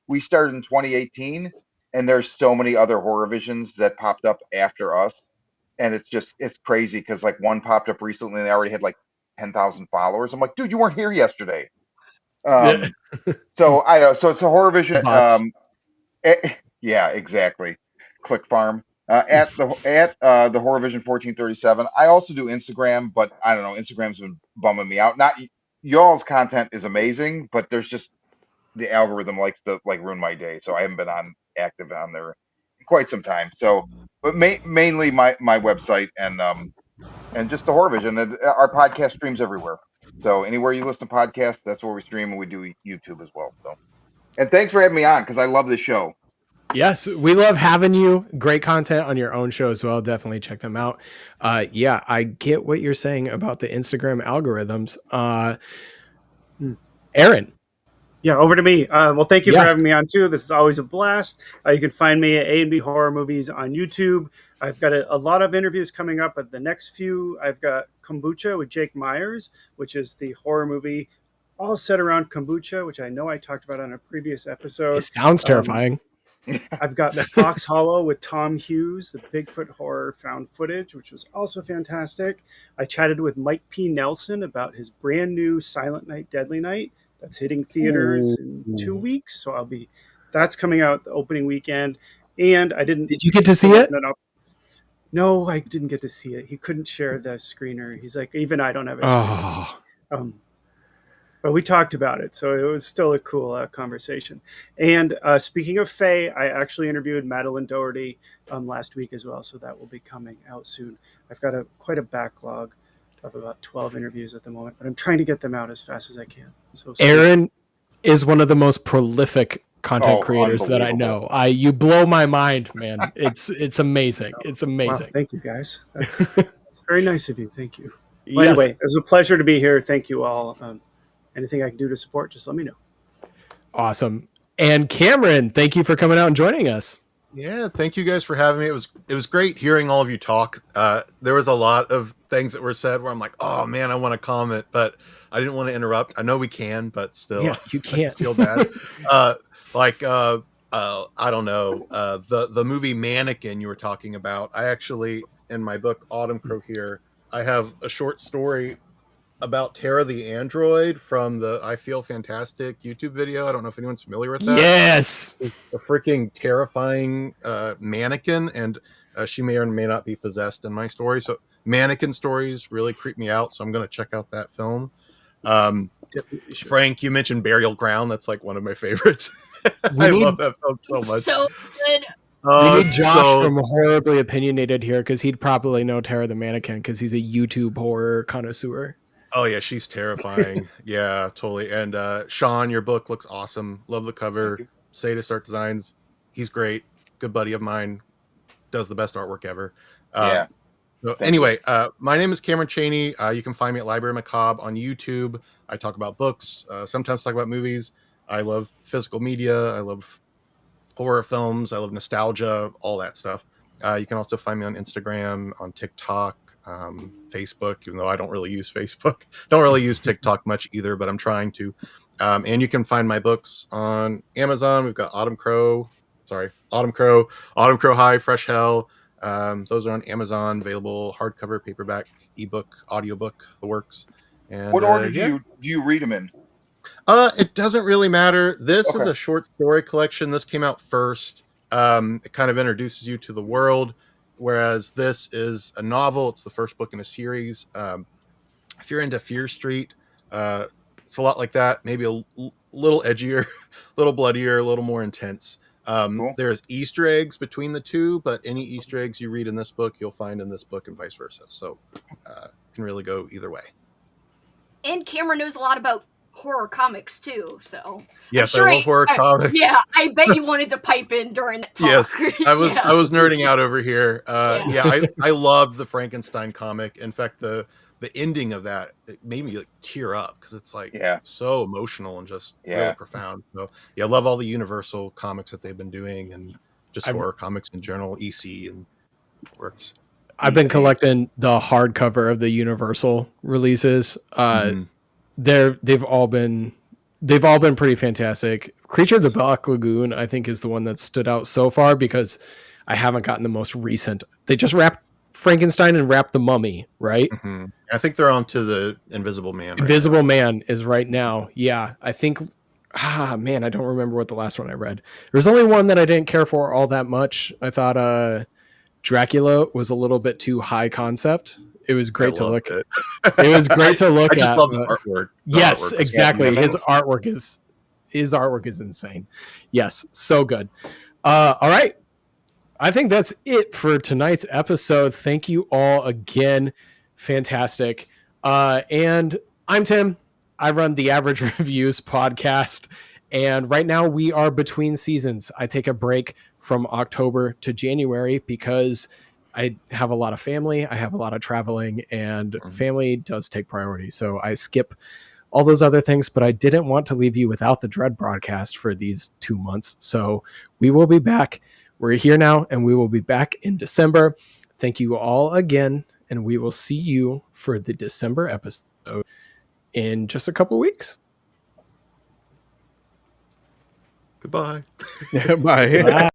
we started in 2018, and there's so many other Horror Visions that popped up after us, and it's crazy because like one popped up recently and they already had like 10,000 followers. I'm like, dude, you weren't here yesterday. So I know. So it's a Horror Vision. Bots. Yeah, exactly. Click Farm. At the Horror Vision 1437. I also do Instagram, but I don't know. Instagram's been bumming me out. Not y'all's content is amazing, but there's just the algorithm likes to like ruin my day, so I haven't been active on there in quite some time. So, but mainly my website and just the Horror Vision. And our podcast streams everywhere. So anywhere you listen to podcasts, that's where we stream, and we do YouTube as well. So, and thanks for having me on because I love this show. Yes, we love having you. Great content on your own show as well. Definitely check them out. Yeah, I get what you're saying about the Instagram algorithms. Aaron. Yeah, over to me. Well, thank you for Yes. having me on too. This is always a blast. You can find me at A&B Horror Movies on YouTube. I've got a lot of interviews coming up. At the next few, I've got Kombucha with Jake Myers, which is the horror movie all set around kombucha, which I know I talked about on a previous episode. It sounds terrifying. I've got The Fox Hollow with Tom Hughes, the Bigfoot horror found footage, which was also fantastic. I chatted with Mike P. Nelson about his brand new Silent Night, Deadly Night that's hitting theaters in 2 weeks. So that's coming out the opening weekend. And I didn't. Did you get to see it? No, I didn't get to see it. He couldn't share the screener. He's like, even I don't have a screener. But we talked about it, so it was still a cool conversation. And speaking of Faye, I actually interviewed Madeline Doherty last week as well, so that will be coming out soon. I've got quite a backlog of about 12 interviews at the moment, but I'm trying to get them out as fast as I can. So Aaron is one of the most prolific content creators that I know. You blow my mind, man. It's amazing. It's amazing. Wow, thank you, guys. That's very nice of you. Thank you. Well, yes. Anyway, it was a pleasure to be here. Thank you all. Anything I can do to support, just let me know. Awesome. And Cameron, thank you for coming out and joining us. Yeah, thank you guys for having me. It was great hearing all of you talk. There was a lot of things that were said where I'm like, oh man, I want to comment, but I didn't want to interrupt. I know we can, but still, yeah, you can't. I feel bad. I don't know, the movie Mannequin you were talking about. I actually, in my book Autumncrow here, I have a short story about Tara the android from the I Feel Fantastic YouTube video. I don't know if anyone's familiar with that. Yes, it's a freaking terrifying mannequin, and she may or may not be possessed in my story. So mannequin stories really creep me out, so I'm going to check out that film. Frank, you mentioned Burial Ground. That's like one of my favorites. I love that film so much. So good. We need Josh from Horribly Opinionated here because he'd probably know Tara the Mannequin because he's a YouTube horror connoisseur. Oh yeah, she's terrifying. Yeah, totally. And Sean, your book looks awesome. Love the cover. Sadist Art Designs. He's great. Good buddy of mine. Does the best artwork ever. Yeah. So anyway, my name is Cameron Chaney. You can find me at Library Macabre on YouTube. I talk about books. Sometimes talk about movies. I love physical media. I love horror films. I love nostalgia. All that stuff. You can also find me on Instagram, on TikTok. Facebook, even though I don't really use Facebook, don't really use TikTok much either, but I'm trying to. And you can find my books on Amazon. We've got Autumncrow High, Fresh Hell. Those are on Amazon, available hardcover, paperback, ebook, audiobook, the works. And what order do you read them in? It doesn't really matter. This is a short story collection. This came out first. It kind of introduces you to the world. Whereas this is a novel. It's the first book in a series. If you're into Fear Street, it's a lot like that. Maybe a little edgier, a little bloodier, a little more intense. Cool. There's Easter eggs between the two, but any Easter eggs you read in this book, you'll find in this book and vice versa. So it can really go either way. And Cameron knows a lot about horror comics too, so yes, I love horror comics. Yeah, I bet you wanted to pipe in during that talk. Yes, I was nerding out over here. I loved the Frankenstein comic. In fact, the ending of that, it made me like tear up because it's like Yeah. so emotional and just really Yeah. profound. So yeah, I love all the Universal comics that they've been doing and just I've, horror comics in general. EC and works. I've been EC. collecting the hardcover of the Universal releases. Mhm. They've all been pretty fantastic. Creature of the Black Lagoon, I think, is the one that stood out so far because I haven't gotten the most recent. They just wrapped Frankenstein and wrapped the Mummy, right? Mhm. I think they're on to the Invisible Man right Invisible now. Man is right now. Yeah, I think. Man, I don't remember what the last one I read. There's only one that I didn't care for all that much. I thought Dracula was a little bit too high concept. It was I great to loved look. it. It was great to I look just at. love the artwork. The Yes, artwork was Yeah. exactly. Beautiful. His artwork is insane. Yes, so good. All right. I think that's it for tonight's episode. Thank you all again. Fantastic. And I'm Tim. I run the Average Reviews podcast. And right now we are between seasons. I take a break from October to January because I have a lot of family. I have a lot of traveling, and family does take priority. So I skip all those other things, but I didn't want to leave you without the Dread broadcast for these 2 months. So we will be back. We're here now, and we will be back in December. Thank you all again, and we will see you for the December episode in just a couple weeks. Goodbye. Bye. Bye.